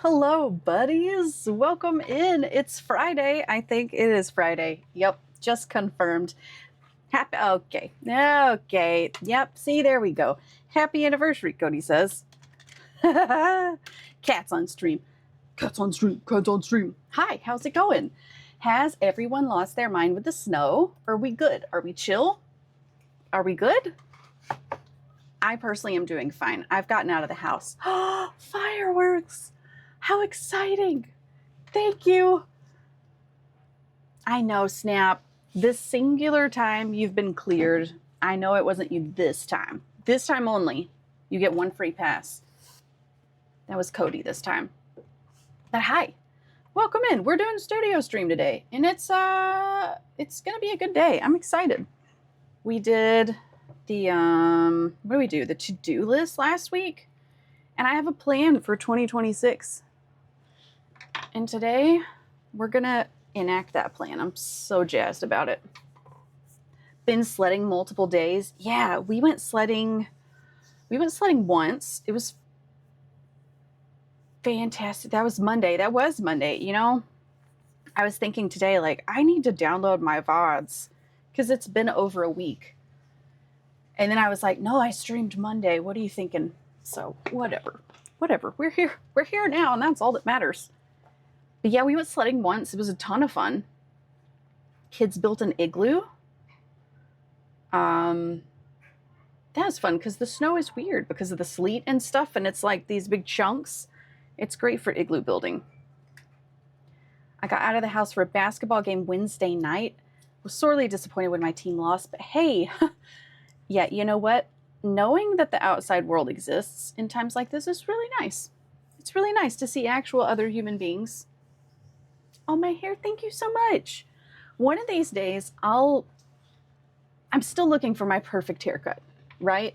Hello, buddies. Welcome in. It's Friday. I think it is Friday. Yep, just confirmed. Happy. Okay. Okay. Yep. See, there we go. Happy anniversary, Cody says. Cats on stream. Cats on stream. Cats on stream. Hi, how's it going? Has everyone lost their mind with the snow? Are we good? Are we chill? Are we good? I personally am doing fine. I've gotten out of the house. Fireworks! How exciting! Thank you. I know, Snap. This singular time you've been cleared. I know it wasn't you this time. This time only. You get one free pass. That was Cody this time. But hi. Welcome in. We're doing studio stream today. And it's gonna be a good day. I'm excited. We did the what do we do? The to-do list last week. And I have a plan for 2026. And today, we're going to enact that plan. I'm so jazzed about it. Been sledding multiple days. Yeah, we went sledding once. It was fantastic. That was Monday. You know, I was thinking today, like, I need to download my VODs because it's been over a week. And then I was like, no, I streamed Monday. What are you thinking? So whatever. We're here now, and that's all that matters. But yeah, we went sledding once. It was a ton of fun. Kids built an igloo. That was fun because the snow is weird because of the sleet and stuff, and it's like these big chunks. It's great for igloo building. I got out of the house for a basketball game Wednesday night. Was sorely disappointed when my team lost, but hey, yeah, you know what? Knowing that the outside world exists in times like this is really nice. It's really nice to see actual other human beings. Oh, my hair, thank you so much. One of these days, I'm still looking for my perfect haircut, right?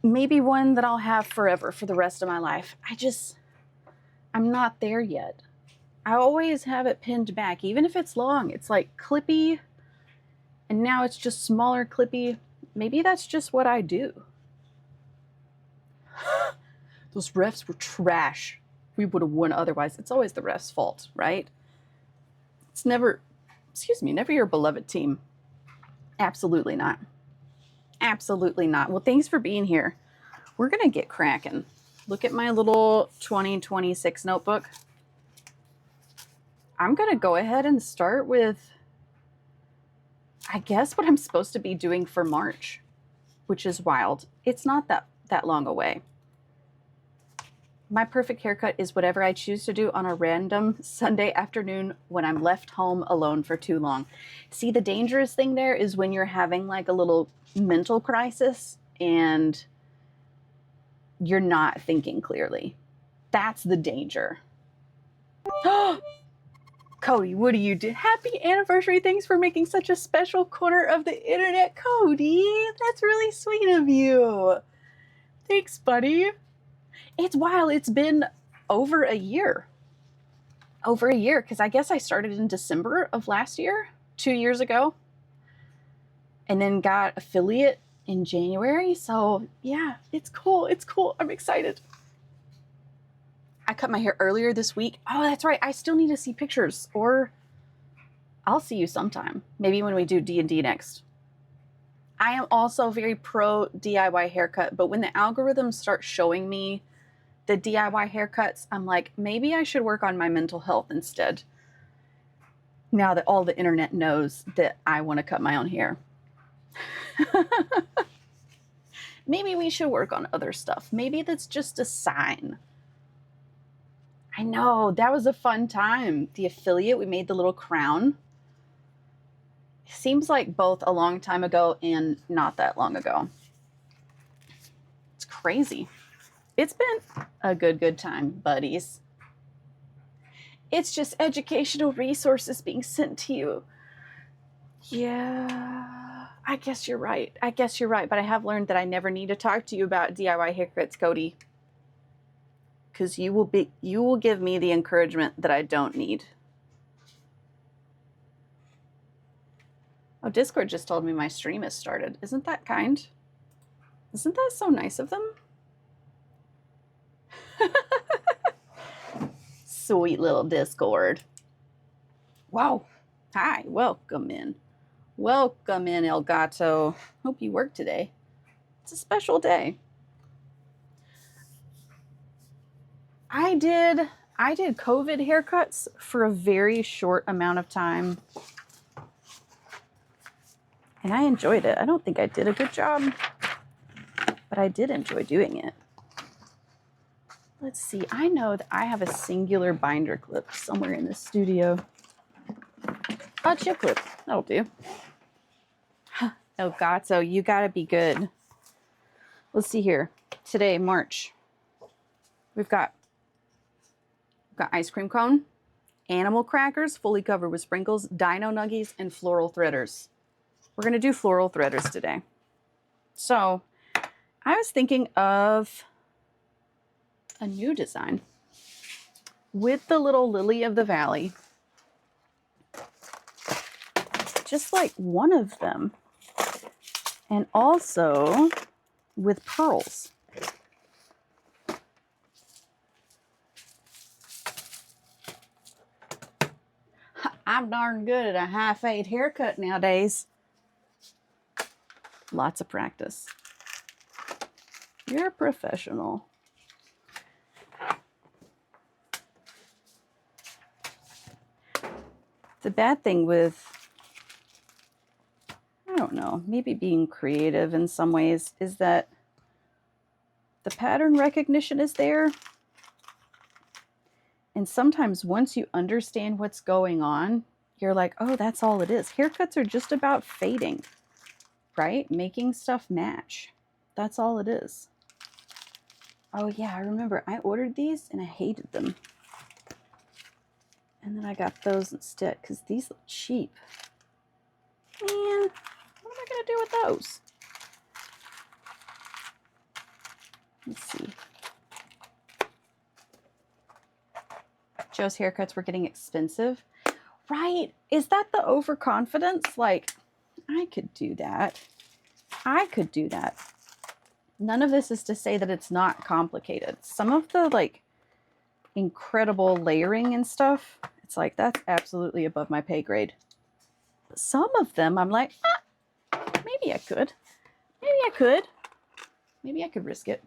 Maybe one that I'll have forever for the rest of my life. I'm not there yet. I always have it pinned back, even if it's long. It's like clippy, and now it's just smaller clippy. Maybe that's just what I do. Those refs were trash. We would have won otherwise. It's always the ref's fault, right? It's never your beloved team. Absolutely not. Absolutely not. Well, thanks for being here. We're going to get cracking. Look at my little 2026 notebook. I'm going to go ahead and start with, I guess, what I'm supposed to be doing for March, which is wild. It's not that long away. My perfect haircut is whatever I choose to do on a random Sunday afternoon when I'm left home alone for too long. See, the dangerous thing there is when you're having like a little mental crisis and you're not thinking clearly. That's the danger. Cody, what do you do? Happy anniversary. Thanks for making such a special corner of the internet, Cody. That's really sweet of you. Thanks, buddy. It's wild. It's been over a year. Because I guess I started in December of last year, 2 years ago, and then got affiliate in January. So yeah, it's cool. I'm excited. I cut my hair earlier this week. Oh, that's right. I still need to see pictures, or I'll see you sometime. Maybe when we do D&D next. I am also very pro DIY haircut, but when the algorithms start showing me the DIY haircuts, I'm like, maybe I should work on my mental health instead. Now that all the internet knows that I want to cut my own hair. Maybe we should work on other stuff. Maybe that's just a sign. I know, that was a fun time. The affiliate, we made the little crown. Seems like both a long time ago and not that long ago. It's crazy. It's been a good time, buddies. It's just educational resources being sent to you. Yeah, I guess you're right. But I have learned that I never need to talk to you about DIY haircuts, Cody. Because you will give me the encouragement that I don't need. Oh, Discord just told me my stream has started. Isn't that kind? Isn't that so nice of them? Sweet little Discord. Wow. Hi, welcome in. Welcome in, El Gato. Hope you work today. It's a special day. I did COVID haircuts for a very short amount of time. And I enjoyed it. I don't think I did a good job, but I did enjoy doing it. Let's see. I know that I have a singular binder clip somewhere in the studio. A chip clip. That'll do. Oh, God. So you got to be good. Let's see here. Today, March. We've got ice cream cone, animal crackers, fully covered with sprinkles, dino nuggies, and floral threaders. We're going to do floral threaders today. So I was thinking of a new design with the little lily of the valley, just like one of them, and also with pearls. I'm darn good at a high fade haircut nowadays. Lots of practice. You're a professional. The bad thing with, I don't know, maybe being creative in some ways is that the pattern recognition is there. And sometimes once you understand what's going on, you're like, oh, that's all it is. Haircuts are just about fading, right? Making stuff match. That's all it is. Oh yeah, I remember I ordered these and I hated them. And then I got those instead because these look cheap. Man, what am I going to do with those? Let's see. Joe's haircuts were getting expensive. Right? Is that the overconfidence? Like, I could do that. I could do that. None of this is to say that it's not complicated. Some of the, like, incredible layering and stuff, it's like, that's absolutely above my pay grade. But some of them, I'm like, maybe I could. Maybe I could. Maybe I could risk it.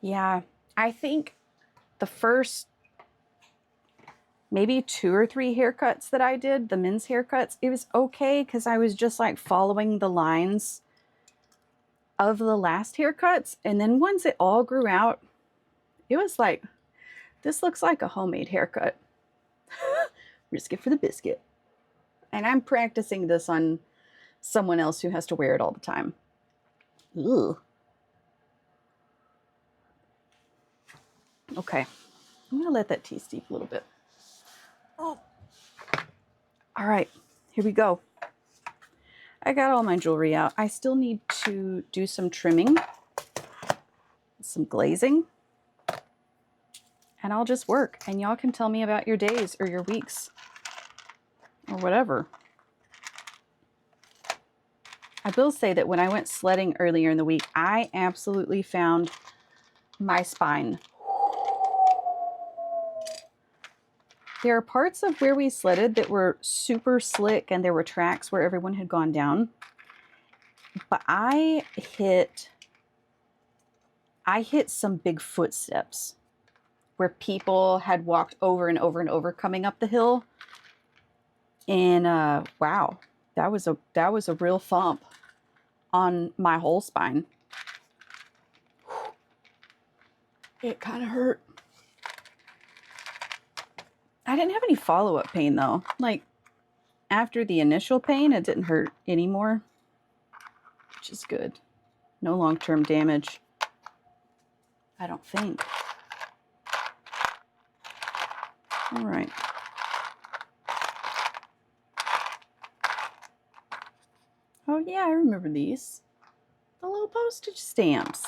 Yeah, I think the first maybe 2 or 3 haircuts that I did, the men's haircuts, it was okay because I was just like following the lines of the last haircuts. And then once it all grew out, it was like, this looks like a homemade haircut. Risk it for the biscuit. And I'm practicing this on someone else who has to wear it all the time. Ugh. Okay, I'm gonna let that tea steep a little bit. Oh. All right, here we go. I got all my jewelry out. I still need to do some trimming, some glazing, and I'll just work. And y'all can tell me about your days or your weeks or whatever. I will say that when I went sledding earlier in the week, I absolutely found my spine. There are parts of where we sledded that were super slick and there were tracks where everyone had gone down. But I hit some big footsteps where people had walked over and over and over coming up the hill. And wow, that was a real thump on my whole spine. It kind of hurt. I didn't have any follow-up pain though. Like after the initial pain, it didn't hurt anymore, which is good. No long-term damage, I don't think. All right. Oh yeah, I remember these. The little postage stamps.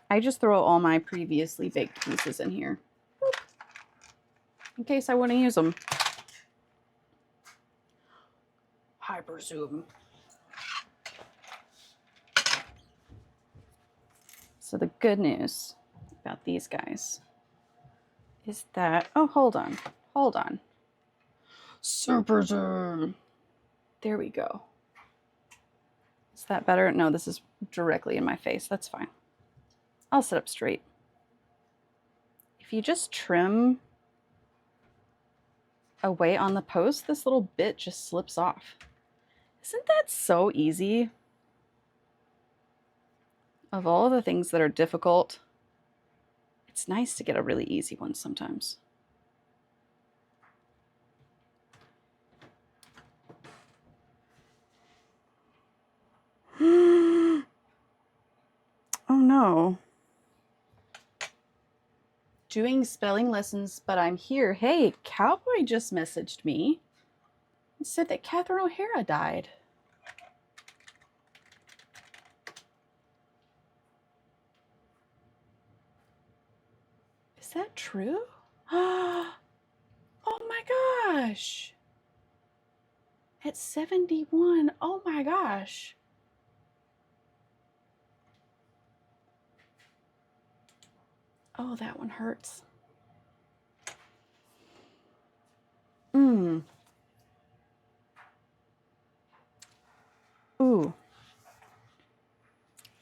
I just throw all my previously baked pieces in here. Boop. In case I want to use them. Hyper zoom. good news about these guys is that, oh, hold on. Super zoom. There we go. Is that better? No, this is directly in my face. That's fine. I'll sit up straight. If you just trim away on the post, this little bit just slips off. Isn't that so easy? Of all the things that are difficult, it's nice to get a really easy one sometimes. Oh no. Doing spelling lessons, but I'm here. Hey, Cowboy just messaged me and said that Catherine O'Hara died. Is that true? Oh my gosh. At 71. Oh my gosh. Oh, that one hurts. Ooh.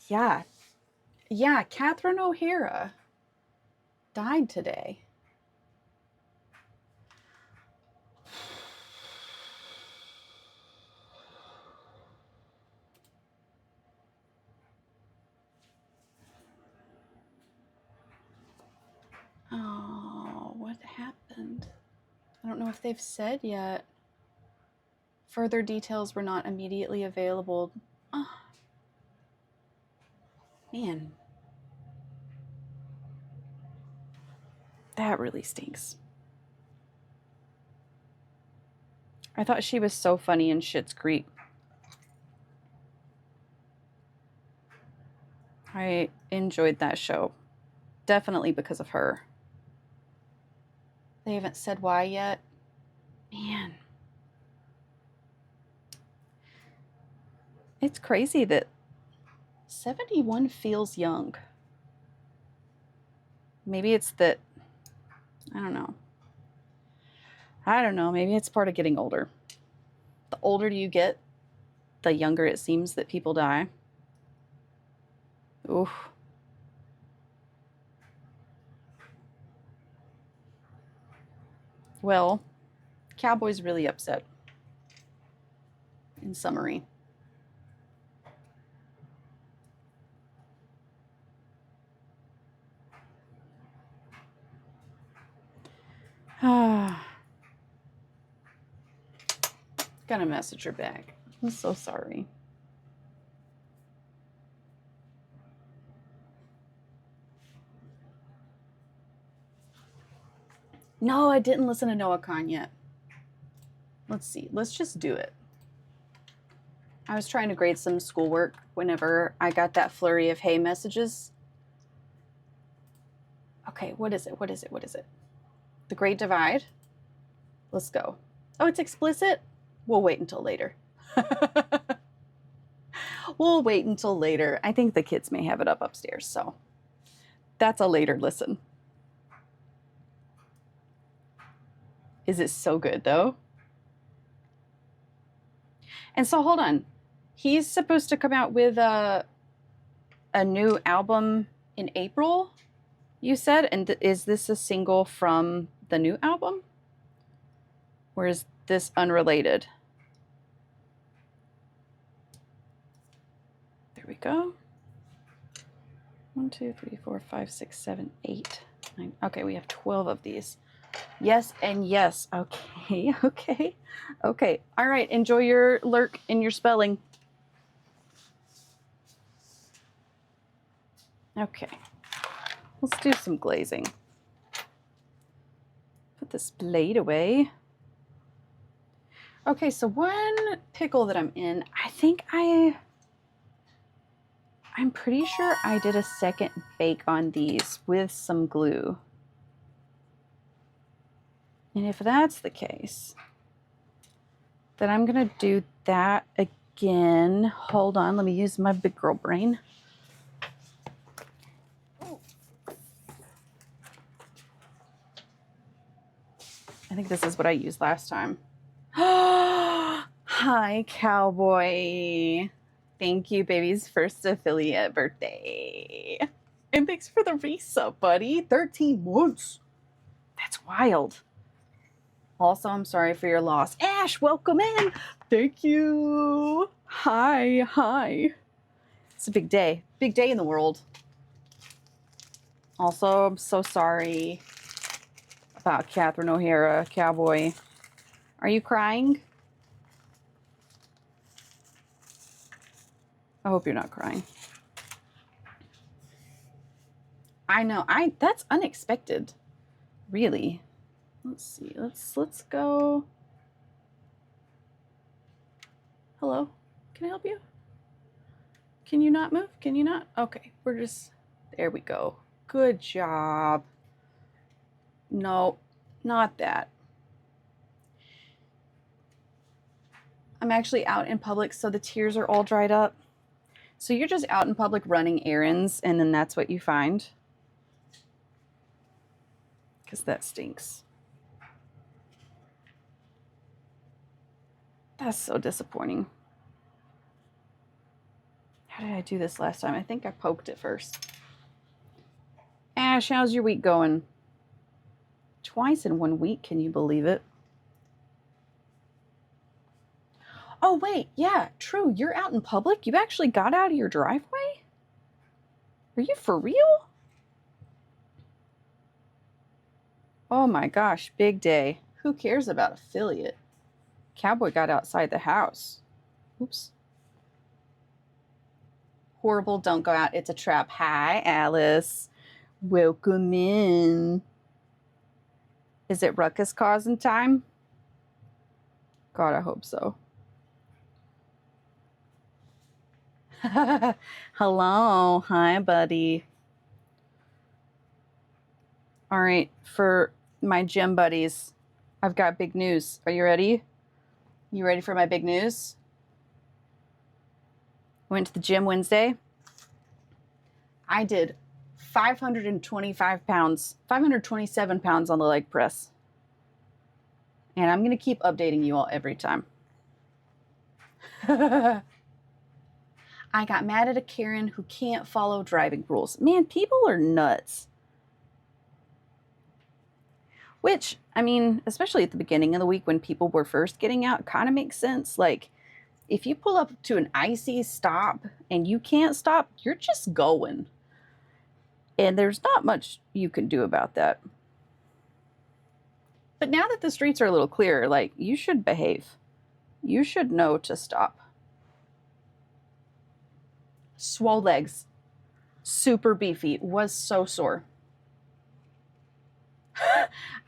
Yeah. Yeah, Catherine O'Hara died today. Oh, what happened? I don't know if they've said yet. Further details were not immediately available. Oh, man. That really stinks. I thought she was so funny in Schitt's Creek. I enjoyed that show. Definitely because of her. They haven't said why yet. Man. It's crazy that 71 feels young. Maybe it's that, I don't know. Maybe it's part of getting older. The older you get, the younger it seems that people die. Oof. Well, Cowboy's really upset. In summary. Gonna message her back. I'm so sorry. No, I didn't listen to Noah Khan yet. Let's see. Let's just do it. I was trying to grade some schoolwork whenever I got that flurry of hey messages. Okay, what is it? The Great Divide? Let's go. Oh, it's explicit? We'll wait until later. We'll wait until later. I think the kids may have it up upstairs, so that's a later listen. Is it so good, though? And so, hold on. He's supposed to come out with a new album in April, you said? And is this a single from the new album? Or is this unrelated? There we go. 1, 2, 3, 4, 5, 6, 7, 8, 9. Okay, we have 12 of these. Yes and yes. Okay. All right, enjoy your lurk and your spelling. Okay, let's do some glazing. Put this blade away. Okay, so one pickle that I'm in, I think I'm pretty sure I did a second bake on these with some glue. And if that's the case, then I'm gonna do that again. Hold on, let me use my big girl brain. I think this is what I used last time. Hi, Cowboy. Thank you, baby's first affiliate birthday. And thanks for the resub, buddy. 13 months. That's wild. Also, I'm sorry for your loss. Ash, welcome in. Thank you. Hi. It's a big day. Big day in the world. Also, I'm so sorry about Catherine O'Hara, Cowboy. Are you crying? I hope you're not crying. I know. That's unexpected. Really. Let's see. Let's go. Hello? Can I help you? Can you not move? Can you not? Okay. We're just there we go. Good job. No, not that. I'm actually out in public, so the tears are all dried up. So you're just out in public running errands, and then that's what you find? Because that stinks. That's so disappointing. How did I do this last time? I think I poked it first. Ash, how's your week going? Twice in 1 week, can you believe it? Oh, wait, yeah, true. You're out in public? You actually got out of your driveway? Are you for real? Oh my gosh, big day. Who cares about affiliate? Cowboy got outside the house. Oops. Horrible, don't go out. It's a trap. Hi, Alice. Welcome in. Is it ruckus causing time? God, I hope so. Hello. Hi, buddy. All right, for my gym buddies, I've got big news. Are you ready? You ready for my big news? Went to the gym Wednesday. I did 525 pounds, 527 pounds on the leg press. And I'm going to keep updating you all every time. I got mad at a Karen who can't follow driving rules. Man, people are nuts. Which, I mean, especially at the beginning of the week when people were first getting out, kind of makes sense. Like, if you pull up to an icy stop and you can't stop, you're just going. And there's not much you can do about that. But now that the streets are a little clearer, like, you should behave. You should know to stop. Swole legs. Super beefy. Was so sore.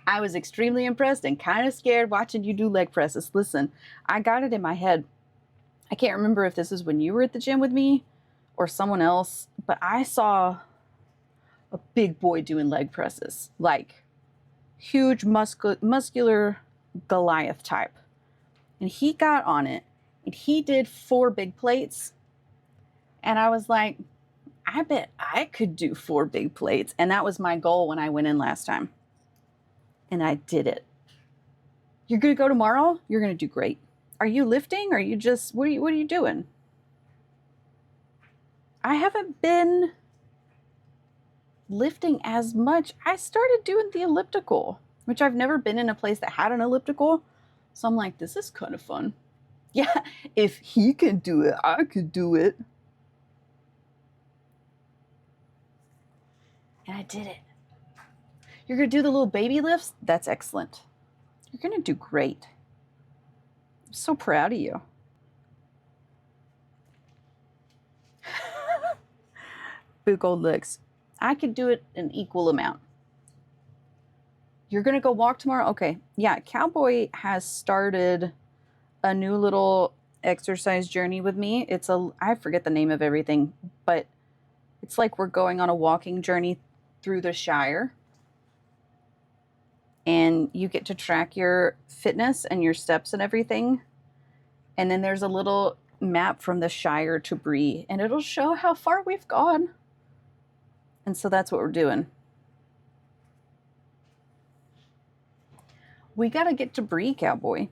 I was extremely impressed and kind of scared watching you do leg presses. Listen, I got it in my head. I can't remember if this is when you were at the gym with me or someone else, but I saw a big boy doing leg presses, like huge muscular Goliath type. And he got on it and he did 4 big plates. And I was like, I bet I could do 4 big plates. And that was my goal when I went in last time. And I did it. You're going to go tomorrow? You're going to do great. Are you lifting? Or are you just, what are you doing? I haven't been lifting as much. I started doing the elliptical, which I've never been in a place that had an elliptical. So I'm like, this is kind of fun. Yeah, if he can do it, I could do it. And I did it. You're going to do the little baby lifts? That's excellent. You're going to do great. I'm so proud of you. Big old legs. I could do it an equal amount. You're going to go walk tomorrow? Okay. Yeah, Cowboy has started a new little exercise journey with me. I forget the name of everything, but it's like we're going on a walking journey through the Shire. And you get to track your fitness and your steps and everything. And then there's a little map from the Shire to Bree, and it'll show how far we've gone. And so that's what we're doing. We got to get to Bree, cowboy.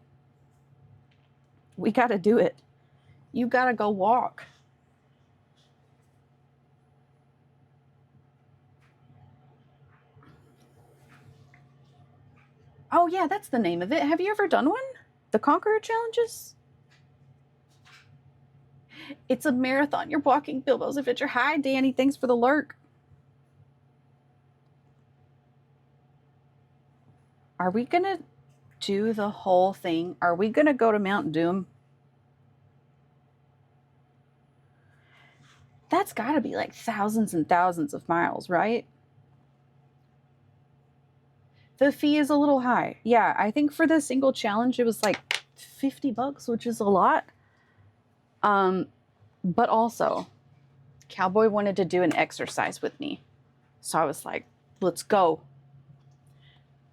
We got to do it. You got to go walk. Oh, yeah, that's the name of it. Have you ever done one? The Conqueror Challenges? It's a marathon. You're walking Bilbo's Adventure. Hi, Danny. Thanks for the lurk. Are we going to do the whole thing? Are we going to go to Mount Doom? That's got to be like thousands and thousands of miles, right? The fee is a little high. Yeah, I think for the single challenge, it was like $50, which is a lot. But also, Cowboy wanted to do an exercise with me. So I was like, let's go.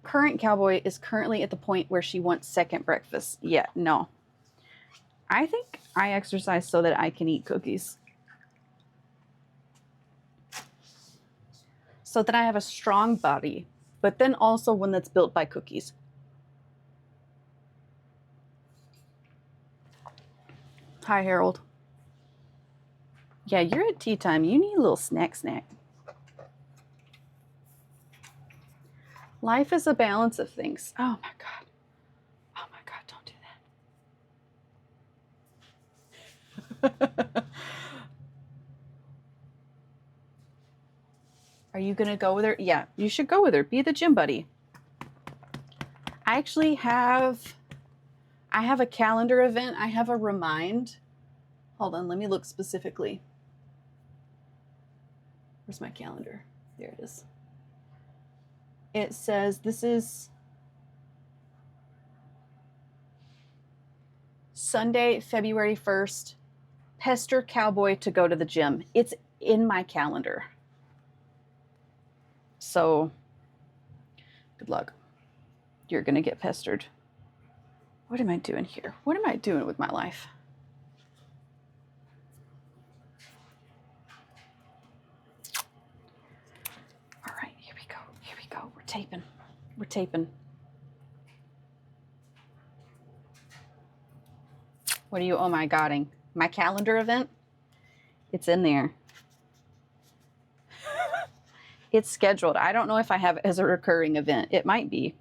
Current Cowboy is currently at the point where she wants second breakfast. Yeah, no. I think I exercise so that I can eat cookies. So that I have a strong body, but then also one that's built by cookies. Hi, Harold. Yeah, you're at tea time. You need a little snack. Life is a balance of things. Oh my God. Oh my God, don't do that. Are you going to go with her? Yeah, you should go with her. Be the gym buddy. I actually have a calendar event. I have a remind. Hold on, let me look specifically. Where's my calendar? There it is. It says this is Sunday, February 1st. Pester Cowboy to go to the gym. It's in my calendar. So, good luck. You're going to get pestered. What am I doing here? What am I doing with my life? All right, here we go. Here we go. We're taping. We're taping. What are you, oh my godding? My calendar event? It's in there. It's scheduled. I don't know if I have it as a recurring event. It might be.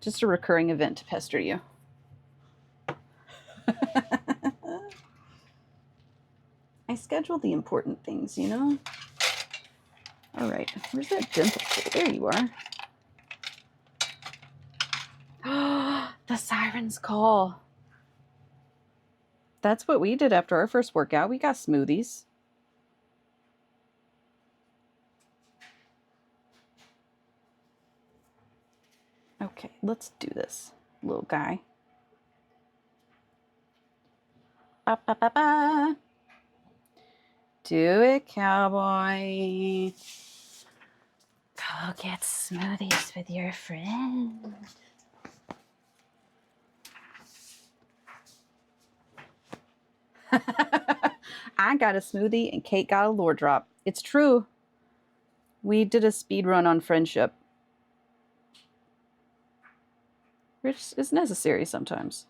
Just a recurring event to pester you. I schedule the important things, you know? All right. Where's that dental tool? There you are. The siren's call. That's what we did after our first workout. We got smoothies. Okay, let's do this, little guy. Ba, ba, ba, ba. Do it, cowboy. Go get smoothies with your friend. I got a smoothie and Kate got a lore drop. It's true. We did a speed run on friendship, which is necessary sometimes.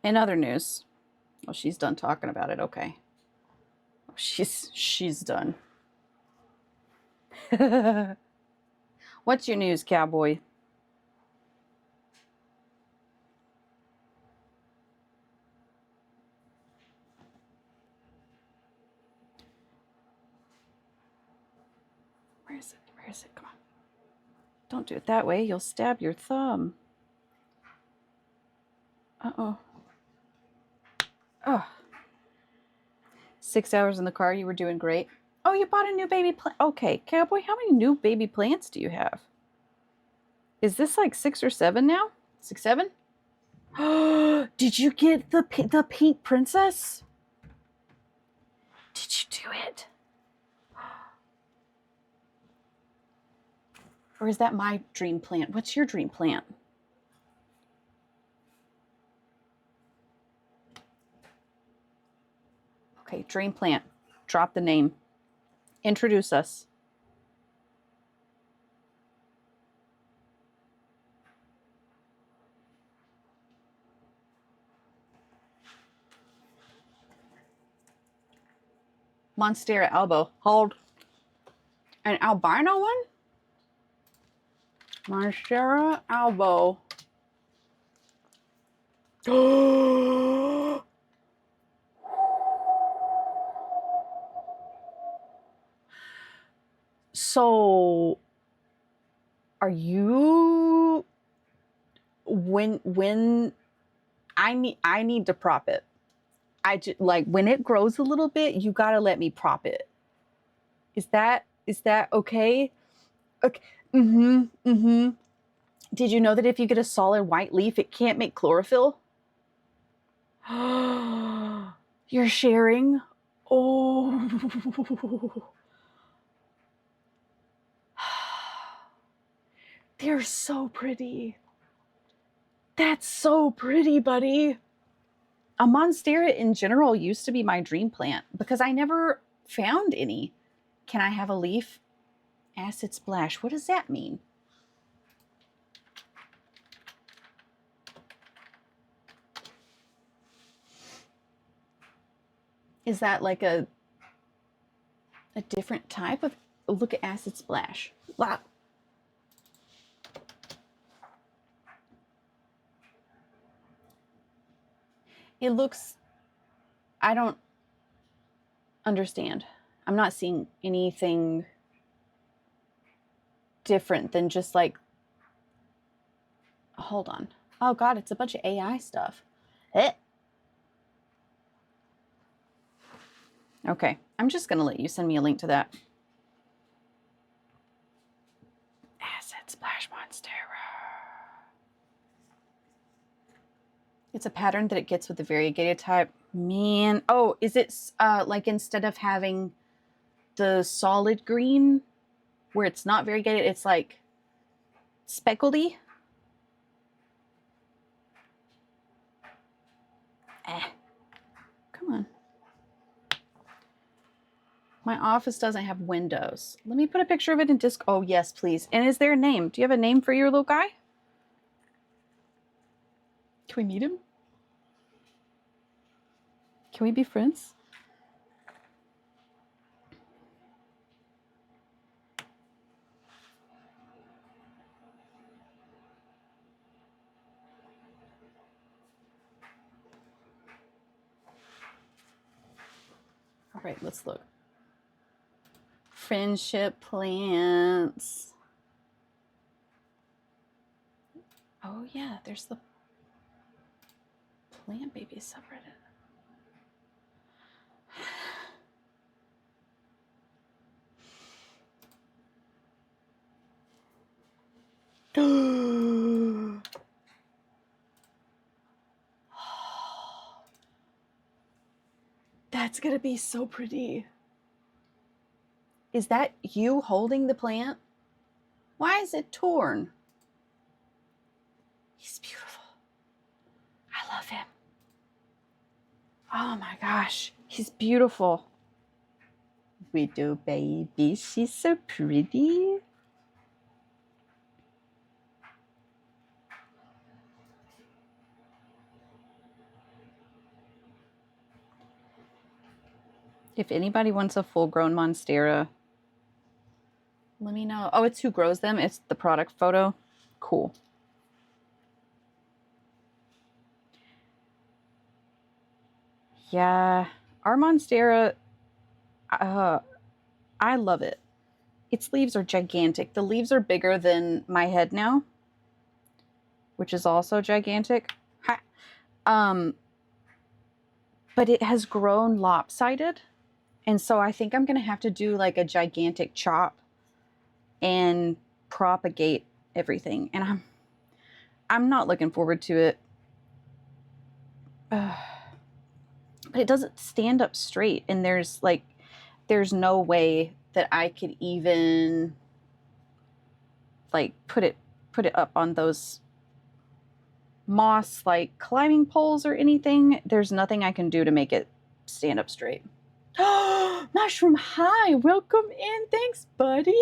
In other news, well, she's done talking about it. Okay. She's done. What's your news, cowboy? Where is it? Where is it? Come on. Don't do it that way. You'll stab your thumb. Uh-oh. Oh. 6 hours in the car. You were doing great. Oh, you bought a new baby plant. Okay, cowboy, how many new baby plants do you have? Is this like 6 or 7 now? 6, 7? Did you get the pink princess? Did you do it? Or is that my dream plant? What's your dream plant? Okay, dream plant. Drop the name. Introduce us. Monstera elbow. Hold. An albino one? Monstera elbow. So, are you when I need to prop it. I just like when it grows a little bit, you gotta let me prop it. Is that okay? Okay. Mm-hmm. Mm-hmm. Did you know that if you get a solid white leaf, it can't make chlorophyll? You're sharing? Oh. They're so pretty. That's so pretty, buddy. A monstera in general used to be my dream plant because I never found any. Can I have a leaf? Acid splash. What does that mean? Is that like a different type of... Look at acid splash. Wow. It looks... I don't understand. I'm not seeing anything different than just like... Hold on. Oh God, it's a bunch of AI stuff. Okay, I'm just gonna let you send me a link to that. Acid splash monstera. It's a pattern that it gets with the variegated type. Man, oh, is it like instead of having the solid green where it's not variegated, it's like speckledy? Come on. My office doesn't have windows. Let me put a picture of it in disc. Oh, yes, please. And is there a name? Do you have a name for your little guy? Can we meet him? Can we be friends? All right, let's look. Friendship plants. Oh yeah, there's the plant baby subreddit. That's gonna be so pretty. Is that you holding the plant? Why is it torn? He's beautiful. I love him. Oh my gosh, he's beautiful. Widow baby, she's so pretty. If anybody wants a full-grown monstera, let me know. Oh, it's who grows them. It's the product photo. Cool. Yeah, our monstera, I love it. Its leaves are gigantic. The leaves are bigger than my head now, which is also gigantic. Ha. But it has grown lopsided. And so I think I'm going to have to do like a gigantic chop and propagate everything. And I'm not looking forward to it. But it doesn't stand up straight. And there's no way that I could even like put it up on those moss like climbing poles or anything. There's nothing I can do to make it stand up straight. Mushroom, hi, welcome in. Thanks, buddy.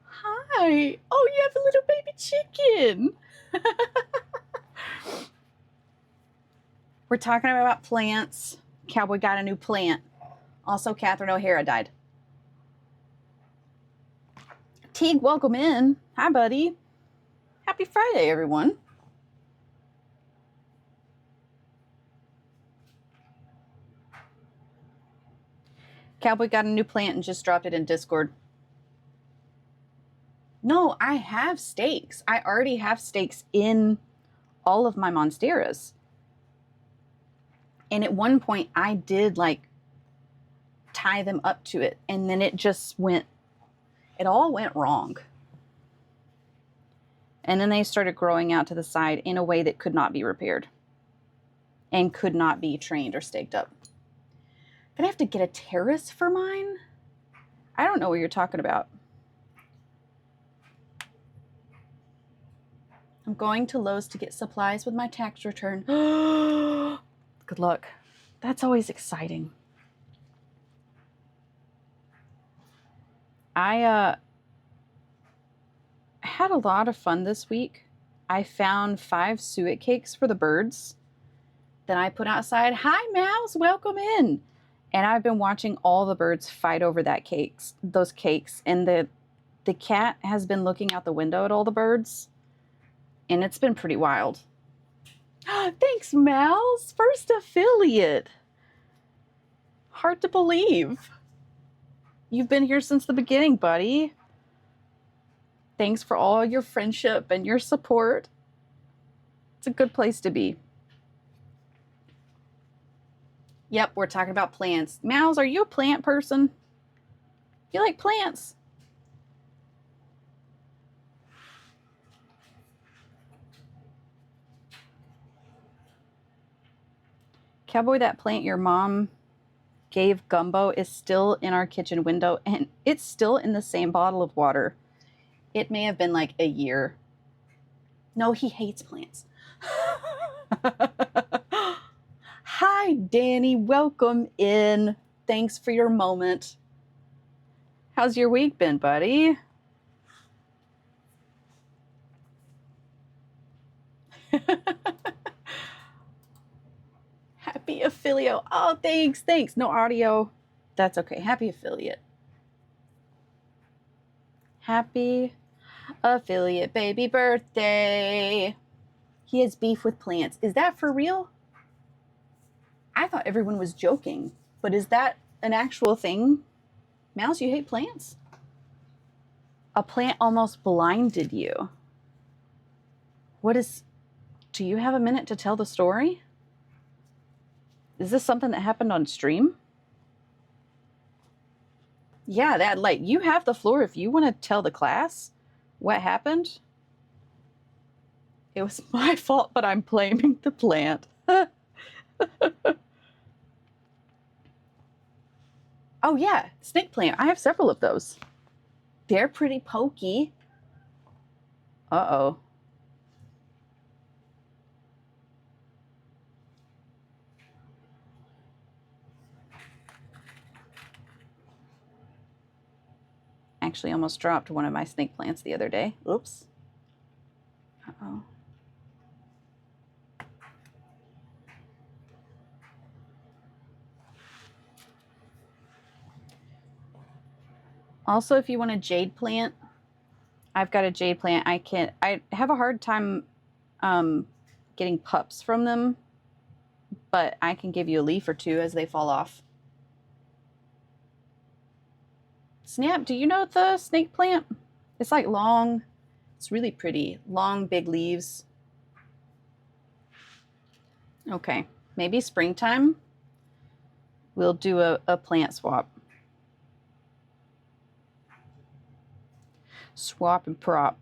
Hi. Oh, you have a little baby chicken. We're talking about plants. Cowboy got a new plant. Also, Catherine O'Hara died. Teague, welcome in. Hi, buddy. Happy Friday, everyone. Cowboy got a new plant and just dropped it in Discord. No, I have stakes. I already have stakes in all of my monsteras. And at one point, I did like tie them up to it, and then it all went wrong. And then they started growing out to the side in a way that could not be repaired and could not be trained or staked up. Gonna have to get a terrace for mine? I don't know what you're talking about. I'm going to Lowe's to get supplies with my tax return. Good luck. That's always exciting. I had a lot of fun this week. I found 5 suet cakes for the birds that I put outside. Hi, Mouse, welcome in. And I've been watching all the birds fight over those cakes. And the cat has been looking out the window at all the birds. And it's been pretty wild. Thanks, Mouse. First affiliate. Hard to believe. You've been here since the beginning, buddy. Thanks for all your friendship and your support. It's a good place to be. Yep, we're talking about plants. Mouse, are you a plant person? You like plants? Cowboy, that plant your mom gave Gumbo is still in our kitchen window, and it's still in the same bottle of water. It may have been like a year. No, he hates plants. Hi, Danny. Welcome in. Thanks for your moment. How's your week been, buddy? Happy affiliate. Oh, thanks. No audio. That's okay. Happy affiliate. Happy affiliate baby birthday. He has beef with plants. Is that for real? I thought everyone was joking, but is that an actual thing? Mouse, you hate plants? A plant almost blinded you. Do you have a minute to tell the story? Is this something that happened on stream? Yeah, you have the floor if you want to tell the class what happened. It was my fault, but I'm blaming the plant. Oh yeah, snake plant. I have several of those. They're pretty pokey. Uh-oh. Actually almost dropped one of my snake plants the other day. Oops. Uh-oh. Also, if you want a jade plant, I've got a jade plant. I have a hard time getting pups from them, but I can give you a leaf or two as they fall off. Snap, do you know the snake plant? It's like long. It's really pretty. Long, big leaves. Okay, maybe springtime we'll do a plant swap. Swap and prop.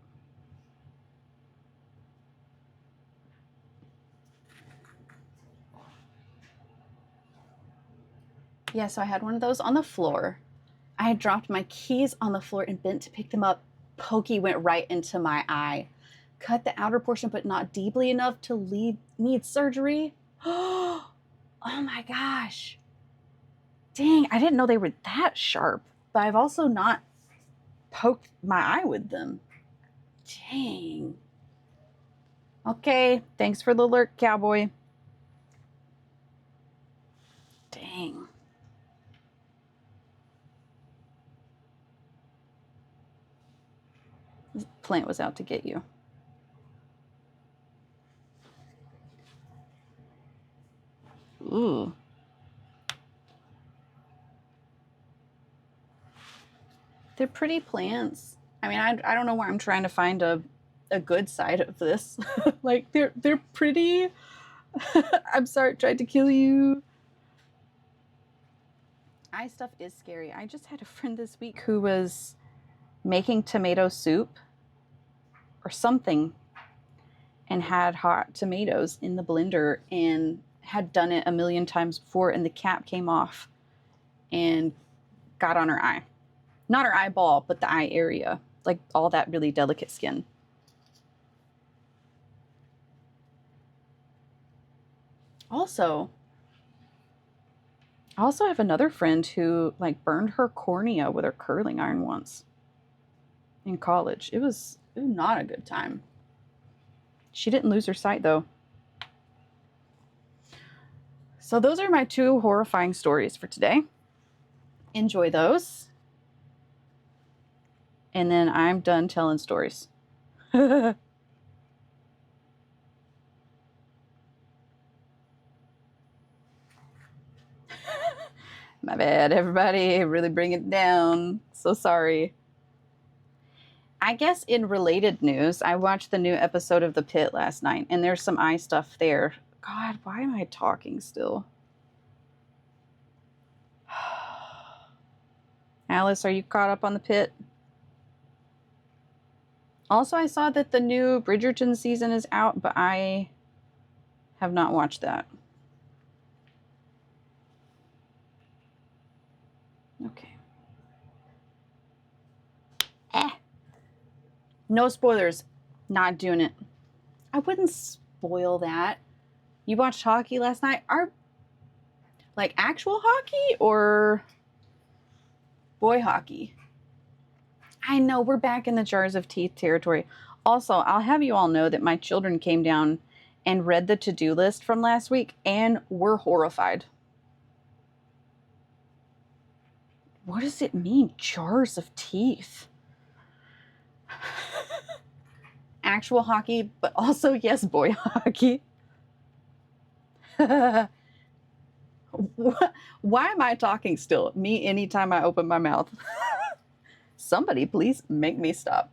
Yeah, so I had one of those on the floor. I had dropped my keys on the floor and bent to pick them up. Pokey went right into my eye. Cut the outer portion, but not deeply enough to need surgery. Oh my gosh. Dang, I didn't know they were that sharp, but I've also not poked my eye with them. Dang. Okay, thanks for the alert, Cowboy. Dang. plant was out to get you. Ooh. They're pretty plants. I mean, I don't know why I'm trying to find a good side of this. Like, they're pretty. I'm sorry, tried to kill you. Eye stuff is scary. I just had a friend this week who was making tomato soup or something and had hot tomatoes in the blender and had done it a million times before, and the cap came off and got on her eye. Not her eyeball, but the eye area. Like all that really delicate skin. Also, I also have another friend who like burned her cornea with her curling iron once in college. It was not a good time. She didn't lose her sight though. So those are my 2 horrifying stories for today. Enjoy those. And then I'm done telling stories. My bad, everybody. Really bring it down. So sorry. I guess in related news, I watched the new episode of The Pit last night, and there's some eye stuff there. God, why am I talking still? Alice, are you caught up on The Pit? Also, I saw that the new Bridgerton season is out, but I have not watched that. Okay. No spoilers. Not doing it. I wouldn't spoil that. You watched hockey last night? Like actual hockey or boy hockey? I know, we're back in the jars of teeth territory. Also, I'll have you all know that my children came down and read the to-do list from last week and were horrified. What does it mean, jars of teeth? Actual hockey, but also, yes, boy hockey. Why am I talking still? Me anytime I open my mouth. Somebody please make me stop.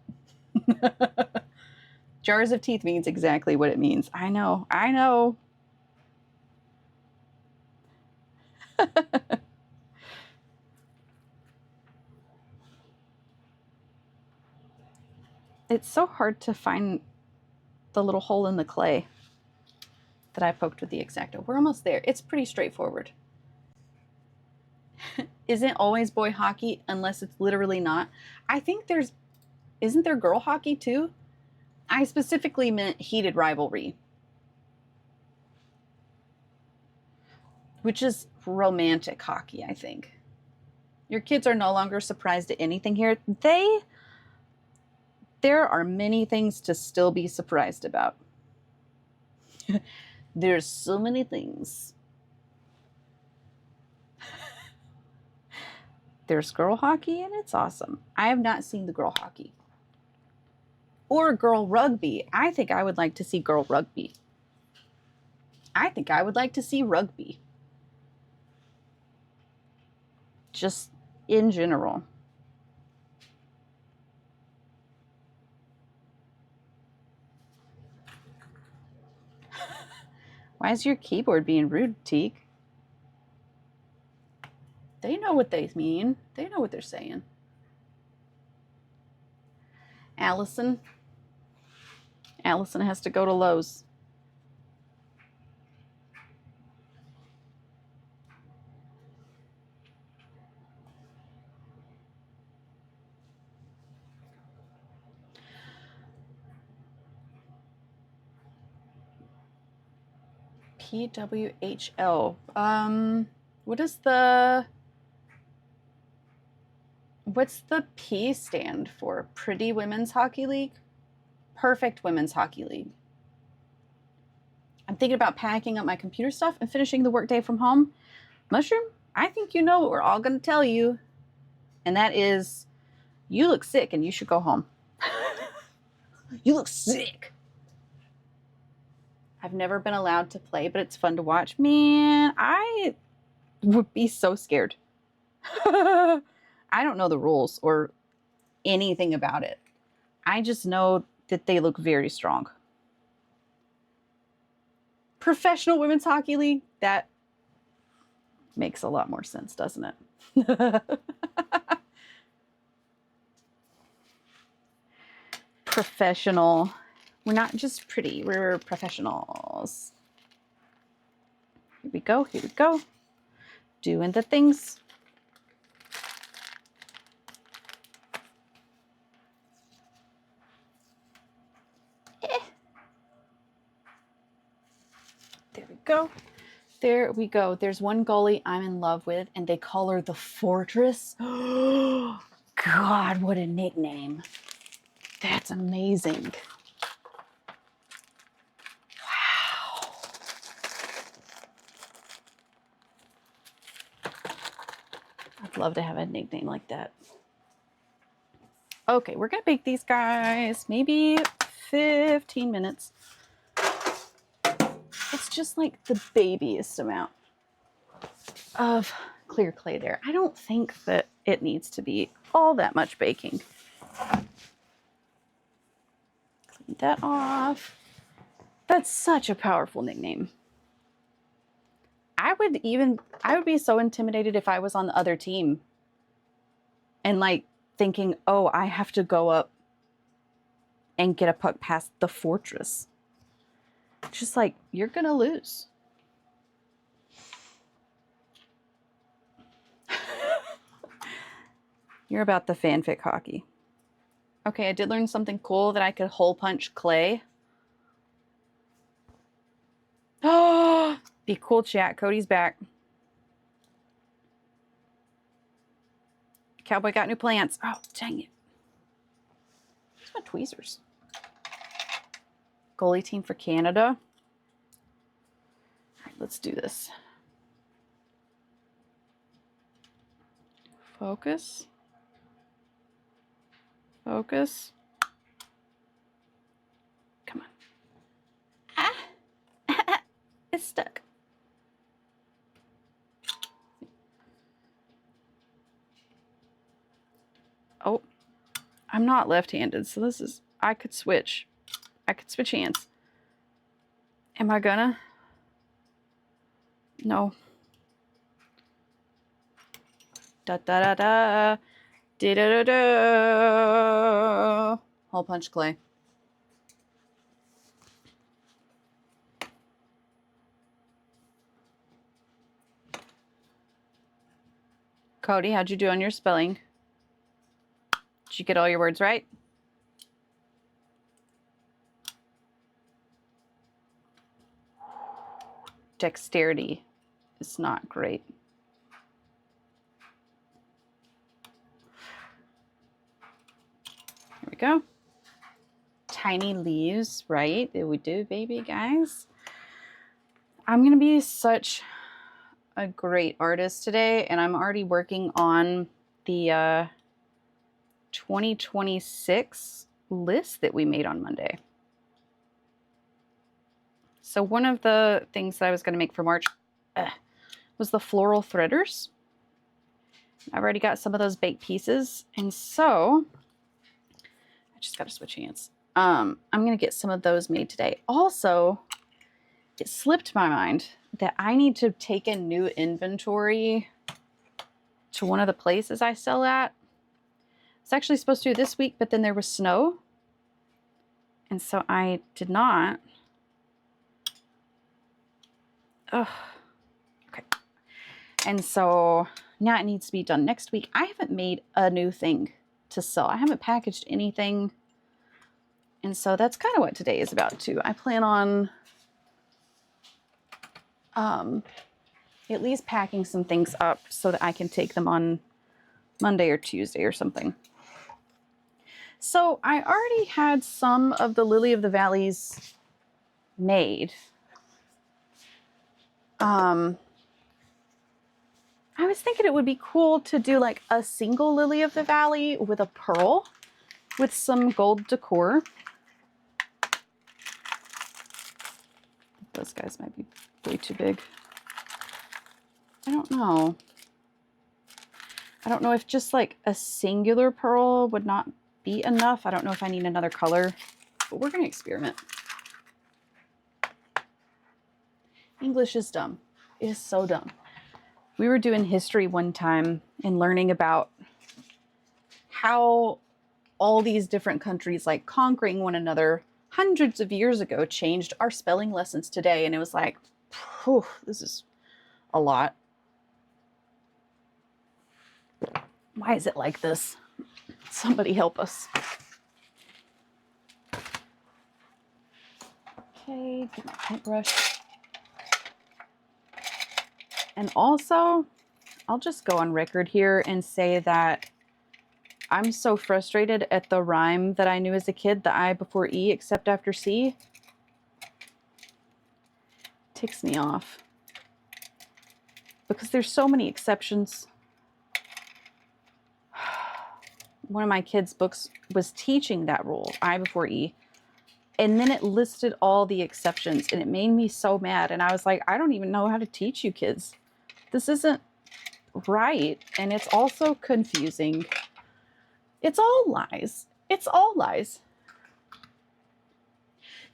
Jars of teeth means exactly what it means. I know. It's so hard to find the little hole in the clay that I poked with the X-Acto. We're almost there. It's pretty straightforward. Isn't always boy hockey unless it's literally not. I think isn't there girl hockey too? I specifically meant heated rivalry, which is romantic hockey, I think. Your kids are no longer surprised at anything here. There are many things to still be surprised about. There's so many things. There's girl hockey and it's awesome. I have not seen the girl hockey. Or girl rugby. I think I would like to see girl rugby. I think I would like to see rugby. Just in general. Why is your keyboard being rude, Teak? They know what they mean. They know what they're saying. Allison has to go to Lowe's. PWHL. What's the P stand for? Pretty Women's Hockey League? Perfect Women's Hockey League. I'm thinking about packing up my computer stuff and finishing the workday from home. Mushroom, I think you know what we're all going to tell you. And that is, you look sick and you should go home. You look sick. I've never been allowed to play, but it's fun to watch. Man, I would be so scared. I don't know the rules or anything about it. I just know that they look very strong. Professional Women's Hockey League, that makes a lot more sense, doesn't it? Professional. We're not just pretty, we're professionals. Here we go, here we go. Doing the things. There we go. There we go. There's one goalie I'm in love with, and they call her the Fortress. God, what a nickname. That's amazing. Wow. I'd love to have a nickname like that. Okay, we're going to bake these guys maybe 15 minutes. It's just like the babyest amount of clear clay there. I don't think that it needs to be all that much baking. Clean that off. That's such a powerful nickname. I would be so intimidated if I was on the other team and like thinking, oh, I have to go up and get a puck past the Fortress. Just like, you're gonna lose. You're about the fanfic hockey. Okay, I did learn something cool, that I could hole punch clay. Oh, be cool, chat. Cody's back. Cowboy got new plants. Oh, dang it. Where's my tweezers? Goalie team for Canada. All right, let's do this. Focus. Focus. Come on. Ah! It's stuck. Oh, I'm not left-handed, so this is, I could switch. I could switch hands. Am I gonna? No. Da da da da. Da da da da. Hole punch clay. Cody, how'd you do on your spelling? Did you get all your words right? Dexterity is not great. Here we go. Tiny leaves, right? That we do, baby guys. I'm gonna be such a great artist today, and I'm already working on the 2026 list that we made on Monday. So one of the things that I was going to make for March was the floral threaders. I've already got some of those baked pieces, and so I just got to switch hands. I'm going to get some of those made today. Also, it slipped my mind that I need to take in new inventory to one of the places I sell at. It's actually supposed to do this week, but then there was snow, and so I did not. Ugh. Okay. And so now it needs to be done next week. I haven't made a new thing to sell. I haven't packaged anything. And so that's kind of what today is about too. I plan on at least packing some things up so that I can take them on Monday or Tuesday or something. So I already had some of the Lily of the Valleys made. I was thinking it would be cool to do like a single Lily of the Valley with a pearl with some gold decor. those guys might be way too big. I don't know. I don't know if just like a singular pearl would not be enough. I don't know if I need another color, but we're going to experiment. English is dumb. It is so dumb. We were doing history one time and learning about how all these different countries, like conquering one another hundreds of years ago, changed our spelling lessons today. And it was like, whew, this is a lot. Why is it like this? Somebody help us. Okay, get my paintbrush. And also, I'll just go on record here and say that I'm so frustrated at the rhyme that I knew as a kid, the I before E except after C. Ticks me off. Because there's so many exceptions. One of my kids' books was teaching that rule, I before E. And then it listed all the exceptions and it made me so mad. And I was like, I don't even know how to teach you kids. This isn't right. And it's also confusing. It's all lies. It's all lies.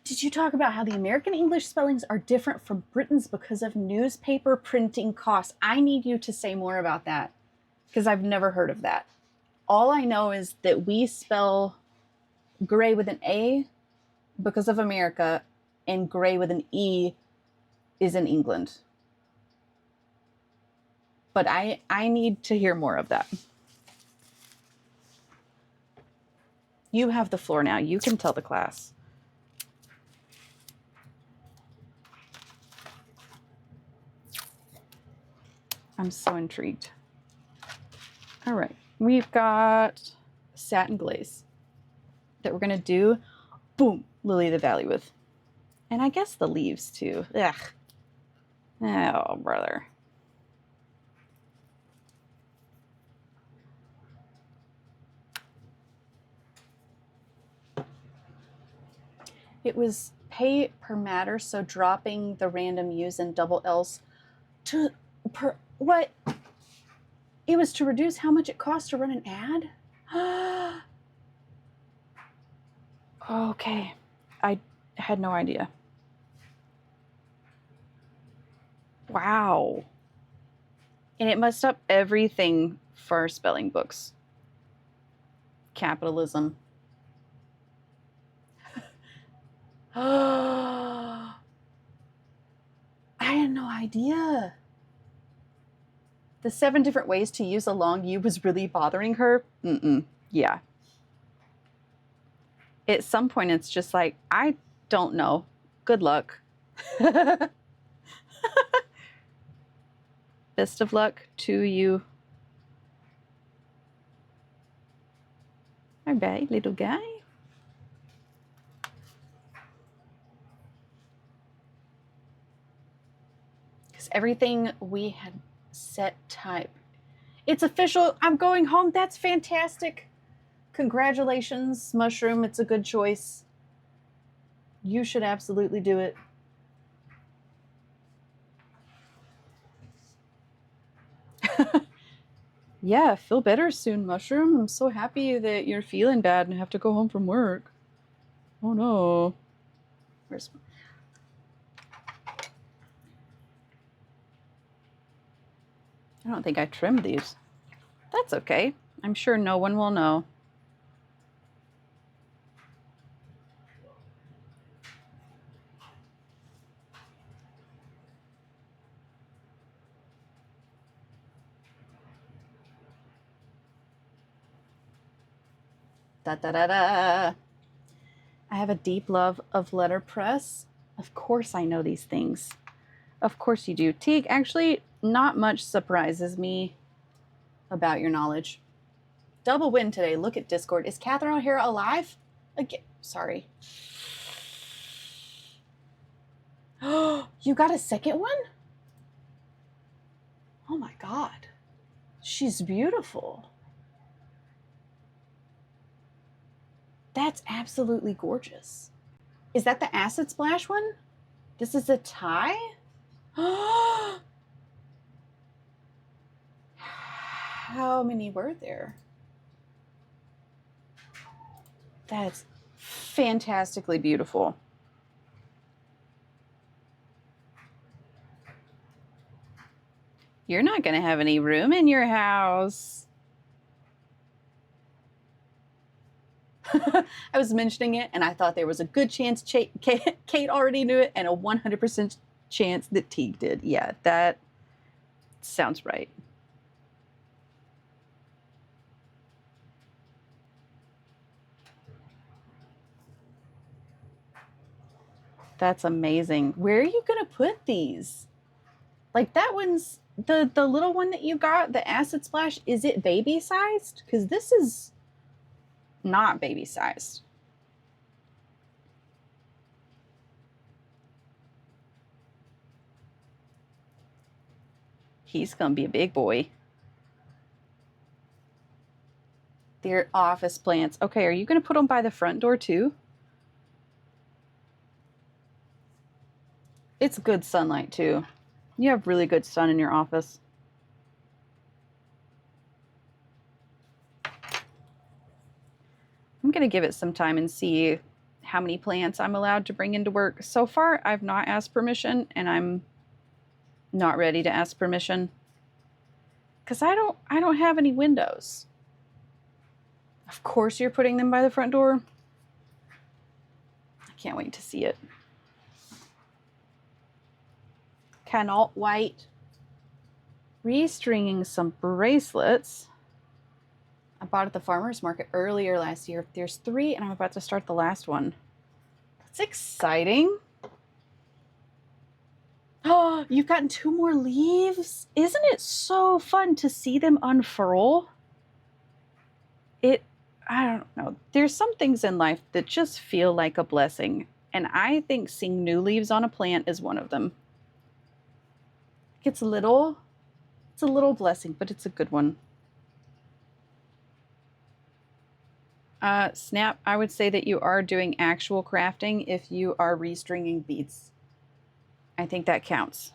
Did you talk about how the American English spellings are different from Britain's because of newspaper printing costs? I need you to say more about that because I've never heard of that. All I know is that we spell gray with an A because of America and gray with an E is in England. But I need to hear more of that. You have the floor now. You can tell the class. I'm so intrigued. All right. We've got satin glaze that we're going to do, boom, Lily of the Valley with. And I guess the leaves too. Ugh. Oh, brother. It was pay per matter, so dropping the random U's and double L's to per what? It was to reduce how much it costs to run an ad? Okay. I had no idea. Wow. And it messed up everything for our spelling books. Capitalism. I had no idea. The 7 different ways to use a long U was really bothering her. Yeah. At some point, it's just like, I don't know. Good luck. Best of luck to you. All right, little guy. Because everything we had set type. It's official. I'm going home. That's fantastic. Congratulations, Mushroom. It's a good choice. You should absolutely do it. Yeah, feel better soon, Mushroom. I'm so happy that you're feeling bad and have to go home from work. Oh no. Where's... I don't think I trimmed these. That's okay. I'm sure no one will know. Da da da da. I have a deep love of letterpress. Of course I know these things. Of course you do. Teague, actually, not much surprises me about your knowledge. Double win today. Look at Discord. Is Catherine O'Hara alive? Again. Sorry. Oh, you got a second one? Oh my God. She's beautiful. That's absolutely gorgeous. Is that the acid splash one? This is a tie? How many were there? That's fantastically beautiful. You're not going to have any room in your house. I was mentioning it, and I thought there was a good chance Kate already knew it, and a 100% chance that Teague did. Yeah, that sounds right. That's amazing. Where are you going to put these? Like that one's the little one that you got, the acid splash, is it baby sized? Because this is not baby sized. He's going to be a big boy. They're office plants. Okay, are you going to put them by the front door too? It's good sunlight too. You have really good sun in your office. I'm going to give it some time and see how many plants I'm allowed to bring into work. So far, I've not asked permission, and I'm not ready to ask permission because I don't have any windows. Of course you're putting them by the front door. I can't wait to see it. Cannot wait. Restringing some bracelets. I bought at the farmer's market earlier last year. There's 3, and I'm about to start the last one. That's exciting. Oh, you've gotten 2 more leaves? Isn't it so fun to see them unfurl? I don't know. There's some things in life that just feel like a blessing, and I think seeing new leaves on a plant is one of them. It's a little blessing, but it's a good one. Snap, I would say that you are doing actual crafting if you are restringing beads. I think that counts.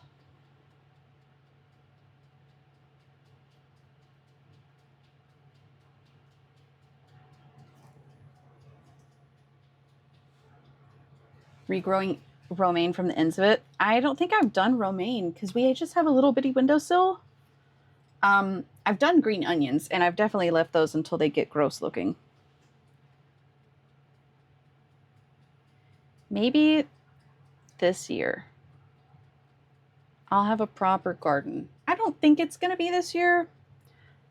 Regrowing romaine from the ends of it. I don't think I've done romaine because we just have a little bitty windowsill. I've done green onions, and I've definitely left those until they get gross looking. Maybe this year I'll have a proper garden. I don't think it's going to be this year.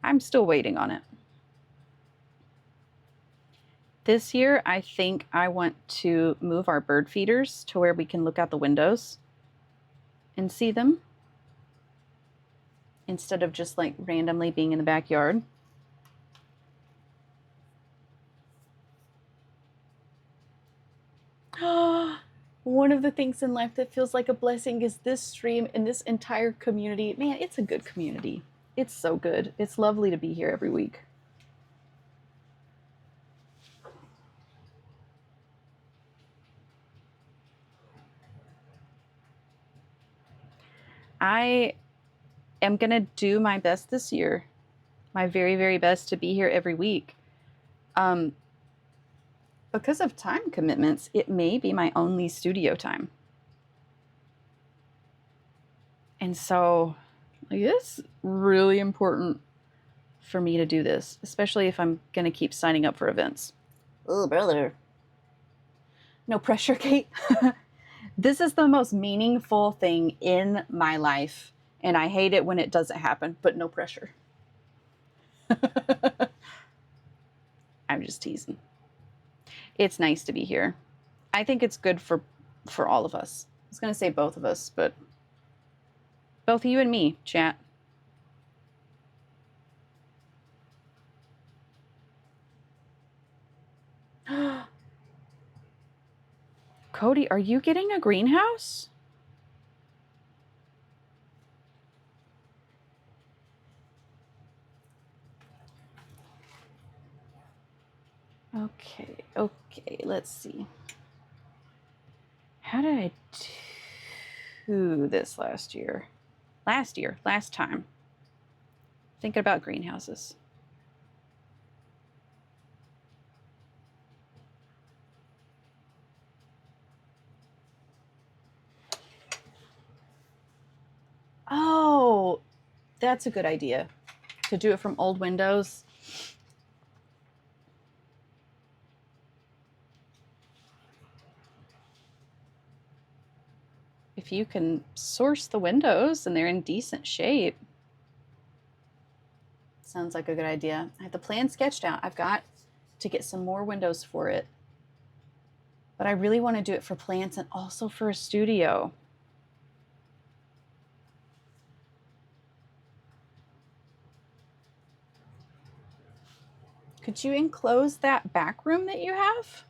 I'm still waiting on it. This year, I think I want to move our bird feeders to where we can look out the windows and see them instead of just like randomly being in the backyard. One of the things in life that feels like a blessing is this stream and this entire community. Man, it's a good community. It's so good. It's lovely to be here every week. I am going to do my best this year, my very, very best to be here every week. Because of time commitments, it may be my only studio time. And so it's really important for me to do this, especially if I'm going to keep signing up for events. Oh, brother. No pressure, Kate. This is the most meaningful thing in my life, and I hate it when it doesn't happen, but no pressure. I'm just teasing. It's nice to be here. I think it's good for all of us. I was going to say both of us, but both you and me, chat. Cody, are you getting a greenhouse? Okay, let's see. How did I do? to this last time. Thinking about greenhouses. Oh, that's a good idea. To do it from old windows. If you can source the windows and they're in decent shape. Sounds like a good idea. I have the plan sketched out. I've got to get some more windows for it. But I really want to do it for plants and also for a studio. Could you enclose that back room that you have?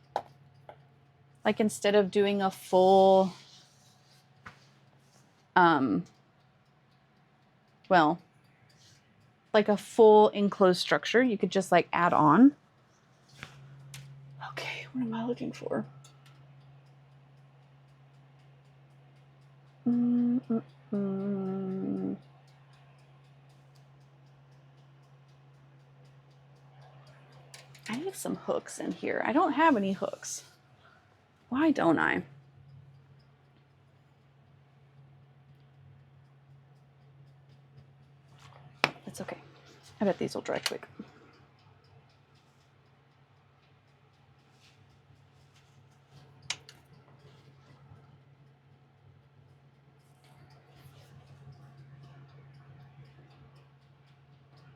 Like instead of doing a full, well, like a full enclosed structure, you could just like add on. Okay, what am I looking for? I need some hooks in here. I don't have any hooks. Why don't I? It's okay. I bet these will dry quick.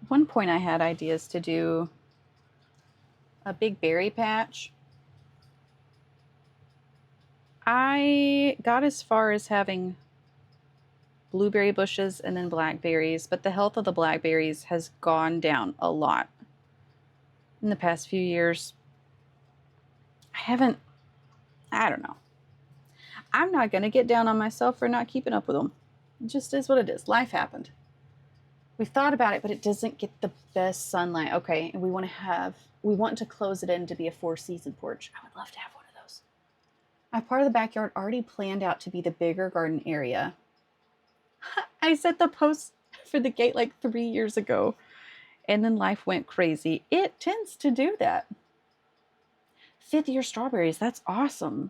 At one point I had ideas to do a big berry patch. I got as far as having blueberry bushes and then blackberries, but the health of the blackberries has gone down a lot in the past few years. I don't know. I'm not going to get down on myself for not keeping up with them. It just is what it is. Life happened. We've thought about it, but it doesn't get the best sunlight. Okay, and we want to close it in to be a 4-season porch. I would love to have one of those. I have part of the backyard already planned out to be the bigger garden area. I set the post for the gate like 3 years ago, and then life went crazy. It tends to do that. 5th year strawberries, that's awesome.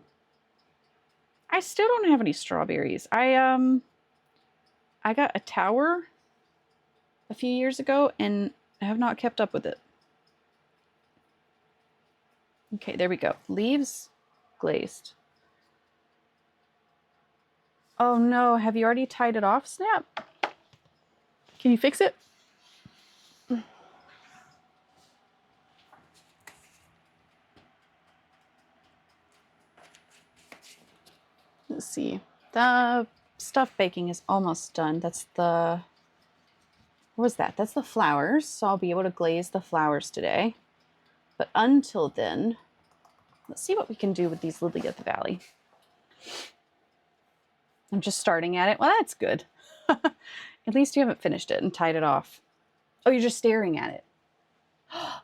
I still don't have any strawberries. I got a tower a few years ago and I have not kept up with it. Okay, there we go. Leaves glazed. Oh no, have you already tied it off, Snap? Can you fix it? Let's see. The stuffed baking is almost done. That's the, what was that? That's the flowers. So I'll be able to glaze the flowers today. But until then, let's see what we can do with these lily of the valley. I'm just starting at it. Well, that's good. At least you haven't finished it and tied it off. Oh, you're just staring at it.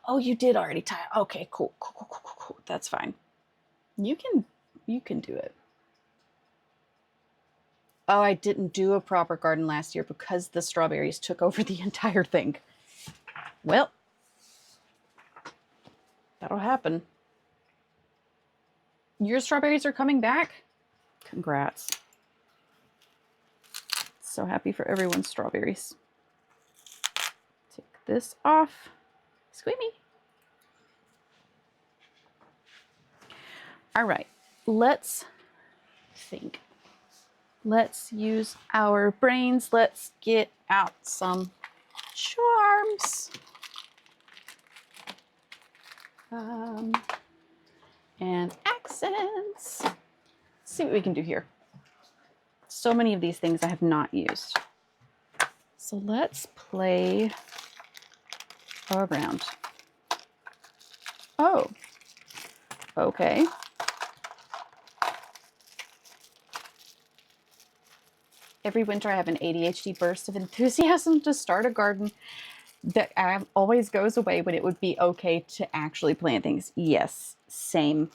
Oh, you did already tie it. Okay, cool. That's fine. You can do it. Oh, I didn't do a proper garden last year because the strawberries took over the entire thing. Well, that'll happen. Your strawberries are coming back? Congrats. So happy for everyone's strawberries. Take this off. Squeamy. All right, let's think. Let's use our brains. Let's get out some charms. And accents. Let's see what we can do here. So many of these things I have not used. So let's play around. Oh, okay. Every winter I have an ADHD burst of enthusiasm to start a garden that always goes away when it would be okay to actually plant things. Yes, same.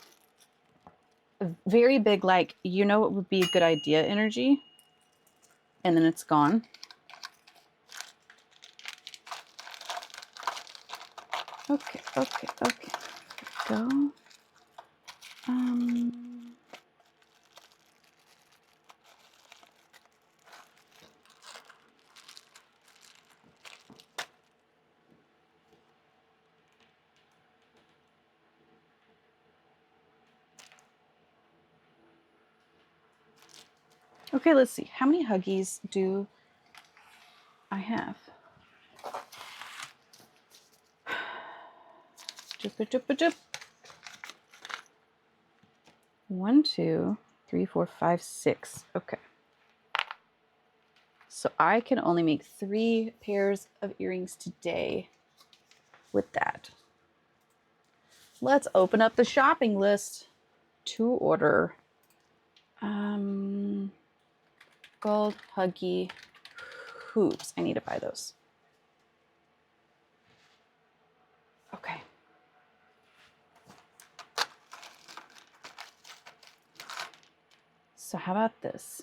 Very big, like, you know what would be a good idea energy? and then it's gone. Okay. There we go. Okay, let's see. How many Huggies do I have? 1, 2, 3, 4, 5, 6. Okay. So I can only make 3 pairs of earrings today with that. Let's open up the shopping list to order. Gold Huggy hoops. I need to buy those. Okay. So how about this?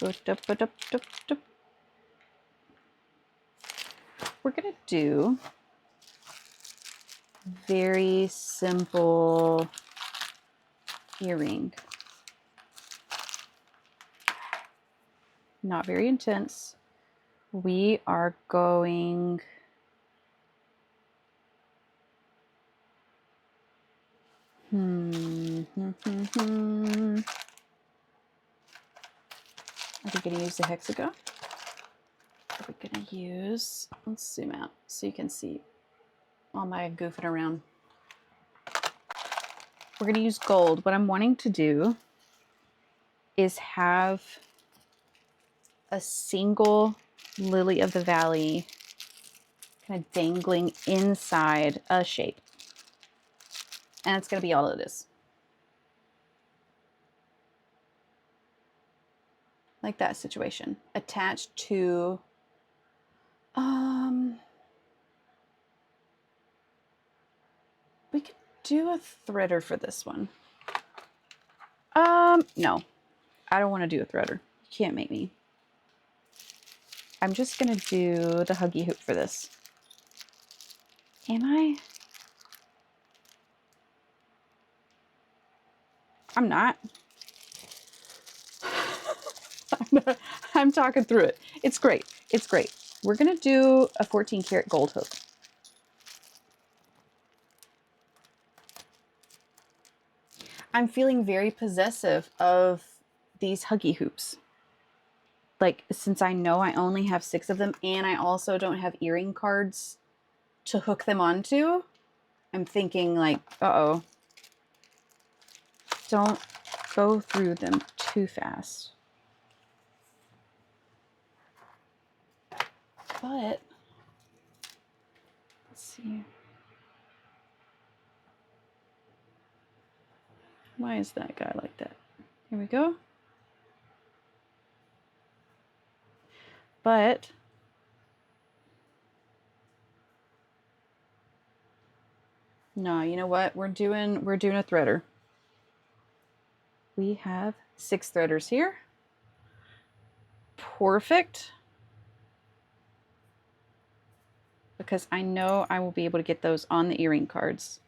We're gonna do very simple earring. Not very intense. We are going Are we going to use the hexagon? Are we going to use, let's zoom out so you can see all my goofing around. We're going to use gold. What I'm wanting to do is have a single lily of the valley kind of dangling inside a shape. And it's going to be all it is. Like that situation. Attached to, we could do a threader for this one. No, I don't want to do a threader. You can't make me. I'm just going to do the Huggy hoop for this. Am I? I'm not. I'm talking through it. It's great. It's great. We're going to do a 14 karat gold hook. I'm feeling very possessive of these Huggy hoops. Like, since I know I only have 6 of them and I also don't have earring cards to hook them onto, I'm thinking like, uh-oh, don't go through them too fast. But, let's see. Why is that guy like that? Here we go. But no, you know what? We're doing a threader. We have 6 threaders here. Perfect. Because I know I will be able to get those on the earring cards.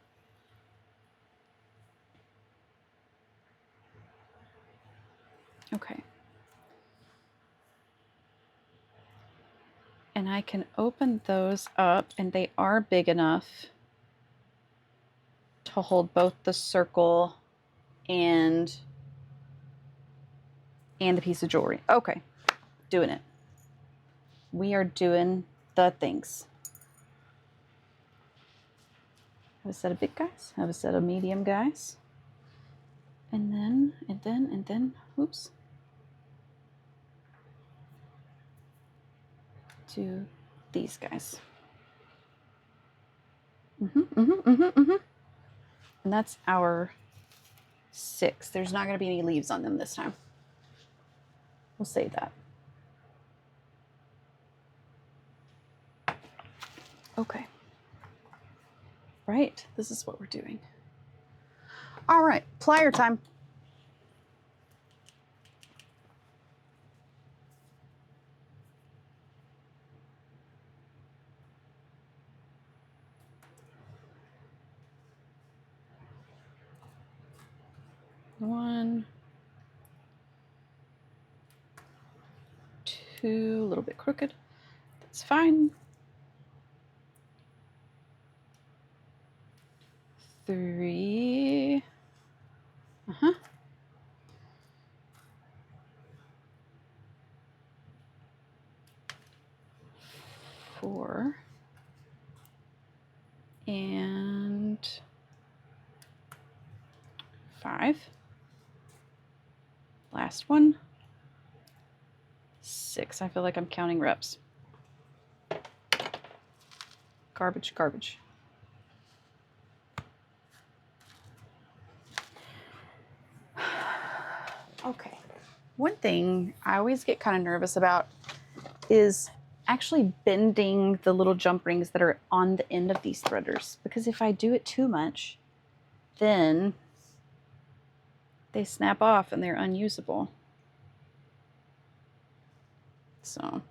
Okay. And I can open those up, and they are big enough to hold both the circle and the piece of jewelry. Okay, doing it. We are doing the things. Have a set of big guys, have a set of medium guys. And then, oops. To these guys. And that's our 6. There's not going to be any leaves on them this time. We'll save that. Okay. Right, this is what we're doing. All right, plier time. 1, 2, a little bit crooked. That's fine. 3. 4. And 5. Last one. 6. I feel like I'm counting reps. Garbage, garbage. Okay. One thing I always get kind of nervous about is actually bending the little jump rings that are on the end of these threaders, because if I do it too much, then they snap off and they're unusable. So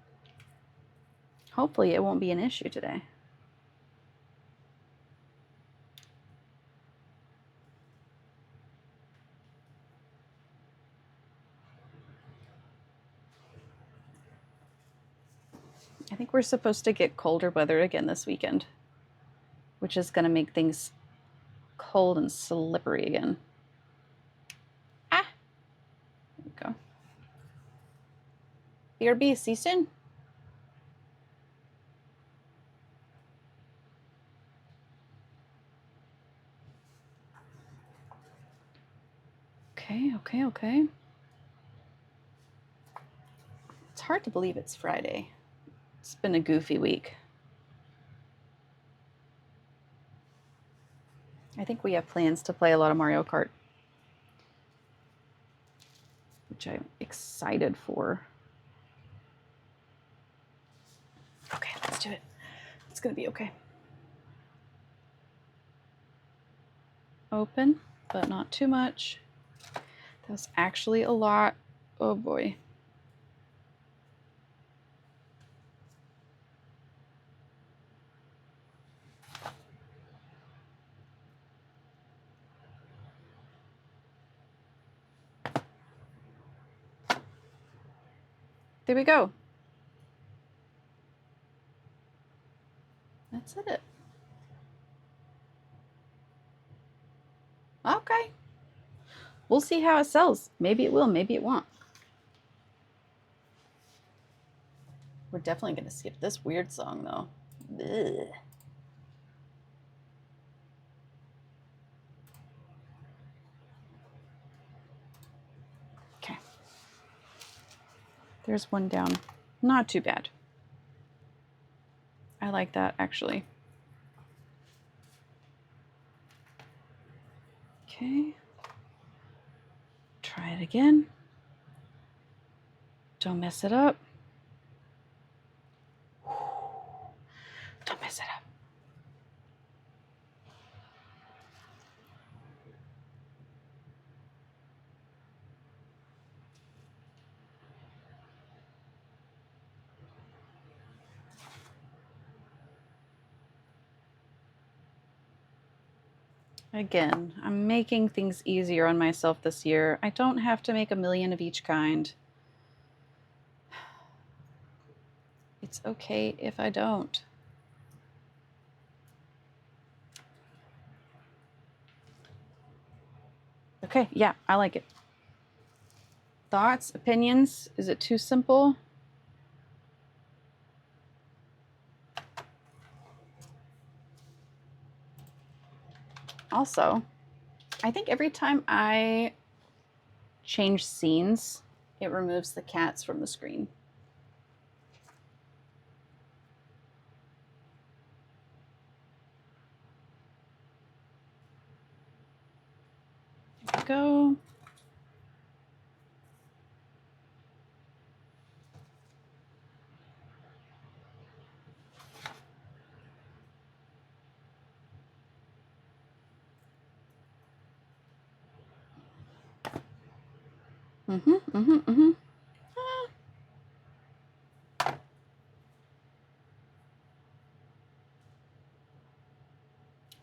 hopefully it won't be an issue today. I think we're supposed to get colder weather again this weekend, which is going to make things cold and slippery again. Ah, there we go. BRB, see you soon. Okay. It's hard to believe it's Friday. It's been a goofy week. I think we have plans to play a lot of Mario Kart, which I'm excited for. Okay, let's do it. It's gonna be okay. Open, but not too much. That was actually a lot. Oh boy. There we go. That's it. Okay. We'll see how it sells. Maybe it will, maybe it won't. We're definitely going to skip this weird song, though. Ugh. Okay. There's one down. Not too bad. I like that, actually. Okay. Try it again. Don't mess it up. Don't mess it up. Again, I'm making things easier on myself this year. I don't have to make a million of each kind. It's okay if I don't. Okay, yeah, I like it. Thoughts, opinions? Is it too simple? Also, I think every time I change scenes, it removes the cats from the screen. There we go.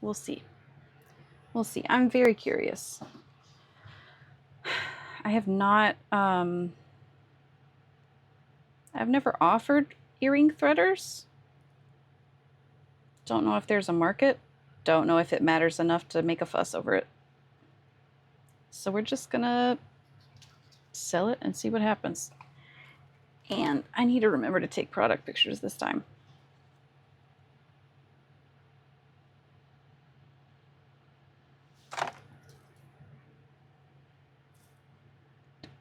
We'll see. We'll see. I'm very curious. I have not, I've never offered earring threaders. Don't know if there's a market. Don't know if it matters enough to make a fuss over it. So we're just gonna sell it and see what happens. And I need to remember to take product pictures this time.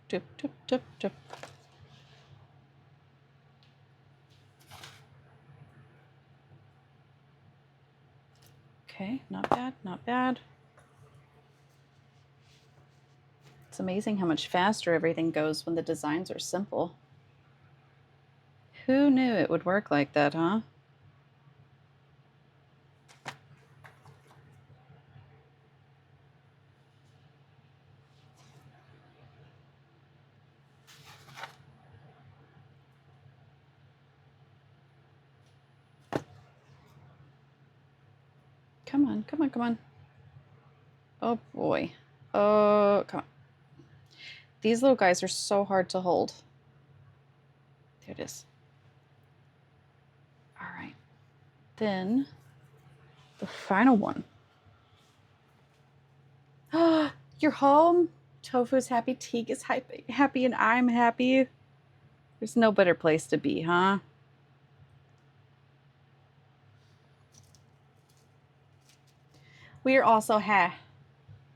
Dip, dip, dip, dip. Okay, not bad, not bad. It's amazing how much faster everything goes when the designs are simple. Who knew it would work like that, huh? Come on, come on, come on. Oh boy. Oh, come on. These little guys are so hard to hold. There it is. All right. Then the final one. You're home. Tofu's happy, Teague is happy, and I'm happy. There's no better place to be, huh? We are also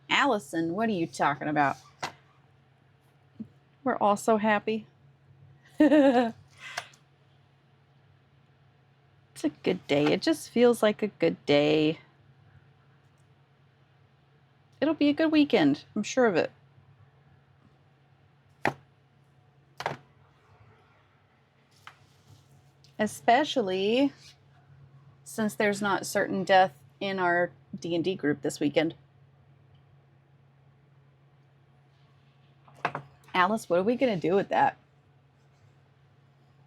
Allison, what are you talking about? We're also happy. It's a good day. It just feels like a good day. It'll be a good weekend. I'm sure of it. Especially since there's not certain death in our D&D group this weekend. Alice, what are we going to do with that?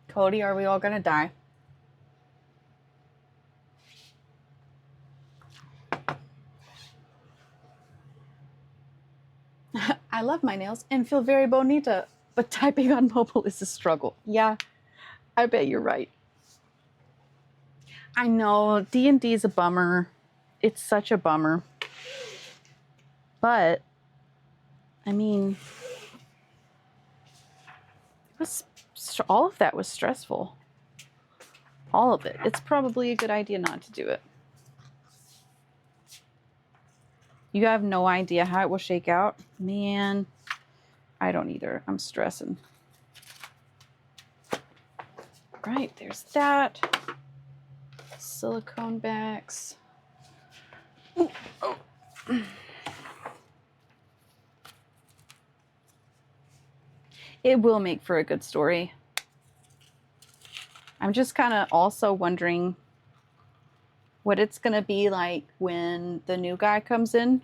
Cody, are we all going to die? I love my nails and feel very bonita, but typing on mobile is a struggle. Yeah, I bet you're right. I know, D&D is a bummer. It's such a bummer. But, I mean, all of that was stressful. All of it. It's probably a good idea not to do it. You have no idea how it will shake out? Man, I don't either. I'm stressing. Right, there's that. Silicone backs. Ooh, oh. It will make for a good story. I'm just kind of also wondering what it's going to be like when the new guy comes in.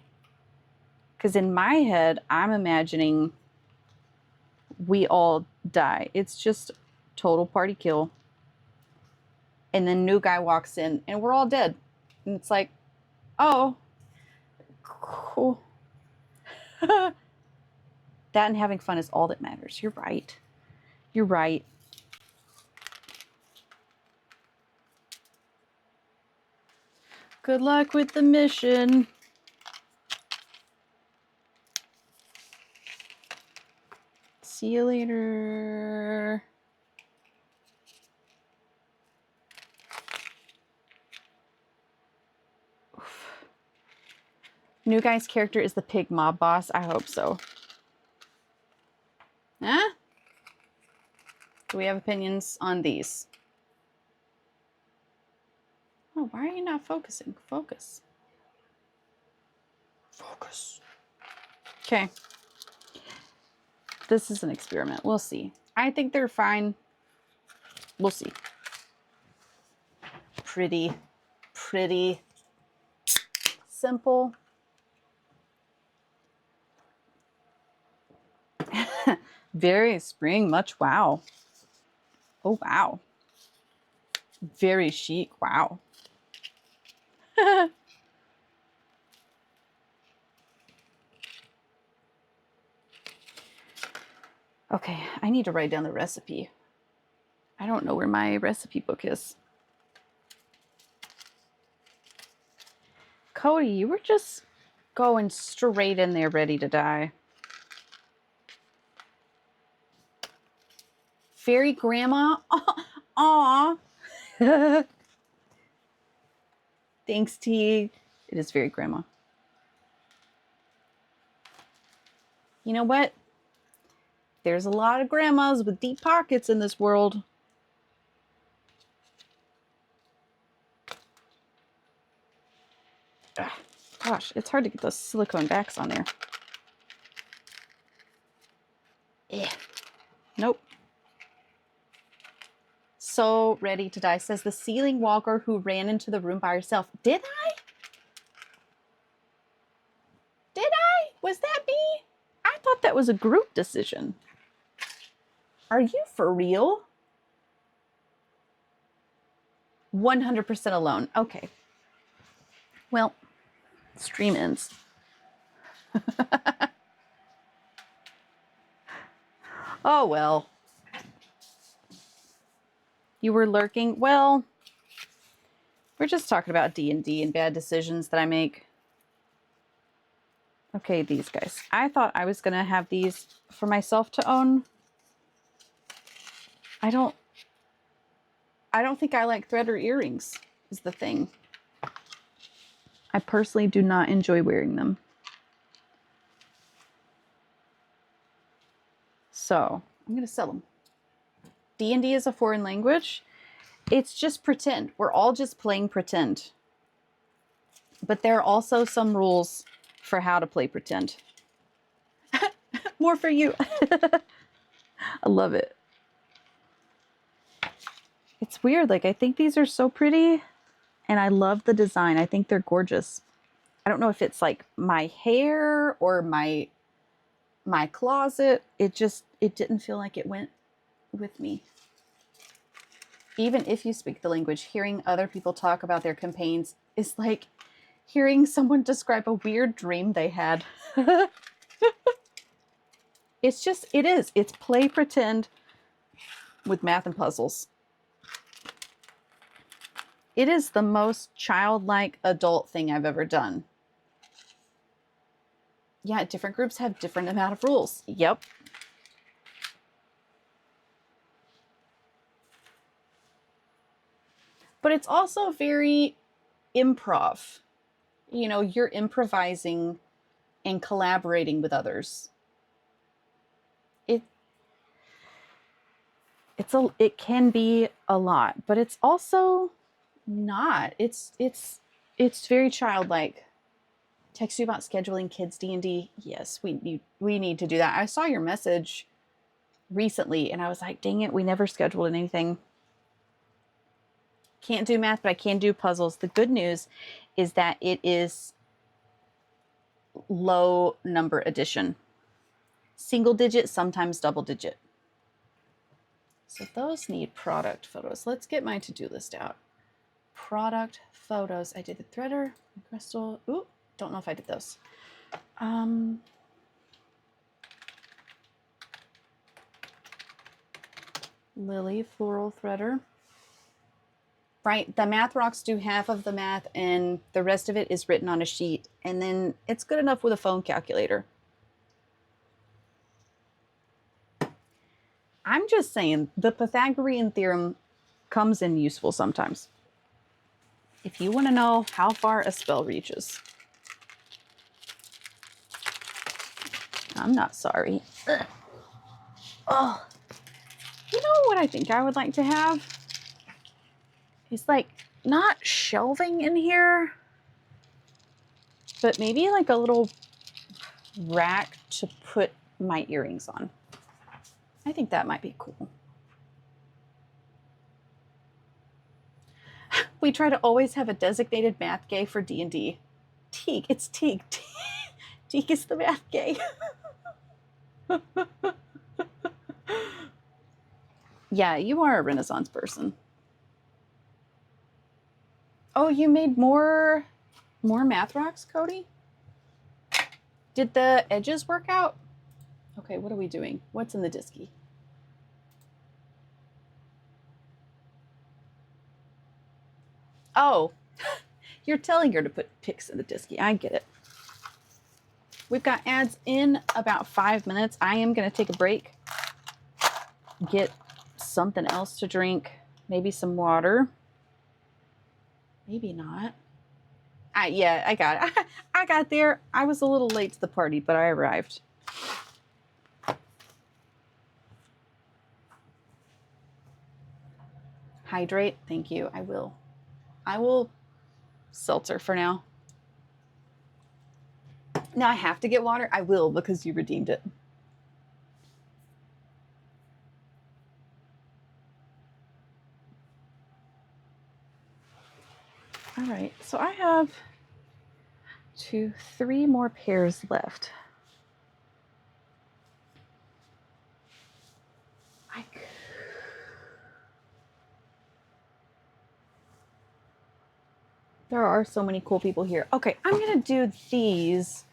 Because in my head, I'm imagining we all die. It's just total party kill. And then new guy walks in and we're all dead. And it's like, oh, cool. That and having fun is all that matters. You're right. You're right. Good luck with the mission. See you later. Oof. New guy's character is the pig mob boss. I hope so. Huh? Do we have opinions on these? Oh, why are you not focusing? Focus. Focus. Okay. This is an experiment. We'll see. I think they're fine. We'll see. Pretty simple. Very spring, much wow. Oh, wow. Very chic, wow. Okay, I need to write down the recipe. I don't know where my recipe book is. Cody, you were just going straight in there ready to die. Fairy grandma? Aw. Thanks, T. It is fairy grandma. You know what? There's a lot of grandmas with deep pockets in this world. Ugh, gosh, it's hard to get those silicone backs on there. Yeah. Nope. So ready to die, says the ceiling walker who ran into the room by herself. Did I? Did I? Was that me? I thought that was a group decision. Are you for real? 100% alone. Okay. Well, stream ends. Oh, well. You were lurking? Well, we're just talking about D&D and bad decisions that I make. Okay, these guys. I thought I was going to have these for myself to own. I don't think I like thread or earrings is the thing. I personally do not enjoy wearing them. So I'm going to sell them. D&D is a foreign language. It's just pretend. We're all just playing pretend. But there are also some rules for how to play pretend. More for you. I love it. It's weird. Like, I think these are so pretty and I love the design. I think they're gorgeous. I don't know if it's like my hair or my closet. It didn't feel like it went with me. Even if you speak the language, hearing other people talk about their campaigns is like hearing someone describe a weird dream they had. It's play pretend with math and puzzles. It is the most childlike adult thing I've ever done. Yeah, different groups have different amount of rules. Yep. But it's also very improv. You know, you're improvising and collaborating with others. It can be a lot, but it's also not. It's very childlike. Text you about scheduling kids D&D. Yes, we need to do that. I saw your message recently and I was like, dang it, we never scheduled anything. Can't do math, but I can do puzzles. The good news is that it is low number addition. Single digit, sometimes double digit. So those need product photos. Let's get my to-do list out. Product photos. I did the threader, crystal. Ooh, don't know if I did those. Lily floral threader. Right, the math rocks do half of the math and the rest of it is written on a sheet. And then it's good enough with a phone calculator. I'm just saying the Pythagorean theorem comes in useful sometimes. If you want to know how far a spell reaches. I'm not sorry. Ugh. Oh, you know what I think I would like to have? It's like not shelving in here, but maybe like a little rack to put my earrings on. I think that might be cool. We try to always have a designated math gay for D&D. Teague, it's Teague. Teague is the math gay. Yeah, you are a Renaissance person. Oh, you made more math rocks, Cody? Did the edges work out? Okay, what are we doing? What's in the disky? Oh, you're telling her to put pics in the disky. I get it. We've got ads in about 5 minutes. I am going to take a break, get something else to drink, maybe some water. Maybe not. Yeah, I got it. I got there. I was a little late to the party, but I arrived. Hydrate. Thank you. I will. I will seltzer for now. Now I have to get water. I will because you redeemed it. All right. So I have 3 more pairs left. There are so many cool people here. Okay, I'm going to do these.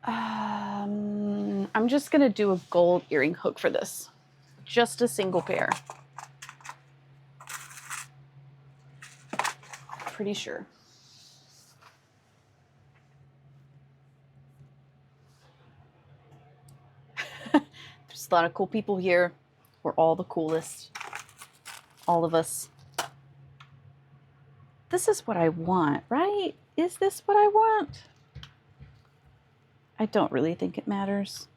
I'm just going to do a gold earring hook for this. Just a single pair. Pretty sure. There's a lot of cool people here. We're all the coolest. All of us. This is what I want, right? Is this what I want? I don't really think it matters.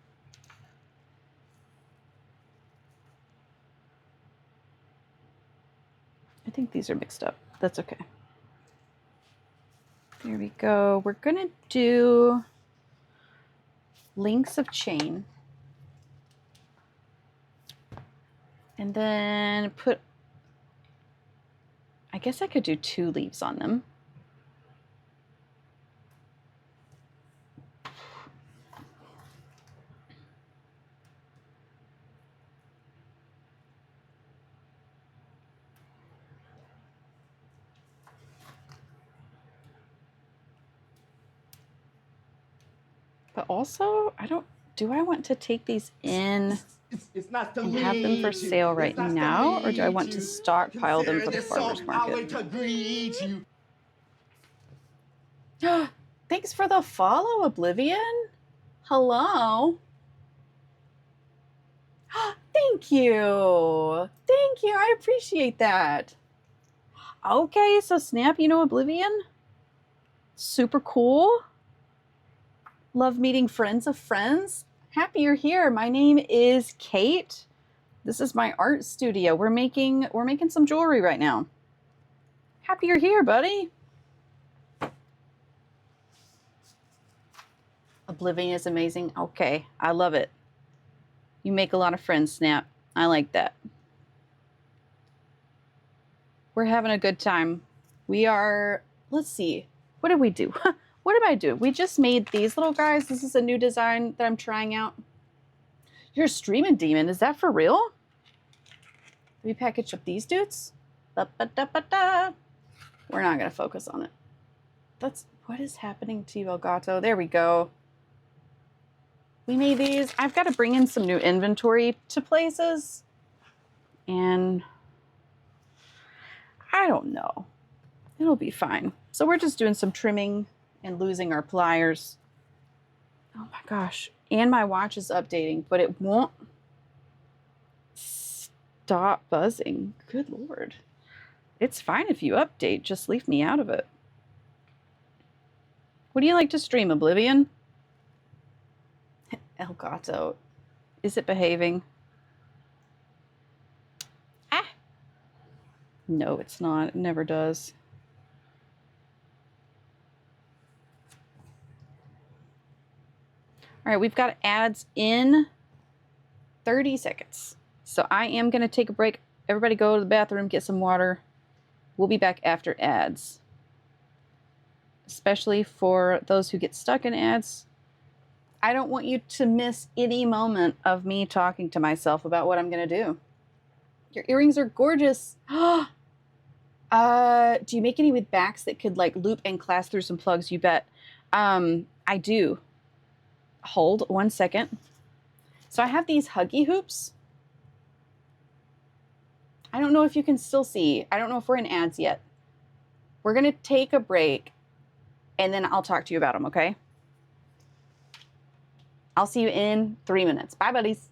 I think these are mixed up. That's okay. There we go. We're going to do links of chain. And then put, I guess I could do 2 leaves on them. But also, do I want to take these in and have them for sale right now, or do I want to stockpile them for the farmer's market? Thanks for the follow, Oblivion. Hello. Thank you. Thank you. I appreciate that. Okay, so Snap, you know Oblivion? Super cool. Love meeting friends of friends. Happy you're here. My name is Kate. This is my art studio. We're making some jewelry right now. Happy you're here, buddy. Oblivion is amazing. Okay, I love it. You make a lot of friends, Snap. I like that. We're having a good time. We are, let's see. What did we do? What did I do? We just made these little guys. This is a new design that I'm trying out. You're a streaming demon. Is that for real? We packaged up these dudes. Da-ba-da-ba-da. We're not going to focus on it. What is happening to you, Elgato? There we go. We made these. I've got to bring in some new inventory to places. And I don't know. It'll be fine. So we're just doing some trimming and losing our pliers. Oh my gosh. And my watch is updating, but it won't stop buzzing. Good Lord. It's fine if you update. Just leave me out of it. What do you like to stream, Oblivion? Elgato. Is it behaving? Ah! No, it's not. It never does. All right, we've got ads in 30 seconds. So I am going to take a break. Everybody go to the bathroom, get some water. We'll be back after ads. Especially for those who get stuck in ads. I don't want you to miss any moment of me talking to myself about what I'm going to do. Your earrings are gorgeous. Do you make any with backs that could like loop and clasp through some plugs? You bet. I do. Hold 1 second. So I have these Huggy hoops. I don't know if you can still see. I don't know if we're in ads yet. We're going to take a break and then I'll talk to you about them, okay? I'll see you in 3 minutes. Bye, buddies.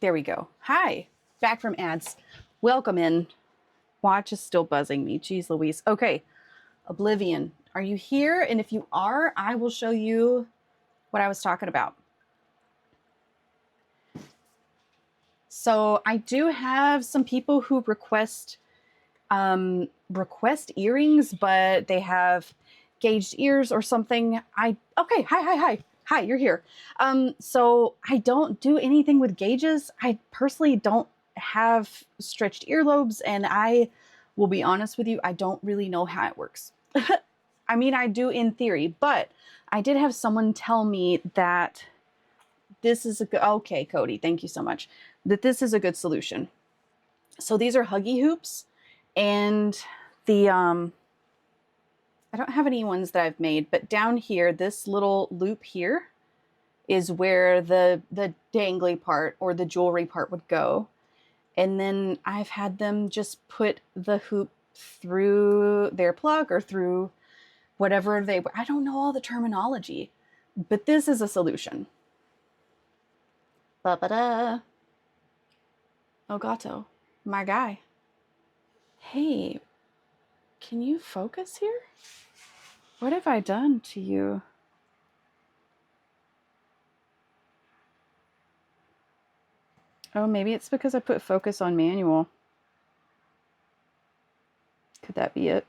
There we go. Hi, back from ads. Welcome in. Watch is still buzzing me. Jeez Louise. Okay, Oblivion. Are you here? And if you are, I will show you what I was talking about. So I do have some people who request earrings, but they have gauged ears or something. Okay, hi, you're here. So I don't do anything with gauges. I personally don't have stretched earlobes, and I will be honest with you, I don't really know how it works. I mean, I do in theory, but I did have someone tell me that this is a good, okay, Cody, thank you so much, that this is a good solution. So these are Huggy hoops, and the I don't have any ones that I've made, but down here, this little loop here is where the dangly part or the jewelry part would go. And then I've had them just put the hoop through their plug or through whatever I don't know all the terminology, but this is a solution. Ba-ba-da. Oh, Gato, my guy. Hey, can you focus here? What have I done to you? Oh, maybe it's because I put focus on manual. Could that be it?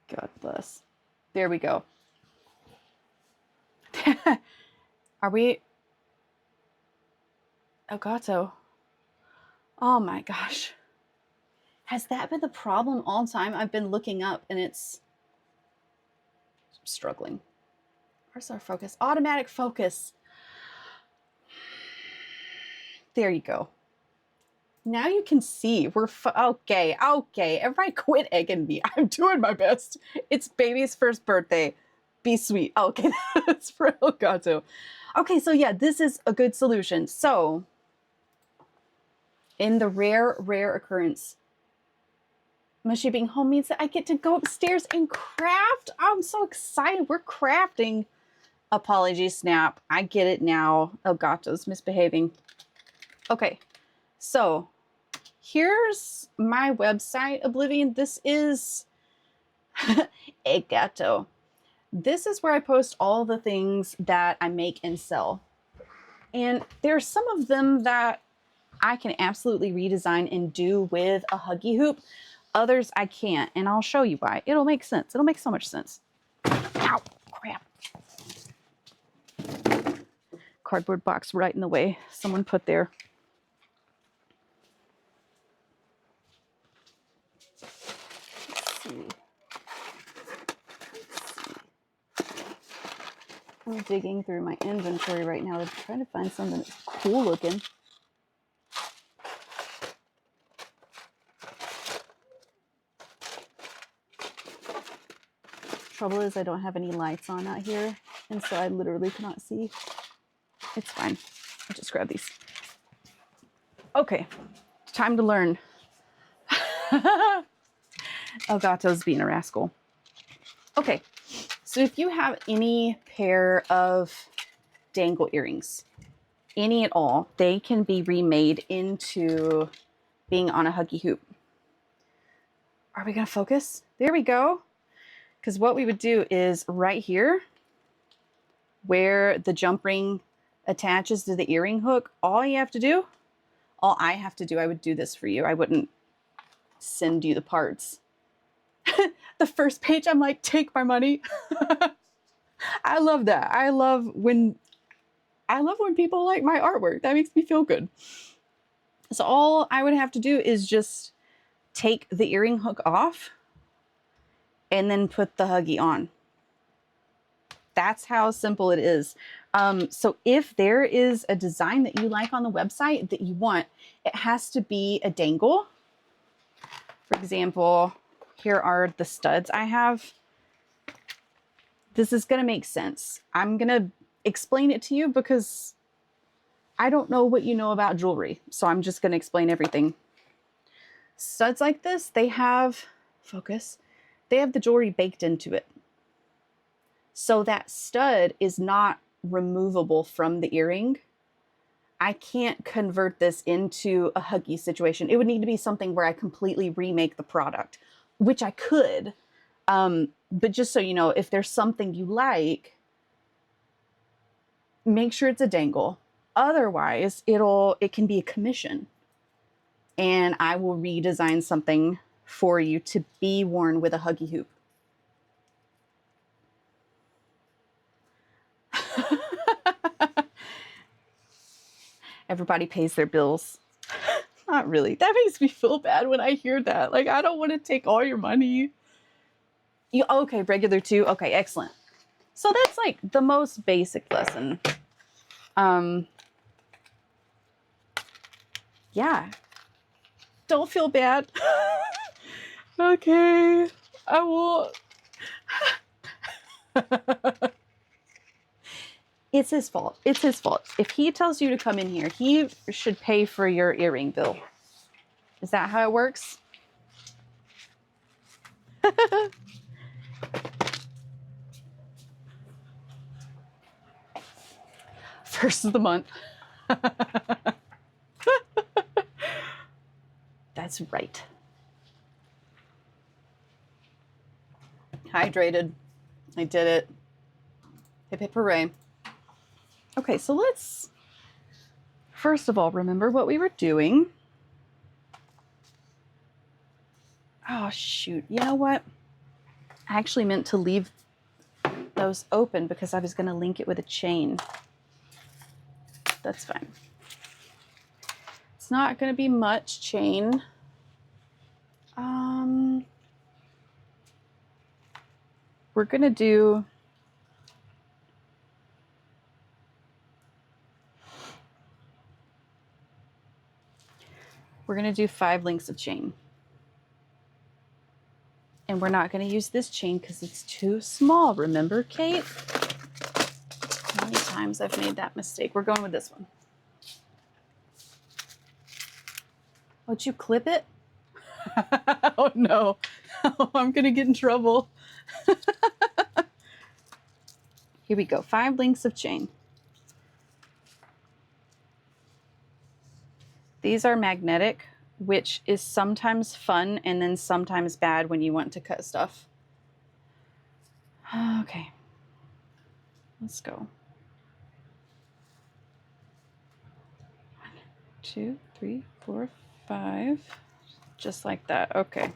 God bless. There we go. Are we? Elgato. Oh my gosh. Has that been the problem all the time? I've been looking up and it's struggling. Where's our focus? Automatic focus. There you go. Now you can see we're okay. Everybody quit egging me. I'm doing my best. It's baby's first birthday. Be sweet. Okay, that's for Elgato. Okay, so yeah, this is a good solution. So in the rare occurrence, Mushy being home means that I get to go upstairs and craft. I'm so excited. We're crafting. Apology, Snap. I get it now. Elgato's misbehaving. Okay, so here's my website, Oblivion. This is Elgato. This is where I post all the things that I make and sell. And there's some of them that I can absolutely redesign and do with a Huggy hoop. Others I can't, and I'll show you why. It'll make sense. It'll make so much sense. Ow, crap. Cardboard box right in the way. Someone put there. Let's see. I'm digging through my inventory right now. I'm trying to find something that's cool looking. Trouble is I don't have any lights on out here, and so I literally cannot see. It's fine. I'll just grab these. Okay, time to learn. Elgato's being a rascal. Okay, so if you have any pair of dangle earrings, any at all, they can be remade into being on a Huggy hoop. Are we gonna focus? There we go. Because what we would do is right here, where the jump ring attaches to the earring hook, all I have to do, I would do this for you. I wouldn't send you the parts. The first page, I'm like, take my money. I love that. I love when people like my artwork. That makes me feel good. So all I would have to do is just take the earring hook off and then put the Huggy on. That's how simple it is. So if there is a design that you like on the website that you want, it has to be a dangle. For example, here are the studs I have. This is going to make sense. I'm going to explain it to you because I don't know what you know about jewelry. So I'm just going to explain everything. Studs like this, they have, focus, they have the jewelry baked into it. So that stud is not removable from the earring. I can't convert this into a Huggy situation. It would need to be something where I completely remake the product, which I could. But just so you know, if there's something you like, make sure it's a dangle. Otherwise, it can be a commission. And I will redesign something for you to be worn with a Huggy hoop. Everybody pays their bills. Not really. That makes me feel bad when I hear that. Like, I don't want to take all your money. Okay, regular too. Okay, excellent. So that's like the most basic lesson. Yeah. Don't feel bad. Okay, I will. It's his fault. It's his fault. If he tells you to come in here, he should pay for your earring bill. Is that how it works? First of the month. That's right. Hydrated. I did it. Hip hip hooray. Okay, so let's first of all remember what we were doing. Oh, shoot. You know what? I actually meant to leave those open because I was going to link it with a chain. That's fine. It's not going to be much chain. We're going to do we're going to do 5 links of chain. And we're not going to use this chain because it's too small. Remember, Kate? How many times I've made that mistake? We're going with this one. Would you clip it? Oh, no. Oh, I'm going to get in trouble. Here we go. 5 links of chain. These are magnetic, which is sometimes fun and then sometimes bad when you want to cut stuff. Okay. Let's go. 1, 2, 3, 4, 5. Just like that. Okay.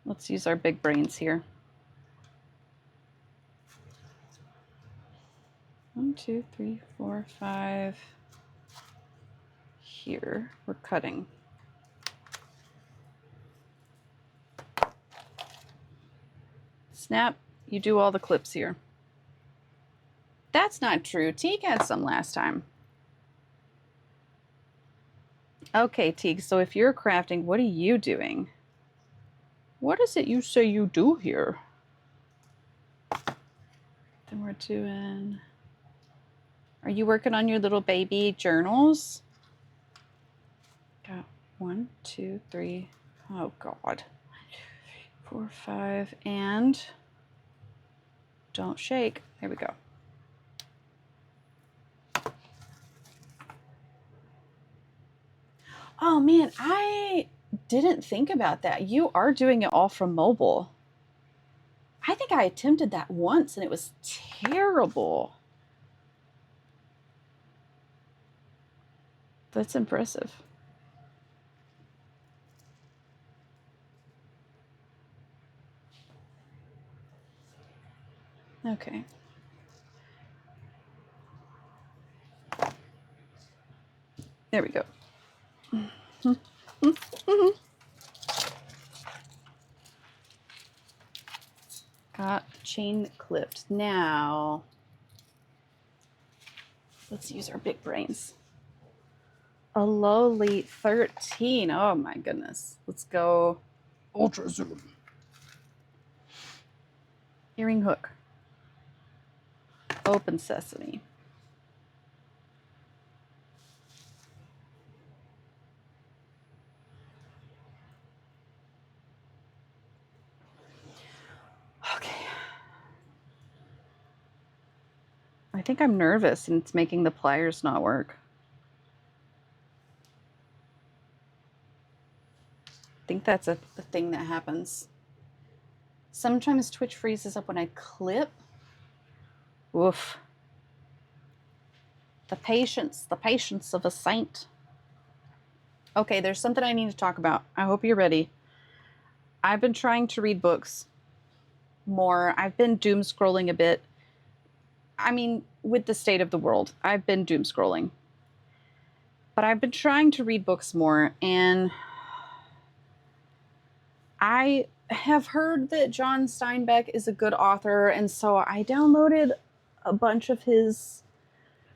Let's use our big brains here. 1, 2, 3, 4, 5. Here we're cutting. Snap, you do all the clips here. That's not true. Teague had some last time. Okay, Teague, so if you're crafting, what are you doing? What is it you say you do here? Then we're doing... Are you working on your little baby journals? Got 1, 2, 3. Oh, God. 4, 5, and don't shake. There we go. Oh, man, I didn't think about that. You are doing it all from mobile. I think I attempted that once, and it was terrible. That's impressive. Okay. There we go. Got chain clipped. Now, let's use our big brains. A lowly 13. Oh my goodness. Let's go ultra zoom. Earring hook. Open sesame. Okay. I think I'm nervous and it's making the pliers not work. I think that's a thing that happens. Sometimes Twitch freezes up when I clip. Oof. The patience of a saint. Okay, there's something I need to talk about. I hope you're ready. I've been trying to read books more. I've been doom scrolling a bit. I mean, with the state of the world, I've been doom scrolling. But I've been trying to read books more, and I have heard that John Steinbeck is a good author, and so I downloaded a bunch of his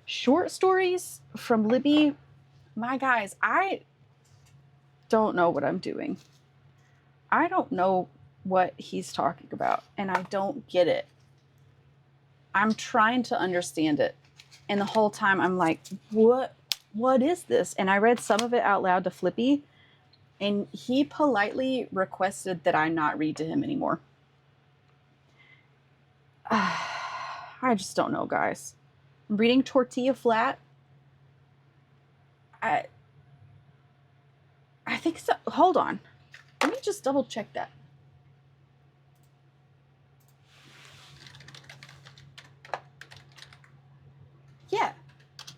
short stories from Libby. My guys, I don't know what I'm doing. I don't know what he's talking about, and I don't get it. I'm trying to understand it. And the whole time I'm like, what is this? And I read some of it out loud to Flippy, and he politely requested that I not read to him anymore. I just don't know, guys. I'm reading Tortilla Flat. I think so. Hold on. Let me just double check that. Yeah.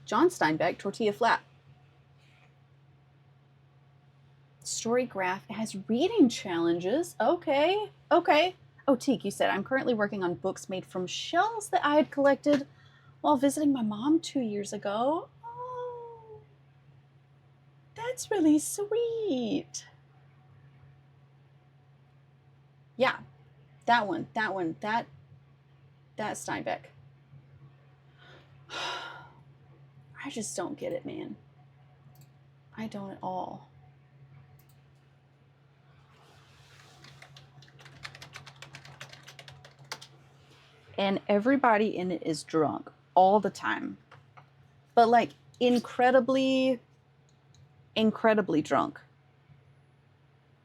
John Steinbeck, Tortilla Flat. Story graph. It has reading challenges. Okay. Oh, Teak, you said, I'm currently working on books made from shells that I had collected while visiting my mom 2 years ago. Oh, that's really sweet. Yeah, that one, that Steinbeck. I just don't get it, man. I don't at all. And everybody in it is drunk all the time. But like incredibly drunk.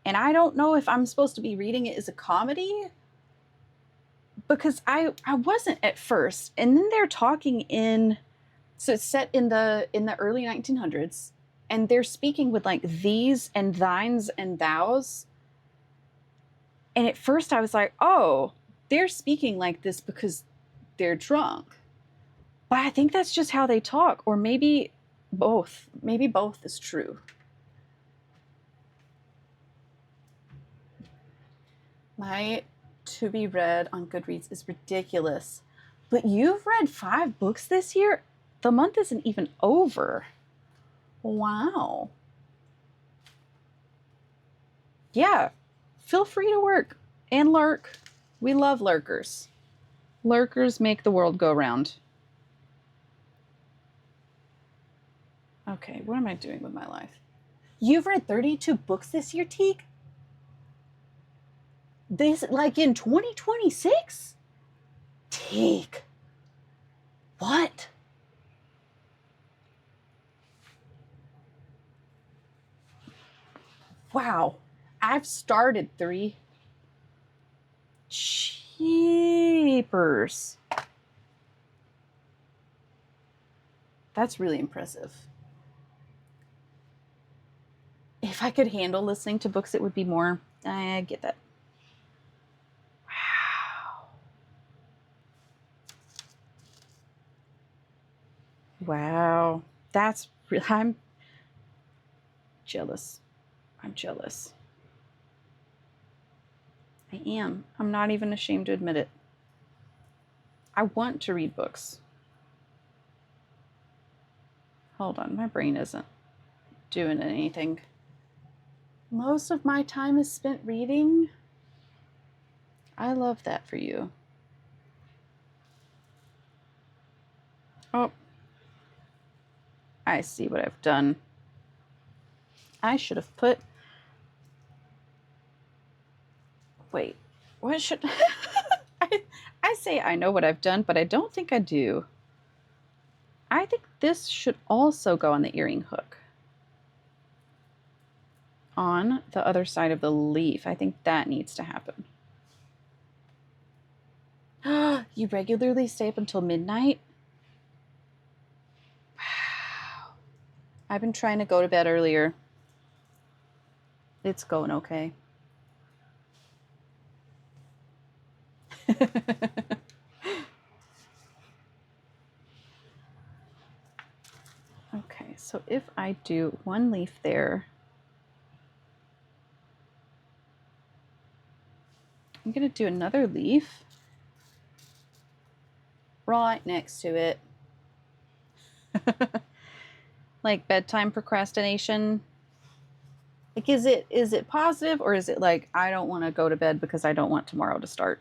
And I don't know if I'm supposed to be reading it as a comedy, because I wasn't at first. And then they're talking in, so it's set in the early 1900s, and they're speaking with like these and thines and thous. And at first I was like, oh, they're speaking like this because they're drunk. But I think that's just how they talk, or maybe both. Maybe both is true. My to be read on Goodreads is ridiculous. But you've read 5 books this year? The month isn't even over. Wow. Yeah, feel free to work and lurk. We love lurkers. Lurkers make the world go round. Okay, what am I doing with my life? You've read 32 books this year, Teak? This, like in 2026? Teak. What? Wow. I've started 3. Cheapers. That's really impressive. If I could handle listening to books, it would be more. I get that. Wow. That's real. I'm jealous. I'm jealous. I am. I'm not even ashamed to admit it. I want to read books. Hold on, my brain isn't doing anything. Most of my time is spent reading. I love that for you. Oh, I see what I've done. I should have put... Wait, what should... I say I know what I've done, but I don't think I do. I think this should also go on the earring hook. On the other side of the leaf. I think that needs to happen. You regularly stay up until midnight? Wow. I've been trying to go to bed earlier. It's going okay. Okay, so if I do 1 leaf there, I'm going to do another leaf right next to it. Like bedtime procrastination. Like, is it positive, or is it like, I don't want to go to bed because I don't want tomorrow to start?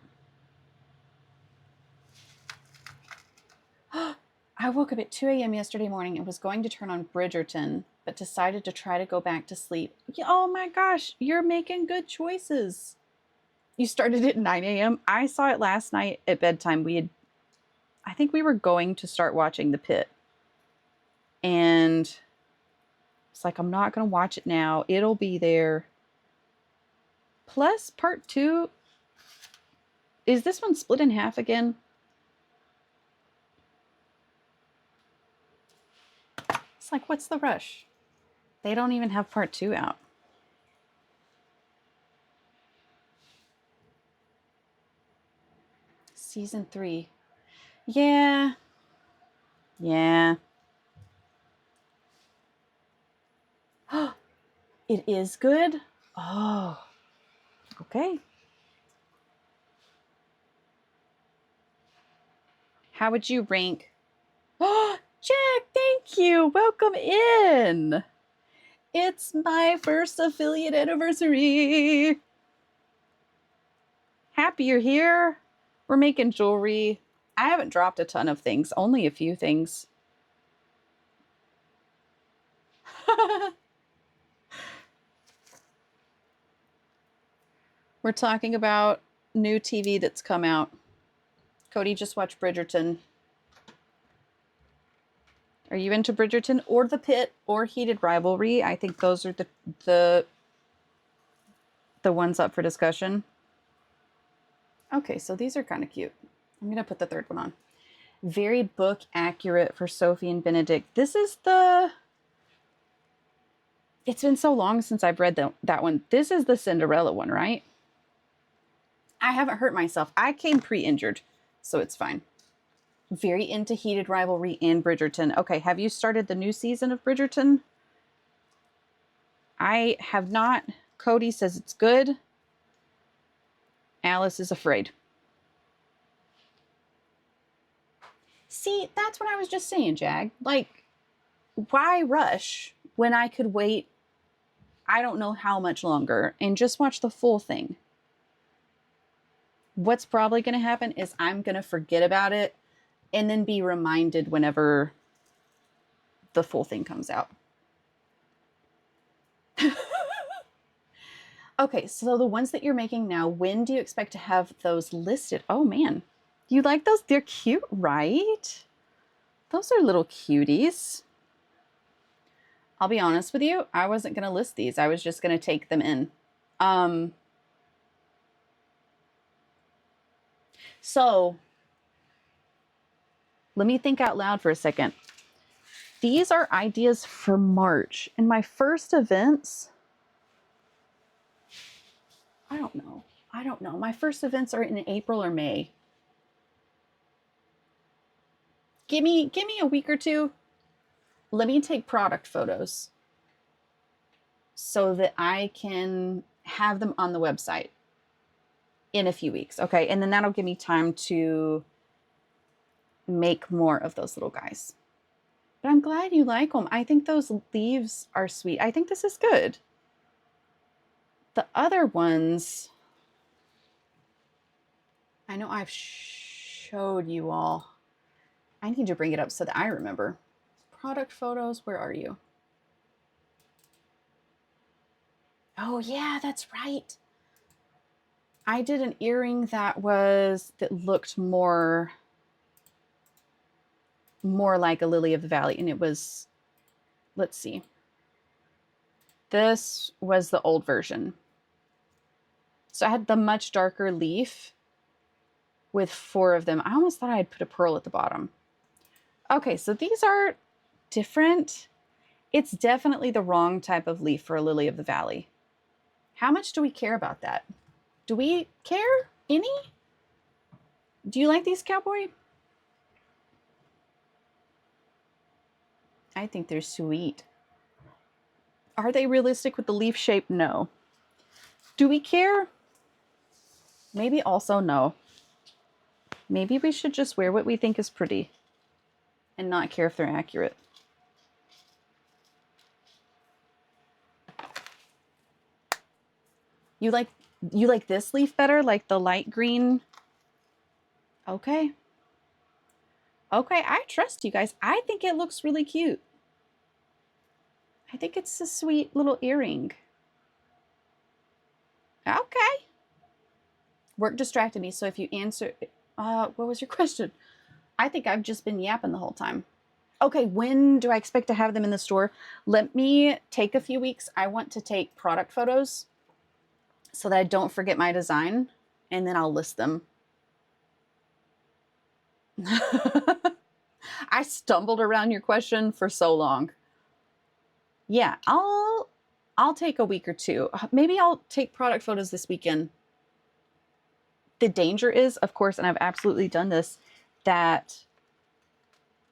I woke up at 2 a.m. yesterday morning and was going to turn on Bridgerton but decided to try to go back to sleep. Oh my gosh, you're making good choices. You started at 9 a.m. I saw it last night at bedtime. I think we were going to start watching The Pit. And it's like, I'm not going to watch it now. It'll be there. Plus, part 2. Is this one split in half again? It's like, what's the rush? They don't even have part 2 out. Season 3. Yeah. Yeah. It is good? Oh. Okay. How would you rank? Oh, Jack, thank you. Welcome in. It's my first affiliate anniversary. Happy you're here. We're making jewelry. I haven't dropped a ton of things, only a few things. We're talking about new TV that's come out. Cody just watched Bridgerton. Are you into Bridgerton or The Pit or Heated Rivalry? I think those are the ones up for discussion. Okay, so these are kind of cute. I'm going to put the third one on. Very book accurate for Sophie and Benedict. This is the... It's been so long since I've read that one. This is the Cinderella one, right? I haven't hurt myself. I came pre-injured, so it's fine. Very into Heated Rivalry and Bridgerton. Okay, have you started the new season of Bridgerton? I have not. Cody says it's good. Alice is afraid. See, that's what I was just saying, Jag. Like, why rush when I could wait I don't know how much longer and just watch the full thing? What's probably going to happen is I'm going to forget about it and then be reminded whenever the full thing comes out. Okay, so the ones that you're making now, when do you expect to have those listed? Oh man, you like those? They're cute, right? Those are little cuties. I'll be honest with you, I wasn't going to list these. I was just going to take them in. So let me think out loud for a second. These are ideas for March. And my first events, I don't know. My first events are in April or May. Give me a week or two. Let me take product photos so that I can have them on the website in a few weeks. Okay. And then that'll give me time to make more of those little guys. But I'm glad you like them. I think those leaves are sweet. I think this is good. The other ones, I know I've showed you all. I need to bring it up so that I remember. Product photos, where are you? Oh yeah, that's right. I did an earring that looked more like a lily of the valley, and it was, let's see. This was the old version. So I had the much darker leaf with 4 of them. I almost thought I'd put a pearl at the bottom. Okay, so these are different. It's definitely the wrong type of leaf for a lily of the valley. How much do we care about that? Do we care any? Do you like these, cowboy? I think they're sweet. Are they realistic with the leaf shape? No. Do we care? Maybe also no. Maybe we should just wear what we think is pretty and not care if they're accurate. You like this leaf better? Like the light green? Okay. Okay, I trust you guys. I think it looks really cute. I think it's a sweet little earring. Okay. Work distracted me, so if you answer, what was your question? I think I've just been yapping the whole time. Okay, when do I expect to have them in the store? Let me take a few weeks. I want to take product photos so that I don't forget my design, and then I'll list them. I stumbled around your question for so long. Yeah, I'll take a week or two. Maybe I'll take product photos this weekend. The danger is, of course, and I've absolutely done this, that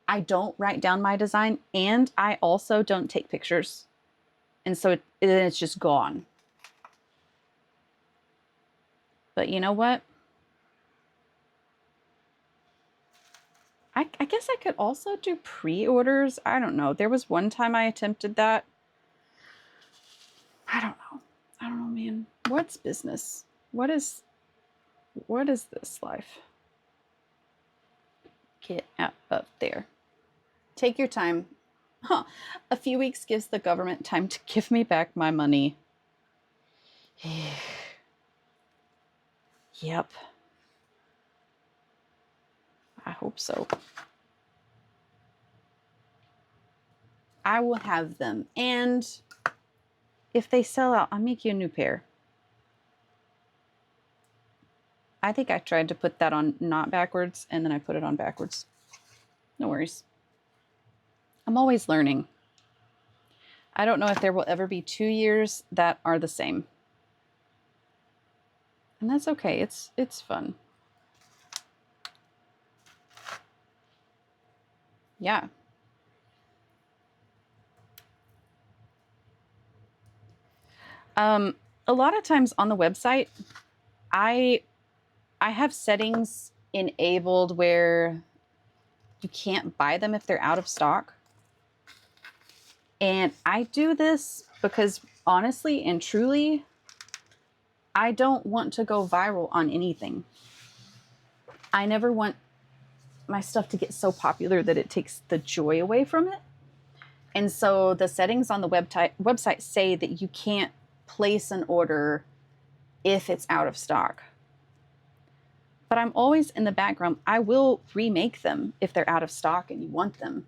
I don't write down my design and I also don't take pictures. And so it's just gone. But you know what? I guess I could also do pre-orders. I don't know. There was one time I attempted that. I don't know. I don't know, man. What's business? What is this life? Get out of there. Take your time. Huh. A few weeks gives the government time to give me back my money. Yep. I hope so. I will have them. And if they sell out, I'll make you a new pair. I think I tried to put that on not backwards, and then I put it on backwards. No worries. I'm always learning. I don't know if there will ever be 2 years that are the same. And that's okay. It's fun. Yeah. A lot of times on the website, I have settings enabled where you can't buy them if they're out of stock. And I do this because honestly and truly, I don't want to go viral on anything. I never want my stuff to get so popular that it takes the joy away from it. And so the settings on the website say that you can't place an order if it's out of stock. But I'm always in the background. I will remake them if they're out of stock and you want them.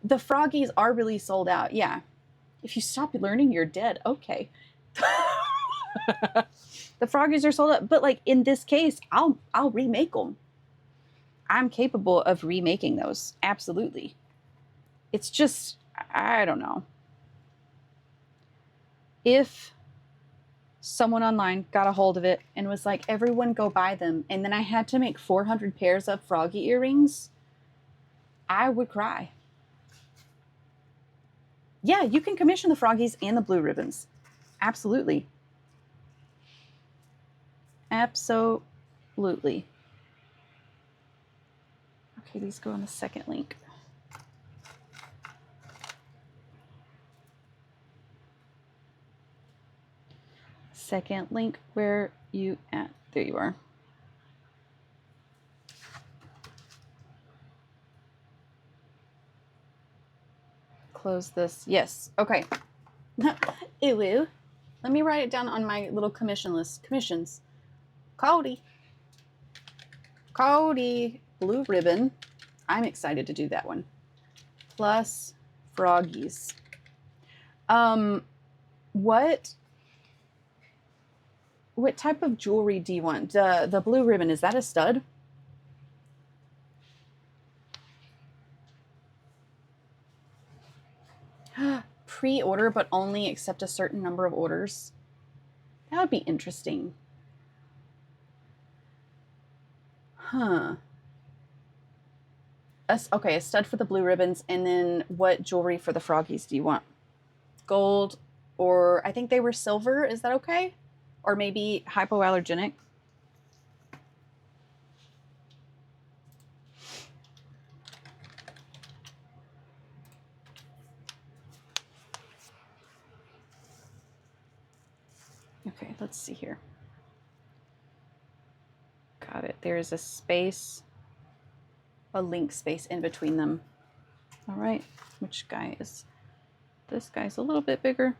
The froggies are really sold out. Yeah. If you stop learning, you're dead. Okay. The froggies are sold out. But like in this case, I'll remake them. I'm capable of remaking those. Absolutely. It's just, I don't know. If someone online got a hold of it and was like, everyone go buy them, and then I had to make 400 pairs of froggy earrings, I would cry. Yeah, you can commission the froggies and the blue ribbons. Absolutely. Absolutely. Okay, these go on the second link. Second link, where you at? There you are. Close this. Yes. Okay. Ew. Let me write it down on my little commission list. Commissions. Cody. Blue ribbon. I'm excited to do that one. Plus froggies. What type of jewelry do you want? The blue ribbon, is that a stud? Pre-order, but only accept a certain number of orders. That would be interesting. Huh. Okay, a stud for the blue ribbons, and then what jewelry for the froggies do you want? Gold, or I think they were silver. Is that okay? Or maybe hypoallergenic? Okay, let's see here. Got it. There is a space, a link space in between them. All right, which guy is This guy's a little bit bigger.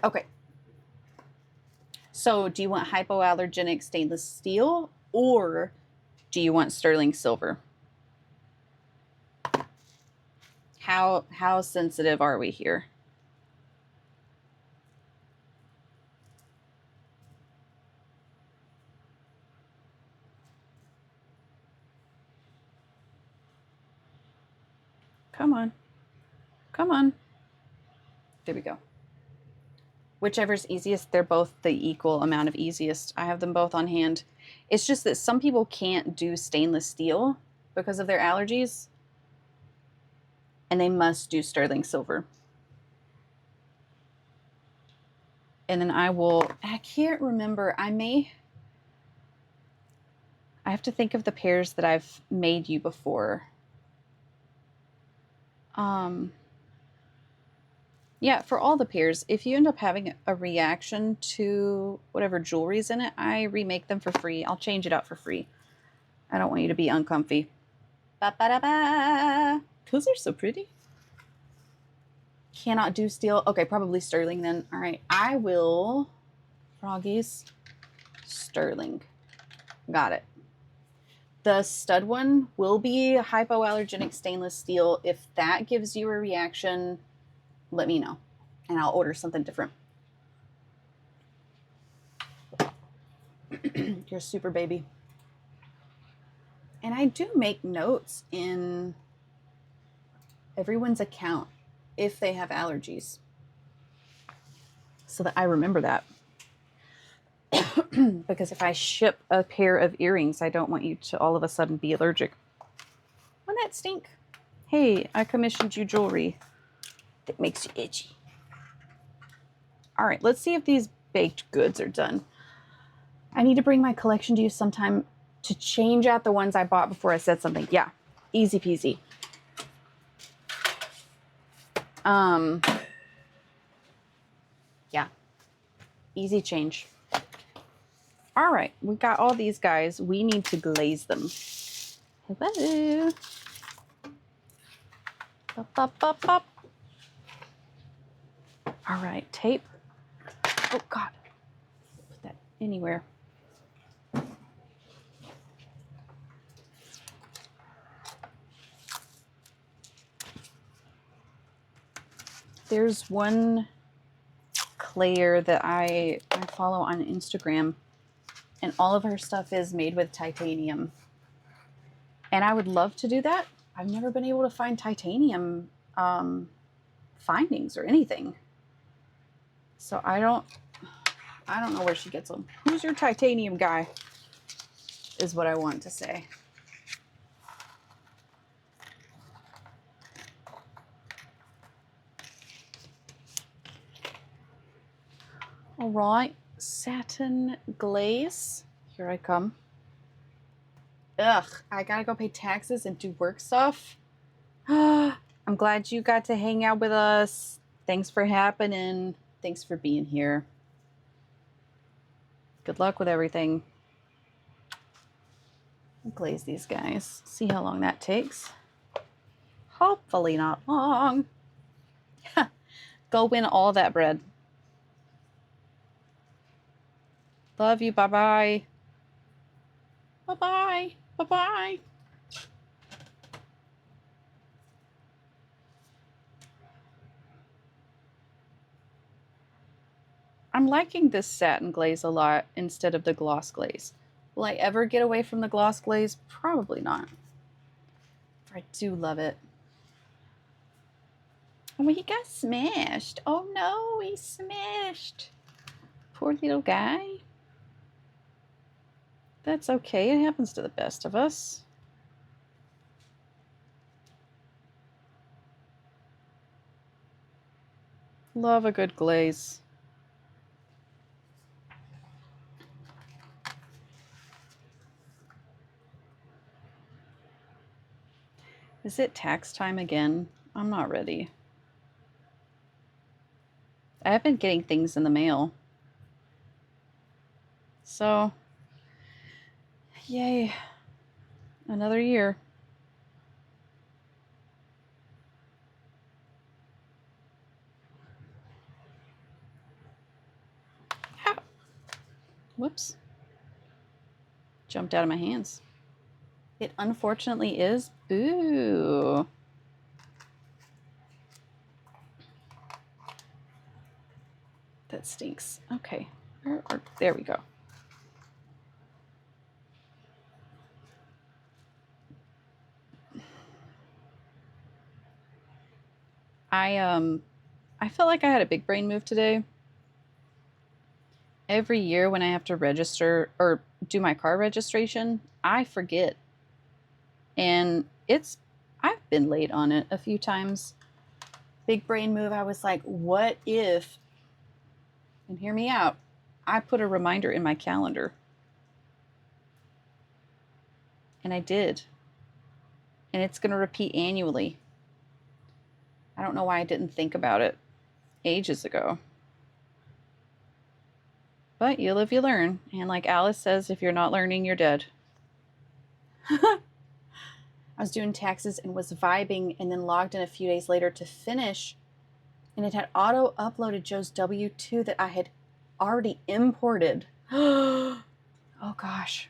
Okay. So do you want hypoallergenic stainless steel or do you want sterling silver? How sensitive are we here? Come on. Come on. There we go. Whichever's easiest, they're both the equal amount of easiest. I have them both on hand. It's just that some people can't do stainless steel because of their allergies, and they must do sterling silver. And then I can't remember, I have to think of the pairs that I've made you before. Yeah, for all the pairs, if you end up having a reaction to whatever jewelry's in it, I remake them for free. I'll change it out for free. I don't want you to be uncomfy. Ba-ba-da-ba. Those are so pretty. Cannot do steel. Okay, probably sterling then. All right, I will, froggies, sterling. Got it. The stud one will be hypoallergenic stainless steel. If that gives you a reaction, let me know and I'll order something different. You're a super baby. And I do make notes in everyone's account if they have allergies so that I remember that. Because if I ship a pair of earrings, I don't want you to all of a sudden be allergic. Wouldn't that stink? Hey, I commissioned you jewelry that makes you itchy. All right, let's see if these baked goods are done. I need to bring my collection to you sometime to change out the ones I bought before I said something. Yeah, easy peasy. Yeah, easy change. All right, we got all these guys. We need to glaze them. Hello. Bop, bop, bop, bop. All right, tape. Oh, God. Put that anywhere. There's one Claire that I follow on Instagram, and all of her stuff is made with titanium. And I would love to do that. I've never been able to find titanium findings or anything. So I don't know where she gets them. Who's your titanium guy? Is what I want to say. All right, satin glaze. Here I come. Ugh, I gotta go pay taxes and do work stuff. I'm glad you got to hang out with us. Thanks for happening. Thanks for being here. Good luck with everything. I'll glaze these guys. See how long that takes. Hopefully not long. Go win all that bread. Love you. Bye-bye. Bye-bye. Bye-bye. I'm liking this satin glaze a lot instead of the gloss glaze. Will I ever get away from the gloss glaze? Probably not. I do love it. Oh, he got smashed. Oh no, he smashed. Poor little guy. That's okay. It happens to the best of us. Love a good glaze. Is it tax time again? I'm not ready. I have been getting things in the mail. So, yay. Another year. Whoops. Jumped out of my hands. It unfortunately is. Boo. That stinks. Okay. There we go. I felt like I had a big brain move today. Every year when I have to register or do my car registration, I forget. And I've been late on it a few times. Big brain move. I was like, what if, and hear me out, I put a reminder in my calendar. And I did. And it's going to repeat annually. I don't know why I didn't think about it ages ago. But you live, you learn. And like Alice says, if you're not learning, you're dead. I was doing taxes and was vibing and then logged in a few days later to finish. And it had auto-uploaded Joe's W-2 that I had already imported. Oh, gosh.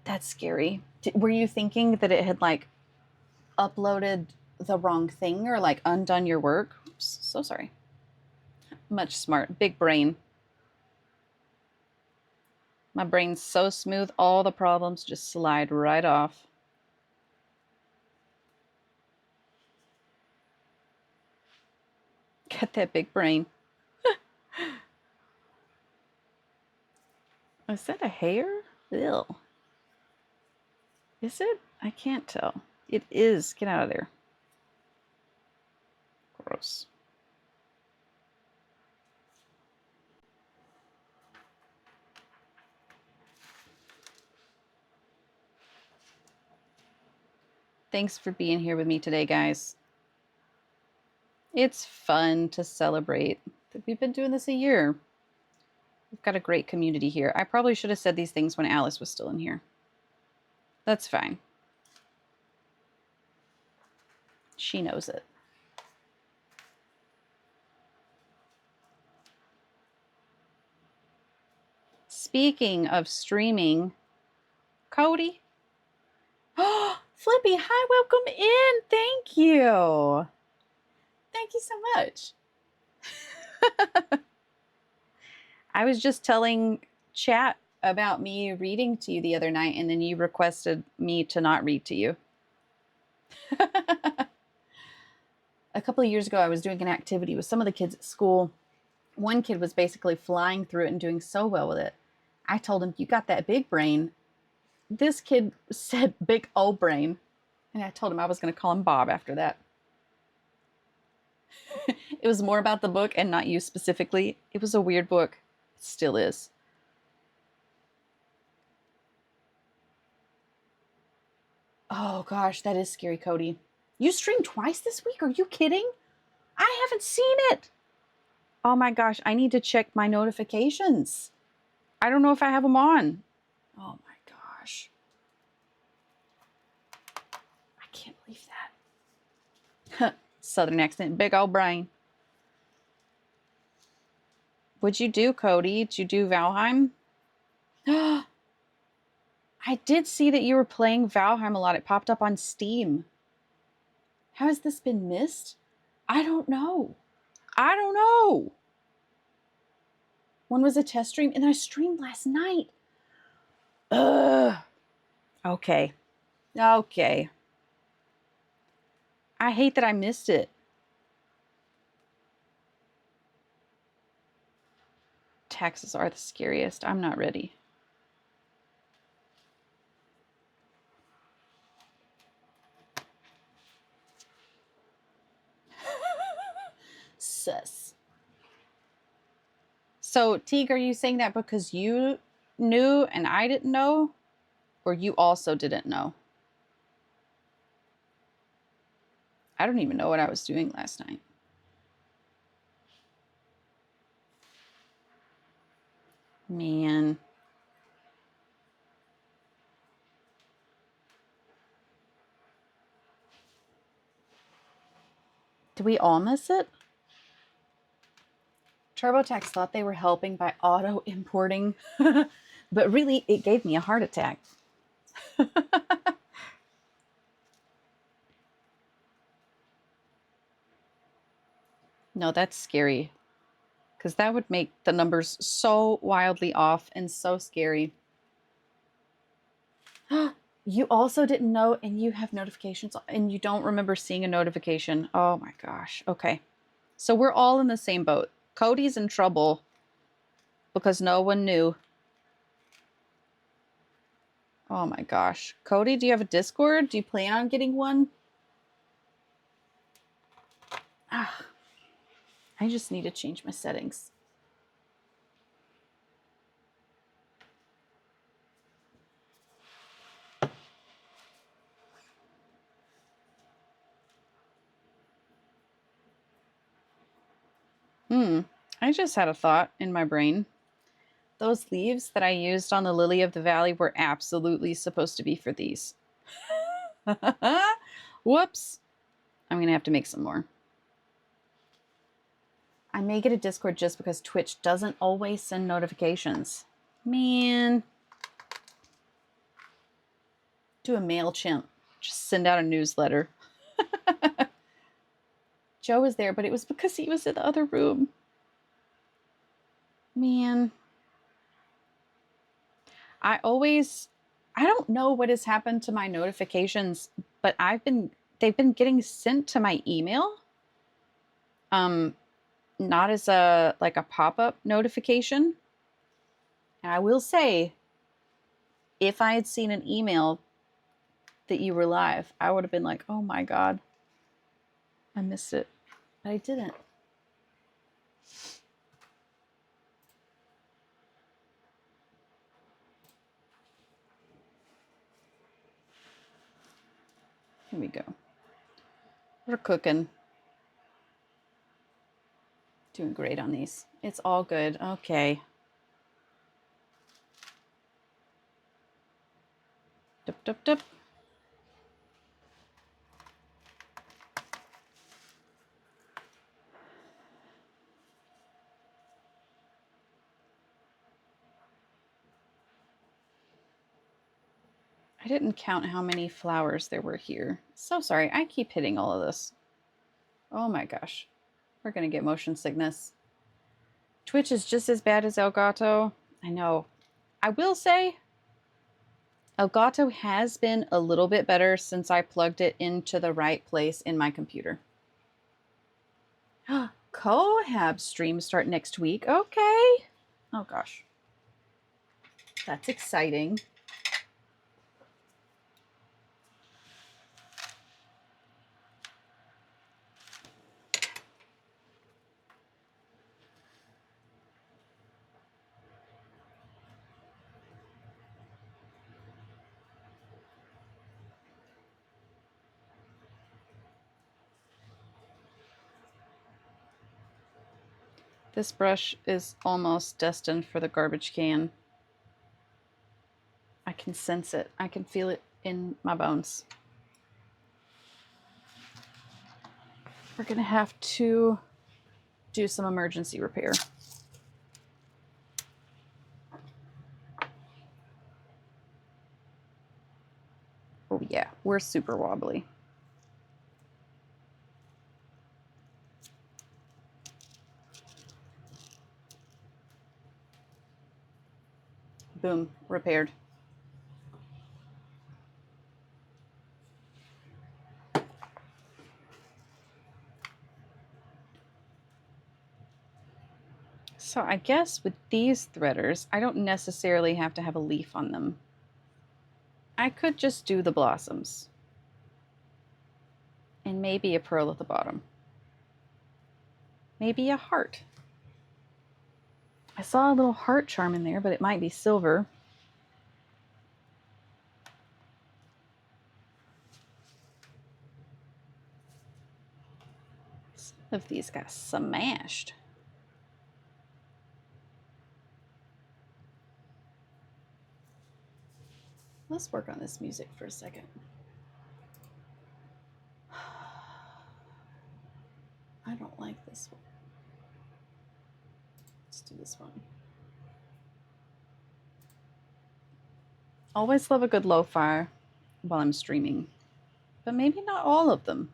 That's scary. Were you thinking that it had, like, uploaded the wrong thing or, like, undone your work? Oops, so sorry. Much smart. Big brain. My brain's so smooth, all the problems just slide right off. Get that big brain. Is that a hair? Ew. Is it? I can't tell. It is. Get out of there. Gross. Thanks for being here with me today, guys. It's fun to celebrate that we've been doing this a year. We've got a great community here. I probably should have said these things when Alice was still in here. That's fine. She knows it. Speaking of streaming, Cody. Oh, Flippy, hi, welcome in. Thank you. Thank you so much. I was just telling chat about me reading to you the other night, and then you requested me to not read to you. A couple of years ago, I was doing an activity with some of the kids at school. One kid was basically flying through it and doing so well with it. I told him, you got that big brain. This kid said big old brain. And I told him I was going to call him Bob after that. It was more about the book and not you specifically. It was a weird book. It still is. Oh gosh, that is scary, Cody. You streamed twice this week? Are you kidding? I haven't seen it. Oh my gosh, I need to check my notifications. I don't know if I have them on. Oh my gosh. I can't believe that. Southern accent, big old brain. What'd you do, Cody? Did you do Valheim? I did see that you were playing Valheim a lot. It popped up on Steam. How has this been missed? I don't know. I don't know. One was a test stream, and I streamed last night. Ugh. Okay. Okay. I hate that I missed it. Taxes are the scariest. I'm not ready. Sus. So, Teague, are you saying that because you knew and I didn't know? Or you also didn't know? I don't even know what I was doing last night. Man. Did we all miss it? TurboTax thought they were helping by auto importing, but really it gave me a heart attack. No, that's scary, because that would make the numbers so wildly off and so scary. You also didn't know, and you have notifications, and you don't remember seeing a notification. Oh my gosh. Okay. So we're all in the same boat. Cody's in trouble because no one knew. Oh my gosh. Cody, do you have a Discord? Do you plan on getting one? Ah, I just need to change my settings. I just had a thought in my brain. Those leaves that I used on the lily of the valley were absolutely supposed to be for these. Whoops. I'm going to have to make some more. I may get a Discord just because Twitch doesn't always send notifications. Man. Do a MailChimp. Just send out a newsletter. Joe was there, but it was because he was in the other room. Man. I don't know what has happened to my notifications, but they've been getting sent to my email. Not as a pop-up notification. And I will say, if I had seen an email that you were live, I would have been like, oh my God, I missed it. But I didn't. Here we go. We're cooking. Doing great on these. It's all good. Okay. Dup, dup, dup. I didn't count how many flowers there were here. So sorry. I keep hitting all of this. Oh my gosh. We're going to get motion sickness. Twitch is just as bad as Elgato. I know. I will say, Elgato has been a little bit better since I plugged it into the right place in my computer. Cohab streams start next week. Okay. Oh gosh. That's exciting. This brush is almost destined for the garbage can. I can sense it. I can feel it in my bones. We're going to have to do some emergency repair. Oh yeah, we're super wobbly. Boom, repaired. So I guess with these threaders, I don't necessarily have to have a leaf on them. I could just do the blossoms. And maybe a pearl at the bottom. Maybe a heart. I saw a little heart charm in there, but it might be silver. Some of these got smashed. Let's work on this music for a second. I don't like this one. do this one. Always love a good lo-fi while I'm streaming, but maybe not all of them.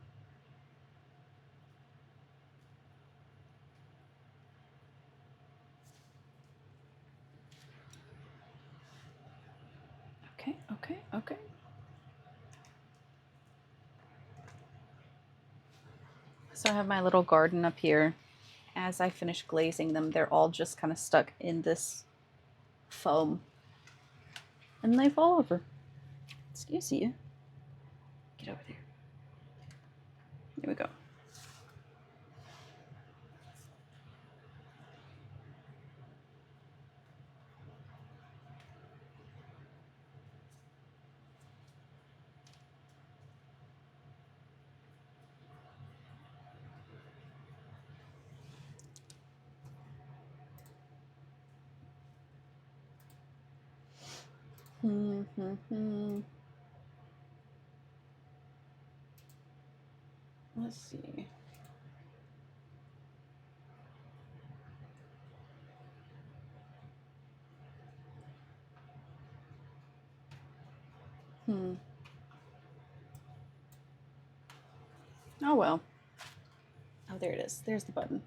Okay. So I have my little garden up here. As I finish glazing them, they're all just kind of stuck in this foam. And they fall over. Excuse you. Get over there. Here we go. Let's see. Oh well. Oh, there it is. There's the button.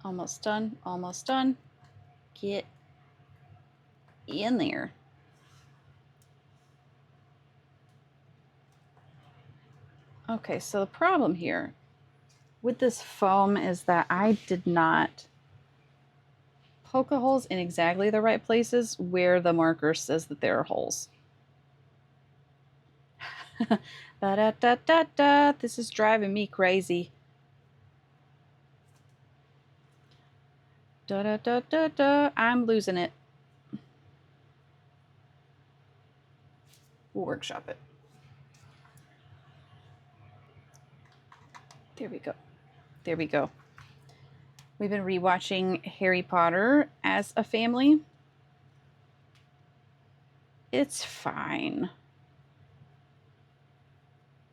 Almost done. Almost done. Get in there. Okay, so the problem here with this foam is that I did not poke the holes in exactly the right places where the marker says that there are holes. Da-da-da-da-da. This is driving me crazy. Da-da-da-da-da. I'm losing it. We'll workshop it. There we go. There we go. We've been rewatching Harry Potter as a family. It's fine.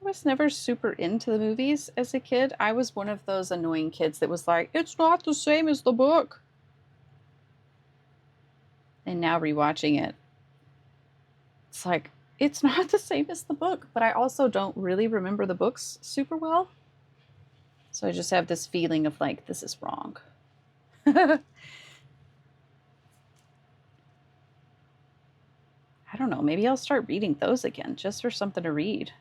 I was never super into the movies as a kid. I was one of those annoying kids that was like, it's not the same as the book. And now rewatching it, it's like, it's not the same as the book, but I also don't really remember the books super well. So I just have this feeling of like, this is wrong. I don't know. Maybe I'll start reading those again just for something to read.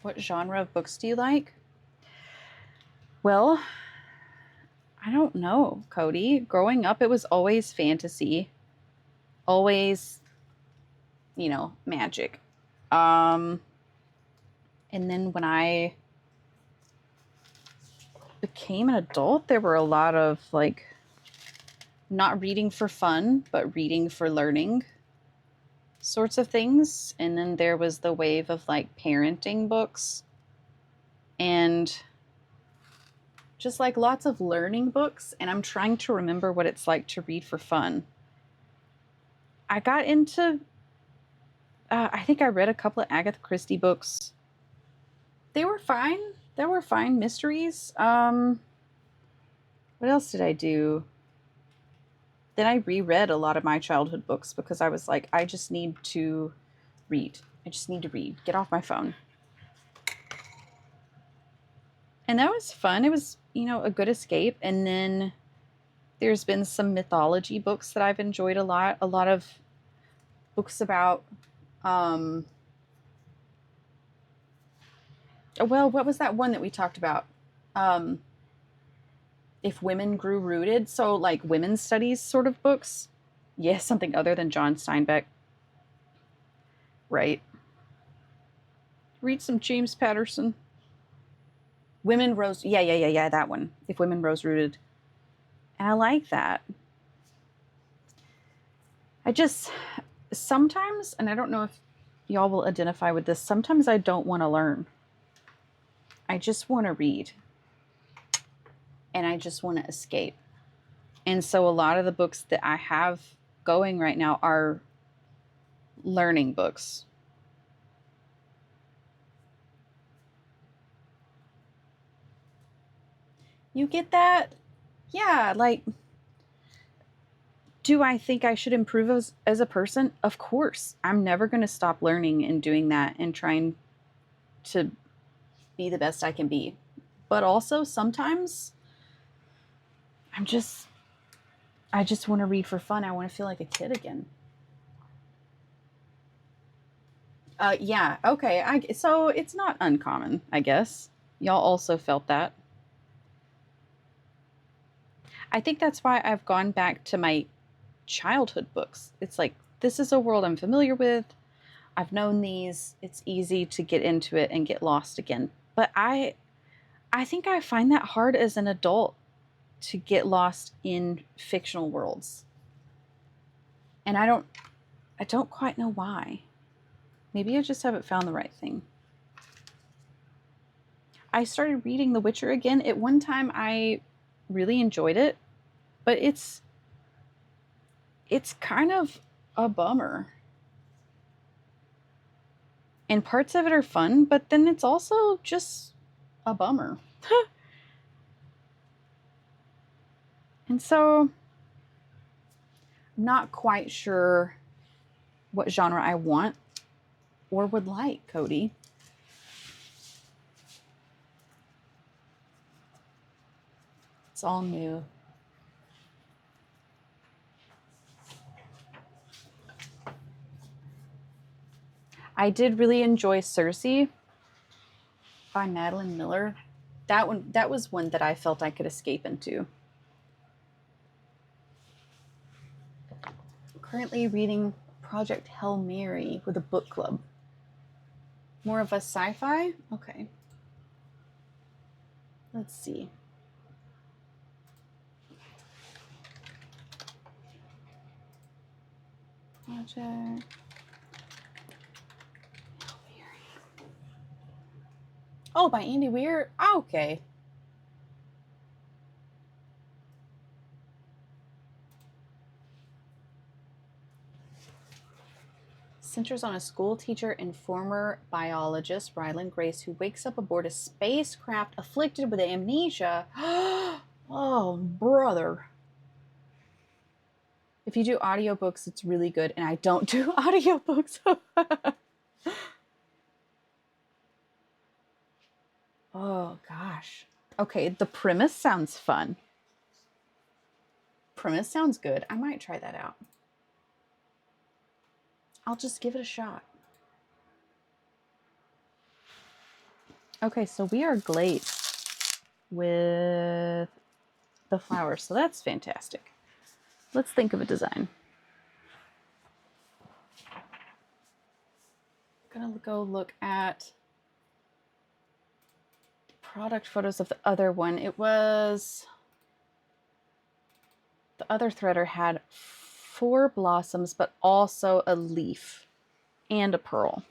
What genre of books do you like? Well, I don't know, Cody. Growing up, it was always fantasy. Always, magic. And then when I became an adult, there were a lot of like not reading for fun, but reading for learning sorts of things. And then there was the wave of like parenting books and just like lots of learning books. And I'm trying to remember what it's like to read for fun. I got into, I think I read a couple of Agatha Christie books. They were fine. They were fine mysteries. What else did I do? Then I reread a lot of my childhood books because I was like, I just need to read. I just need to read. Get off my phone. And that was fun. It was, a good escape. And then there's been some mythology books that I've enjoyed a lot. A lot of books about, well, what was that one that we talked about? If Women Grew Rooted. So like women's studies sort of books. Yes, something other than John Steinbeck. Right. Read some James Patterson. Women Rose. Yeah, that one. If Women Rose Rooted. And I like that. I just, sometimes, and I don't know if y'all will identify with this, sometimes I don't want to learn. I just want to read. And I just want to escape. And so a lot of the books that I have going right now are learning books. You get that? Yeah, like, do I think I should improve as a person? Of course. I'm never going to stop learning and doing that and trying to be the best I can be. But also sometimes I just want to read for fun. I want to feel like a kid again. Yeah, okay. So it's not uncommon, I guess. Y'all also felt that. I think that's why I've gone back to my childhood books. It's like, this is a world I'm familiar with. I've known these. It's easy to get into it and get lost again. But I think I find that hard as an adult to get lost in fictional worlds. And I don't quite know why. Maybe I just haven't found the right thing. I started reading The Witcher again. At one time I really enjoyed it, but it's kind of a bummer. And parts of it are fun, but then it's also just a bummer. And so I'm not quite sure what genre I want or would like, Cody. It's all new. I did really enjoy Circe by Madeline Miller. That was one that I felt I could escape into. Currently reading Project Hail Mary with a book club. More of a sci-fi? Okay. Let's see. Project Hail Mary. Oh, by Andy Weir? Oh, okay. Centers on a school teacher and former biologist, Ryland Grace, who wakes up aboard a spacecraft afflicted with amnesia. Oh, brother. If you do audiobooks, it's really good, and I don't do audiobooks. Oh, gosh. Okay, the premise sounds fun. Premise sounds good. I might try that out. I'll just give it a shot. Okay, so we are glazed with the flowers, so that's fantastic. Let's think of a design. I'm gonna go look at product photos of the other one. It was, the other threader had 4 blossoms, but also a leaf and a pearl.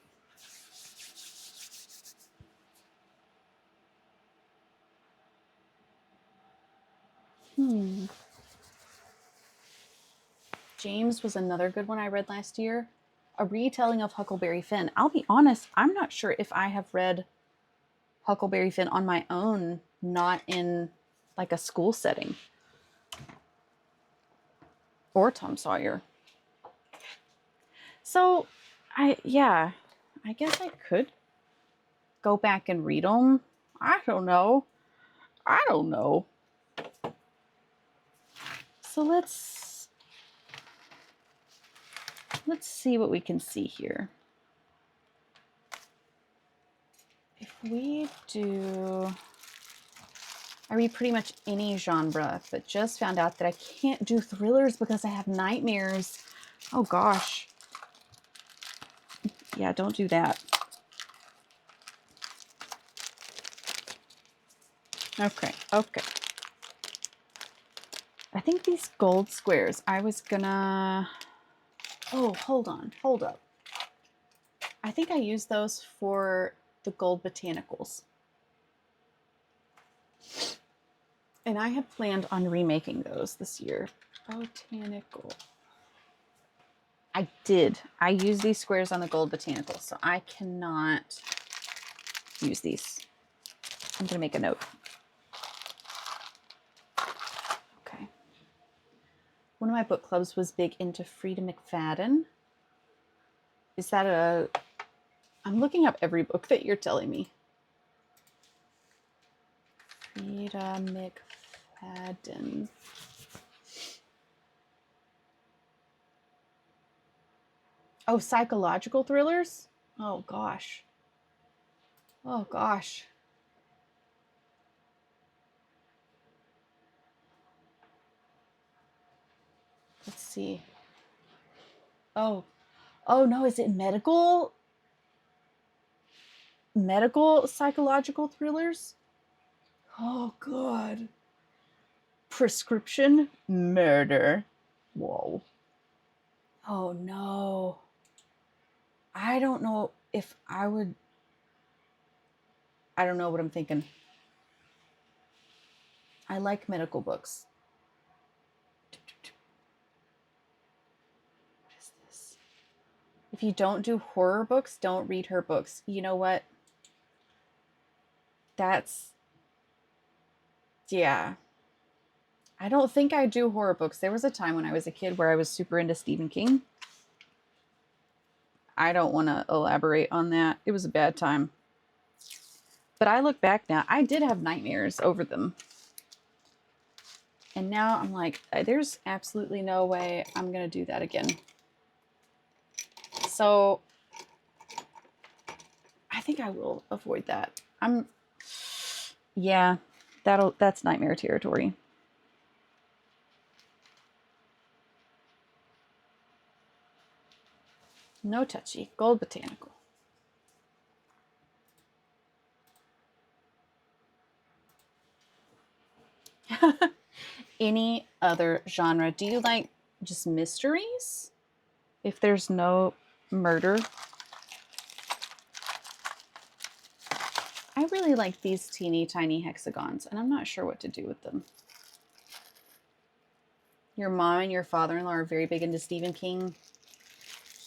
James was another good one I read last year. A retelling of Huckleberry Finn. I'll be honest, I'm not sure if I have read Huckleberry Finn on my own, not in like a school setting. Or Tom Sawyer. So, I guess I could go back and read them. I don't know. So let's see what we can see here. If we do, I read pretty much any genre, but just found out that I can't do thrillers because I have nightmares. Oh gosh. Yeah, don't do that. Okay, okay. I think these gold squares, I was gonna... Oh, hold on, hold up. I think I used those for the gold botanicals. And I had planned on remaking those this year. Botanical. I did. I used these squares on the gold botanicals, so I cannot use these. I'm gonna make a note. Okay. One of my book clubs was big into Frida McFadden. Is that a... I'm looking up every book that you're telling me. Frida McFadden. Oh, psychological thrillers? Oh, gosh. Oh, gosh. Let's see. Oh, oh no, is it medical? Medical psychological thrillers? Oh, God. Prescription murder. Whoa. Oh, no. I don't know if I would... I don't know what I'm thinking. I like medical books. What is this? If you don't do horror books, don't read her books. You know what? That's... Yeah. I don't think I do horror books. There was a time when I was a kid where I was super into Stephen King. I don't want to elaborate on that. It was a bad time. But I look back now, I did have nightmares over them. And now I'm like, there's absolutely no way I'm going to do that again. So I think I will avoid that. Yeah, that's nightmare territory. No touchy. Gold botanical. Any other genre? Do you like just mysteries? If there's no murder. I really like these teeny tiny hexagons, and I'm not sure what to do with them. Your mom and your father-in-law are very big into Stephen King.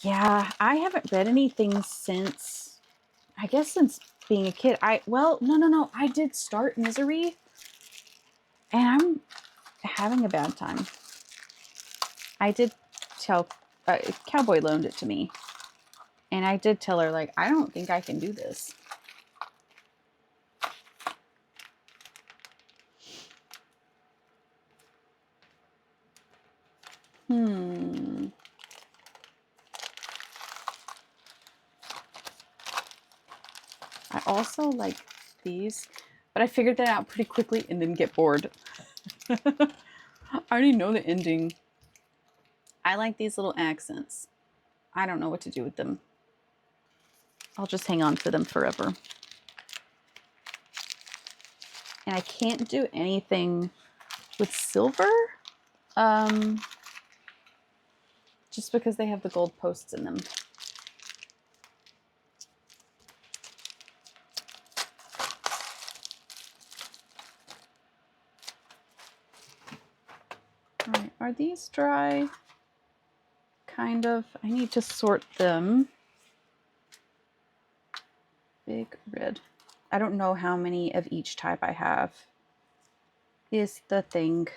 Yeah, I haven't read anything since, I guess since being a kid. No. I did start Misery, and I'm having a bad time. I did tell, Cowboy loaned it to me, and I did tell her, like, I don't think I can do this. I also like these, but I figured that out pretty quickly and then get bored. I already know the ending. I like these little accents. I don't know what to do with them. I'll just hang on to them forever. And I can't do anything with silver. Just because they have the gold posts in them. All right, are these dry? Kind of. I need to sort them. Big red. I don't know how many of each type I have. Is the thing.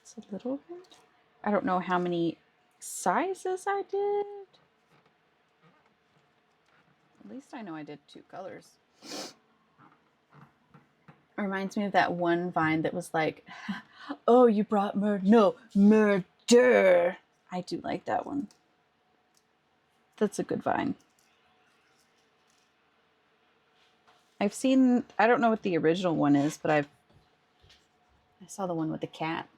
It's a little bit. I don't know how many sizes I did. At least I know I did 2 colors. It reminds me of that one vine that was like, oh, you brought murder. No, murder. I do like that one. That's a good vine. I've seen, I don't know what the original one is, but I saw the one with the cat.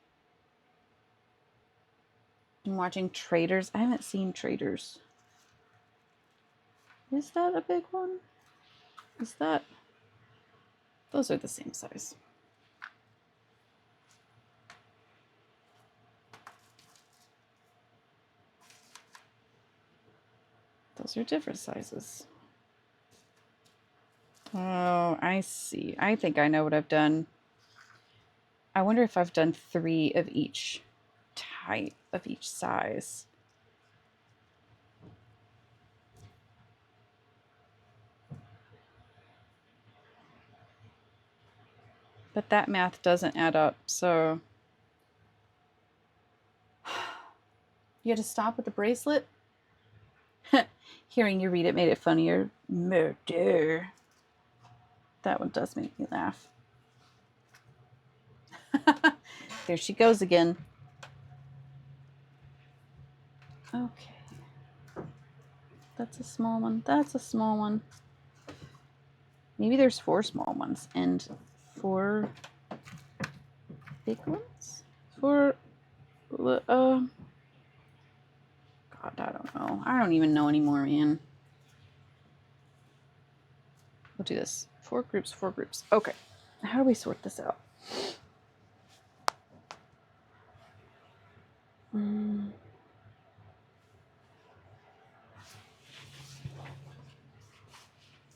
I'm watching Traders. I haven't seen Traders. Is that a big one? Is that? Those are the same size. Those are different sizes. Oh, I see. I think I know what I've done. I wonder if I've done 3 of each type, of each size. But that math doesn't add up, so... You had to stop with the bracelet? Hearing you read it made it funnier. Murder. That one does make me laugh. There she goes again. Okay. That's a small one. That's a small one. Maybe there's 4 small ones and 4 big ones? 4... God, I don't know. I don't even know anymore, man. We'll do this. 4 groups, 4 groups. Okay. How do we sort this out?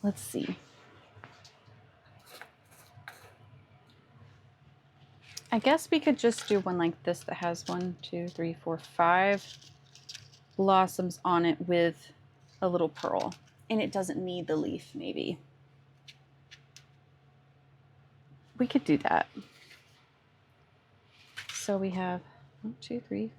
Let's see. I guess we could just do one like this that has 1, 2, 3, 4, 5 blossoms on it with a little pearl. And it doesn't need the leaf, maybe. We could do that. So we have 1, 2, 3,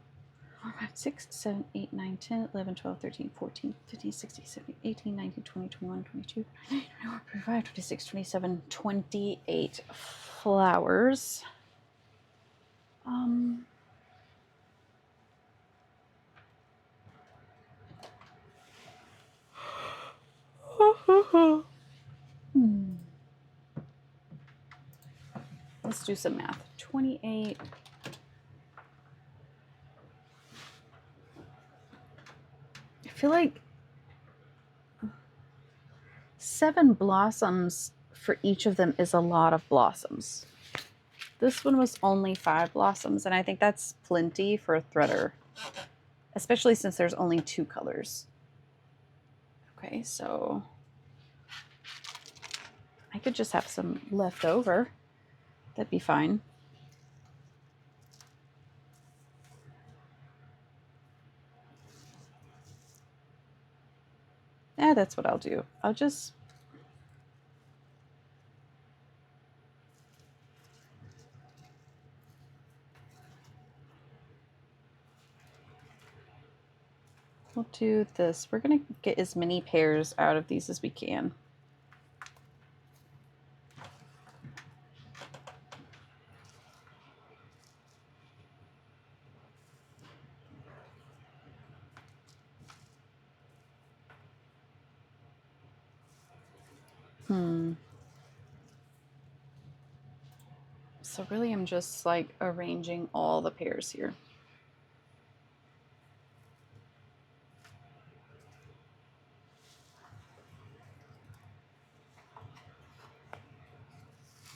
4, 5, 6, 7, 8, 9, 10, 11, 12, 13, 14, 15, 16, 17, 18, 19, 20, 21, 22, 23, 24, 25, 26, 27, 28 flowers. Let's do some math. 28. I feel like 7 blossoms for each of them is a lot of blossoms. This one was only 5 blossoms, and I think that's plenty for a threader, especially since there's only 2 colors. Okay, so I could just have some left over. That'd be fine. Yeah, that's what I'll do. I'll just... We'll do this. We're going to get as many pairs out of these as we can. So really I'm just like arranging all the pairs here.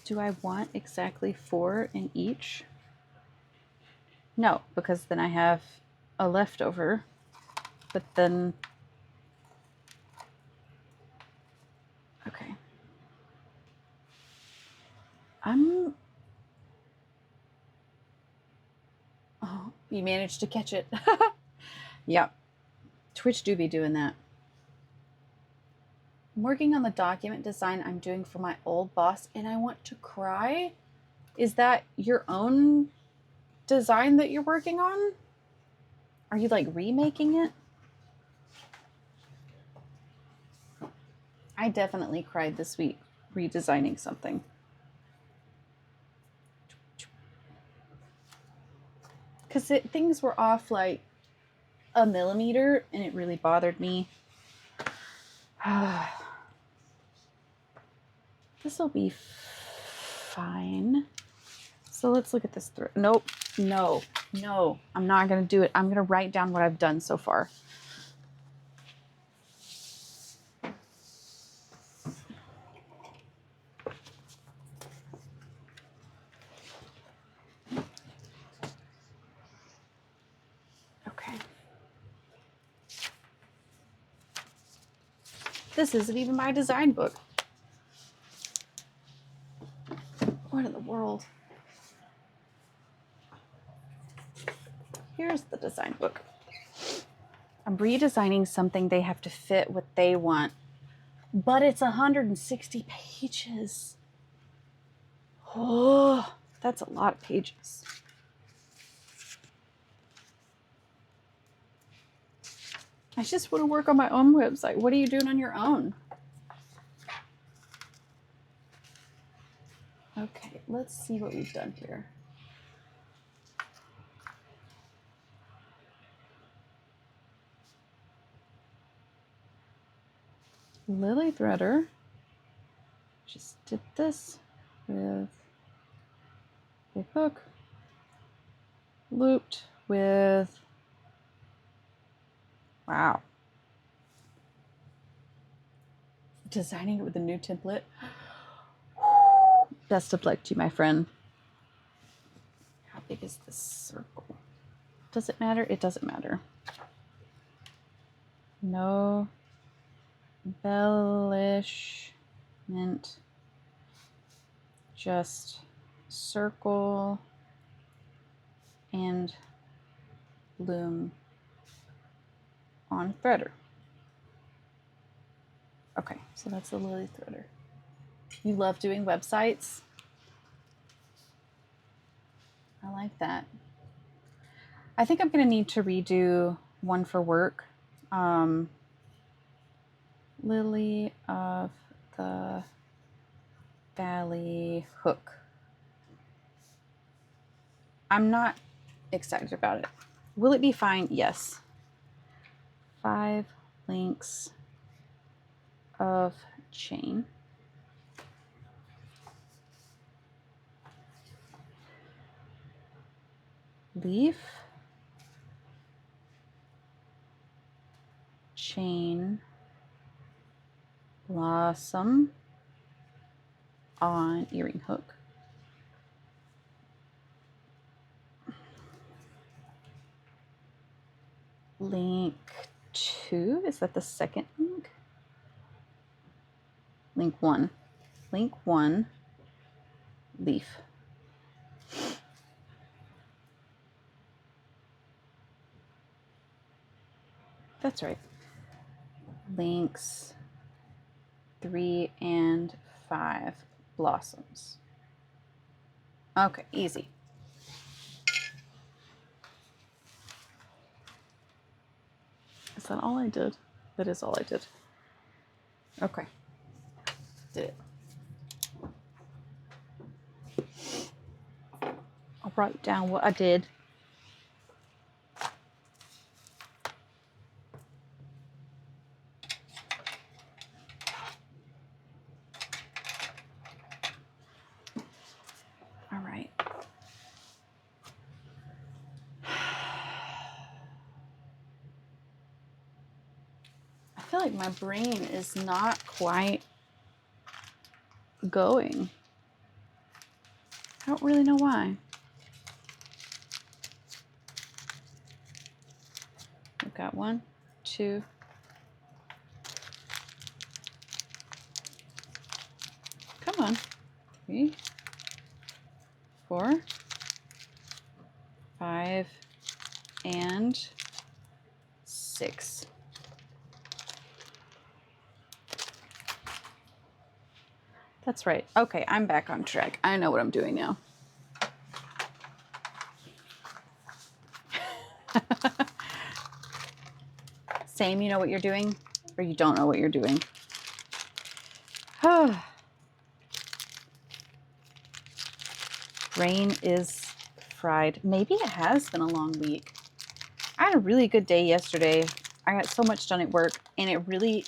Do I want exactly 4 in each? No, because then I have a leftover, but then... Okay. Oh, you managed to catch it. Yeah. Twitch do be doing that. I'm working on the document design I'm doing for my old boss, and I want to cry. Is that your own design that you're working on? Are you like remaking it? I definitely cried this week redesigning something. Because things were off like a millimeter, and it really bothered me. This will be fine. So let's look at this thread. Nope, no, no, I'm not gonna do it. I'm gonna write down what I've done so far. Okay. This isn't even my design book. What in the world? Here's the design book. I'm redesigning something. They have to fit what they want, but it's 160 pages. Oh, that's a lot of pages. I just want to work on my own website. What are you doing on your own? Okay, let's see what we've done here. Lily Threader just did this with a hook, looped with, wow. Designing it with a new template. Best of luck to you, my friend. How big is this circle? Does it matter? It doesn't matter. No embellishment. Just circle and loom on threader. Okay, so that's the Lily Threader. You love doing websites? I like that. I think I'm going to need to redo one for work. Lily of the Valley hook. I'm not excited about it. Will it be fine? Yes. 5 links of chain. Leaf, chain, blossom on earring hook. Link 2, is that the second link? Link 1. Link 1, leaf. That's right. Links 3 and 5, blossoms. Okay, easy. Is that all I did? That is all I did. Okay. Did it. I'll write down what I did. All right. I feel like my brain is not quite going. I don't really know why. We've got 1, 2. Come on. 3, 4, 5, and 6. That's right. Okay, I'm back on track. I know what I'm doing now. Same, you know what you're doing, or you don't know what you're doing. Brain is fried. Maybe it has been a long week. I had a really good day yesterday. I got so much done at work, and it really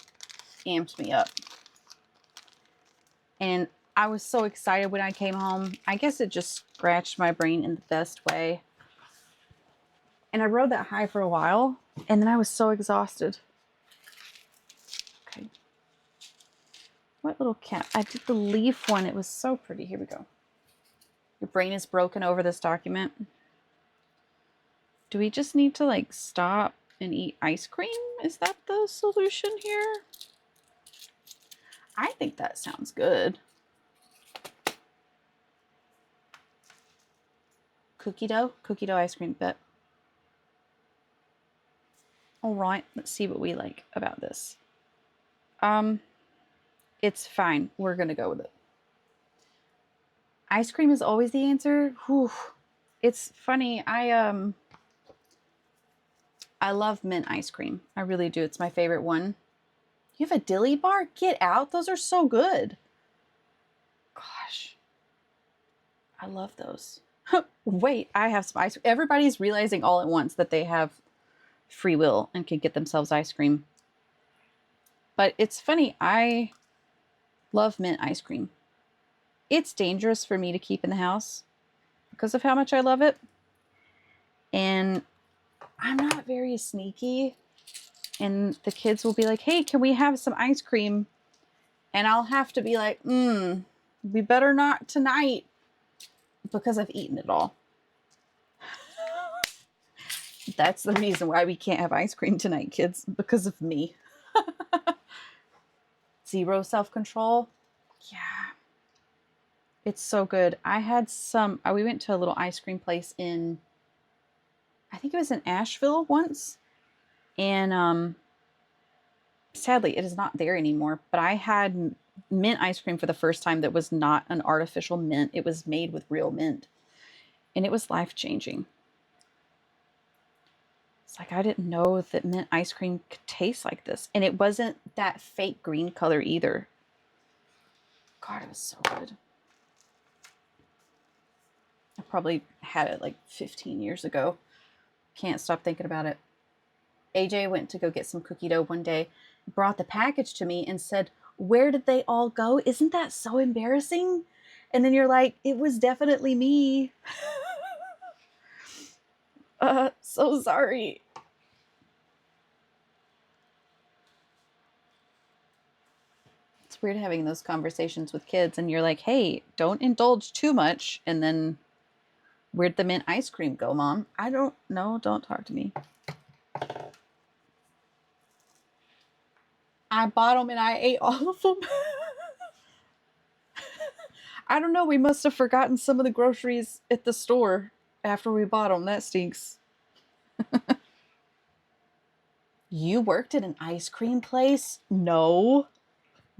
amped me up. And I was so excited when I came home. I guess it just scratched my brain in the best way. And I rode that high for a while, and then I was so exhausted. Okay. What little cat? I did the leaf one. It was so pretty. Here we go. Your brain is broken over this document. Do we just need to like stop and eat ice cream? Is that the solution here? I think that sounds good. Cookie dough ice cream, bet. All right, let's see what we like about this. It's fine. We're gonna go with it. Ice cream is always the answer. Whew. It's funny. I love mint ice cream. I really do. It's my favorite one. You have a dilly bar? Get out. Those are so good. Gosh. I love those. Wait, I have some ice cream. Everybody's realizing all at once that they have free will and can get themselves ice cream. But it's funny. I love mint ice cream. It's dangerous for me to keep in the house because of how much I love it. And I'm not very sneaky. And the kids will be like, hey, can we have some ice cream? And I'll have to be like, we better not tonight because I've eaten it all. That's the reason why we can't have ice cream tonight, kids, because of me. Zero self-control. Yeah. It's so good. I had some, we went to a little ice cream place in, I think it was in Asheville once. And sadly, it is not there anymore. But I had mint ice cream for the first time that was not an artificial mint. It was made with real mint. And it was life-changing. It's like, I didn't know that mint ice cream could taste like this. And it wasn't that fake green color either. God, it was so good. I probably had it like 15 years ago. Can't stop thinking about it. AJ went to go get some cookie dough one day, brought the package to me and said, where did they all go? Isn't that so embarrassing? And then you're like, it was definitely me. So sorry. It's weird having those conversations with kids and you're like, hey, don't indulge too much. And then where'd the mint ice cream go, Mom? I don't know. Don't talk to me. I bought them and I ate all of them. I don't know. We must have forgotten some of the groceries at the store after we bought them. That stinks. You worked at an ice cream place? No.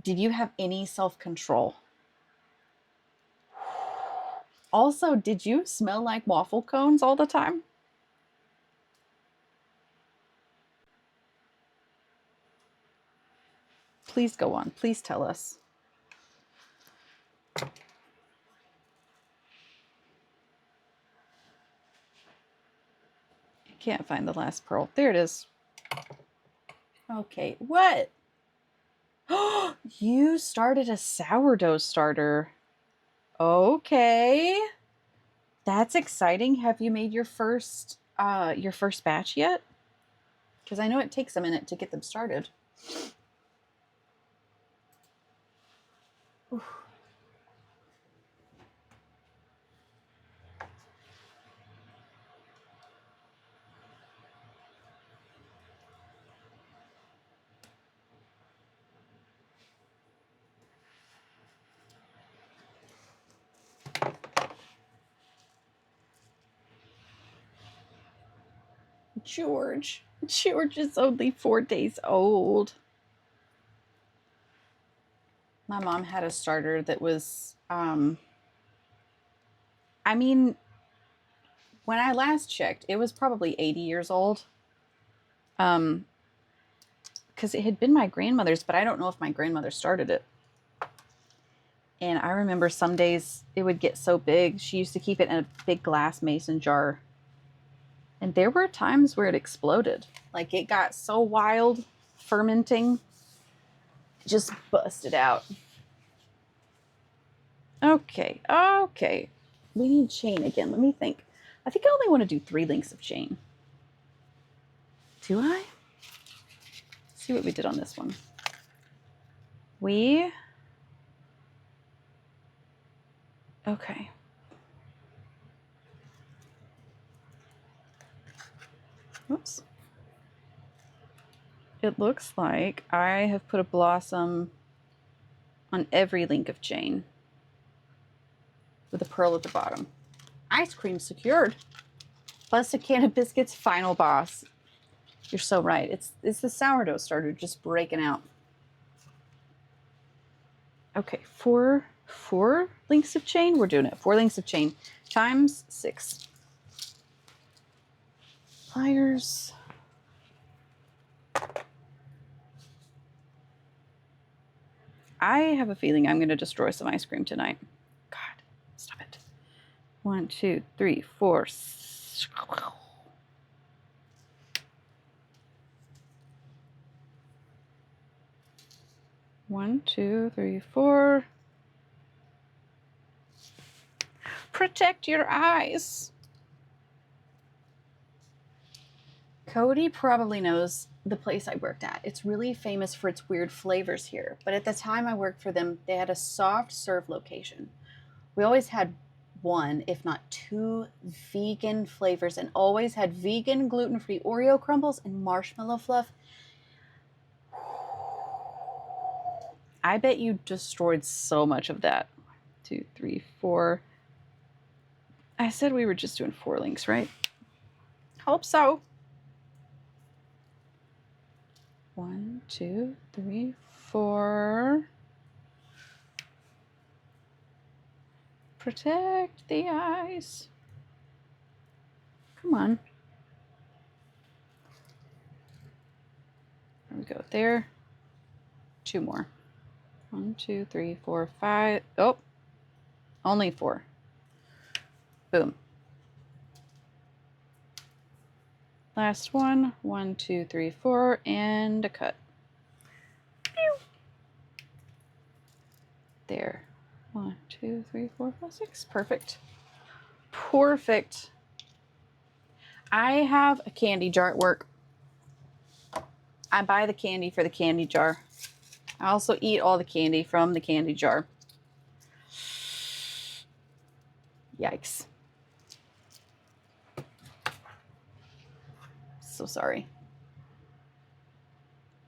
Did you have any self-control? Also, did you smell like waffle cones all the time? Please go on. Please tell us. I can't find the last pearl. There it is. Okay, what? You started a sourdough starter. Okay. That's exciting. Have you made your first batch yet? Because I know it takes a minute to get them started. Oof. George is only 4 days old. My mom had a starter that was, I mean, when I last checked, it was probably 80 years old. Because it had been my grandmother's, but I don't know if my grandmother started it. And I remember some days it would get so big. She used to keep it in a big glass mason jar. And there were times where it exploded. Like it got so wild, fermenting, it just busted out. Okay, okay. We need chain again. Let me think. I think I only want to do 3 links of chain. Do I? Let's see what we did on this one. Okay. Whoops. It looks like I have put a blossom on every link of chain with a pearl at the bottom. Ice cream secured. Plus a can of biscuits, final boss. You're so right. It's the sourdough starter just breaking out. Okay, four links of chain. We're doing it. 4 links of chain times 6. Pliers. I have a feeling I'm going to destroy some ice cream tonight. God, stop it. 1, 2, 3, 4. 1, 2, 3, 4. Protect your eyes. Cody probably knows the place I worked at. It's really famous for its weird flavors here. But at the time I worked for them, they had a soft serve location. We always had 1, if not 2, vegan flavors and always had vegan gluten-free Oreo crumbles and marshmallow fluff. I bet you destroyed so much of that. 1, 2, 3, 4. I said we were just doing 4 links, right? Hope so. 1, 2, 3, 4. Protect the eyes. Come on. There we go. There. 2 more. 1, 2, 3, 4, 5. Oh, only 4. Boom. Last one. 1, 2, 3, 4, and a cut. Pew. There. 1, 2, 3, 4, 5, 6. Perfect. Perfect. I have a candy jar at work. I buy the candy for the candy jar. I also eat all the candy from the candy jar. Yikes. So sorry.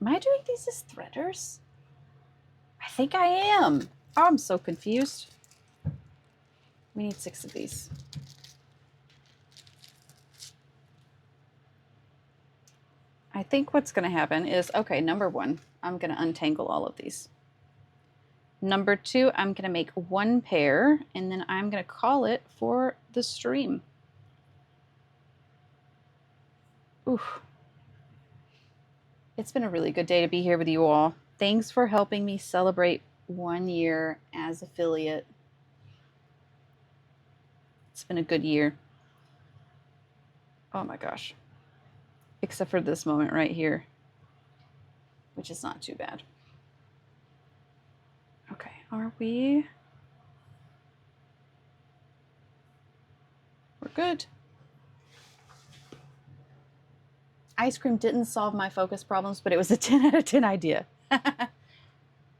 Am I doing these as threaders? I think I am. Oh, I'm so confused. We need 6 of these. I think what's going to happen is, okay, number 1, I'm going to untangle all of these. Number 2, I'm going to make 1 pair, and then I'm going to call it for the stream. Oof. It's been a really good day to be here with you all. Thanks for helping me celebrate 1 year as affiliate. It's been a good year. Oh my gosh. Except for this moment right here, which is not too bad. Okay, are we? We're good. Ice cream didn't solve my focus problems, but it was a 10 out of 10 idea.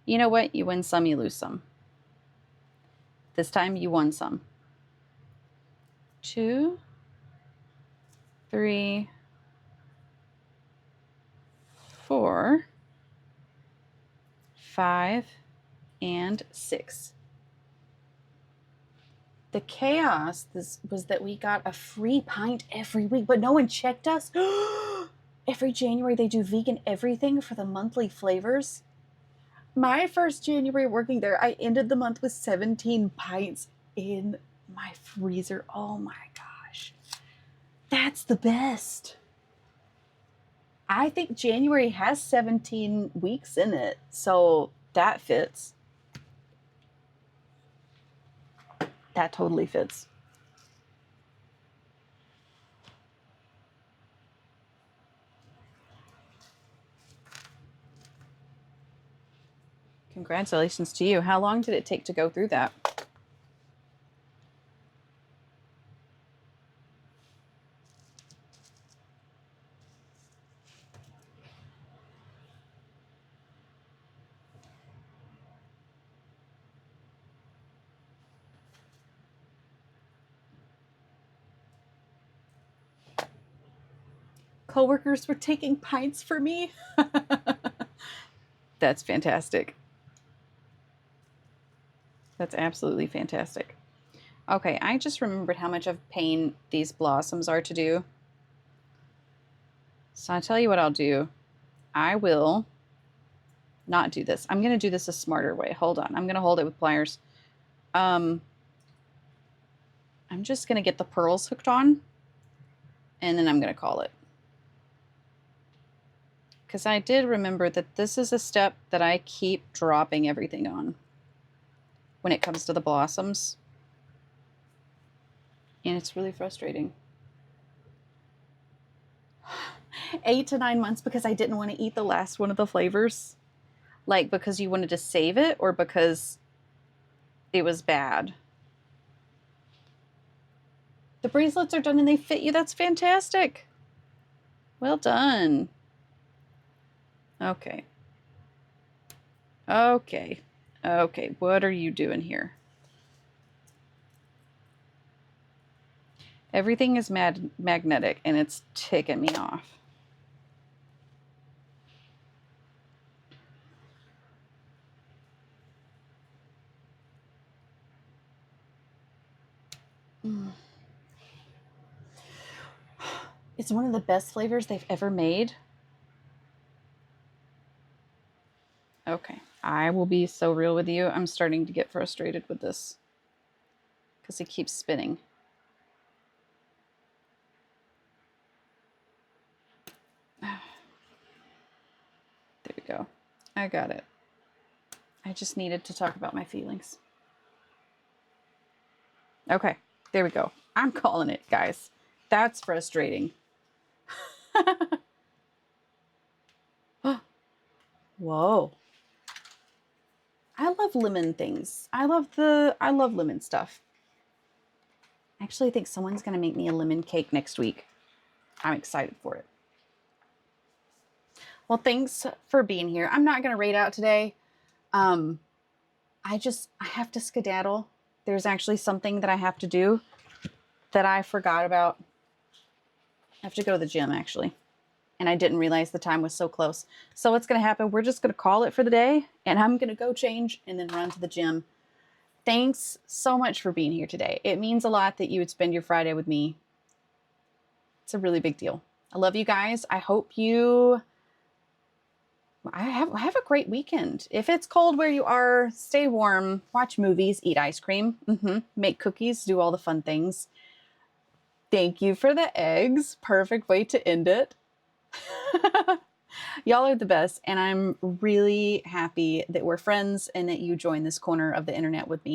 You know what? You win some, you lose some. This time you won some. 2, 3, 4, 5, and 6. The chaos was that we got a free pint every week, but no one checked us. Every January they do vegan everything for the monthly flavors. My first January working there, I ended the month with 17 pints in my freezer. Oh my gosh. That's the best. I think January has 17 weeks in it, so that fits. That totally fits. Congratulations to you. How long did it take to go through that? Coworkers were taking pints for me. That's fantastic. That's absolutely fantastic. Okay, I just remembered how much of pain these blossoms are to do. So I'll tell you what I'll do. I will not do this. I'm going to do this a smarter way. Hold on. I'm going to hold it with pliers. I'm just going to get the pearls hooked on, and then I'm going to call it. Because I did remember that this is a step that I keep dropping everything on when it comes to the blossoms. And it's really frustrating. 8 to 9 months because I didn't want to eat the last one of the flavors. Like because you wanted to save it or because it was bad. The bracelets are done and they fit you. That's fantastic. Well done. Okay. Okay. Okay. What are you doing here? Everything is magnetic and it's ticking me off. It's one of the best flavors they've ever made. Okay, I will be so real with you. I'm starting to get frustrated with this because it keeps spinning. There we go. I got it. I just needed to talk about my feelings. Okay, there we go. I'm calling it, guys. That's frustrating. Whoa. I love lemon things. I love lemon stuff. I actually think someone's going to make me a lemon cake next week. I'm excited for it. Well, thanks for being here. I'm not going to raid out today. I have to skedaddle. There's actually something that I have to do that I forgot about. I have to go to the gym actually. And I didn't realize the time was so close. So what's going to happen? We're just going to call it for the day and I'm going to go change and then run to the gym. Thanks so much for being here today. It means a lot that you would spend your Friday with me. It's a really big deal. I love you guys. I hope you have a great weekend. If it's cold where you are, stay warm, watch movies, eat ice cream, make cookies, do all the fun things. Thank you for the eggs. Perfect way to end it. Y'all are the best, and I'm really happy that we're friends and that you joined this corner of the internet with me.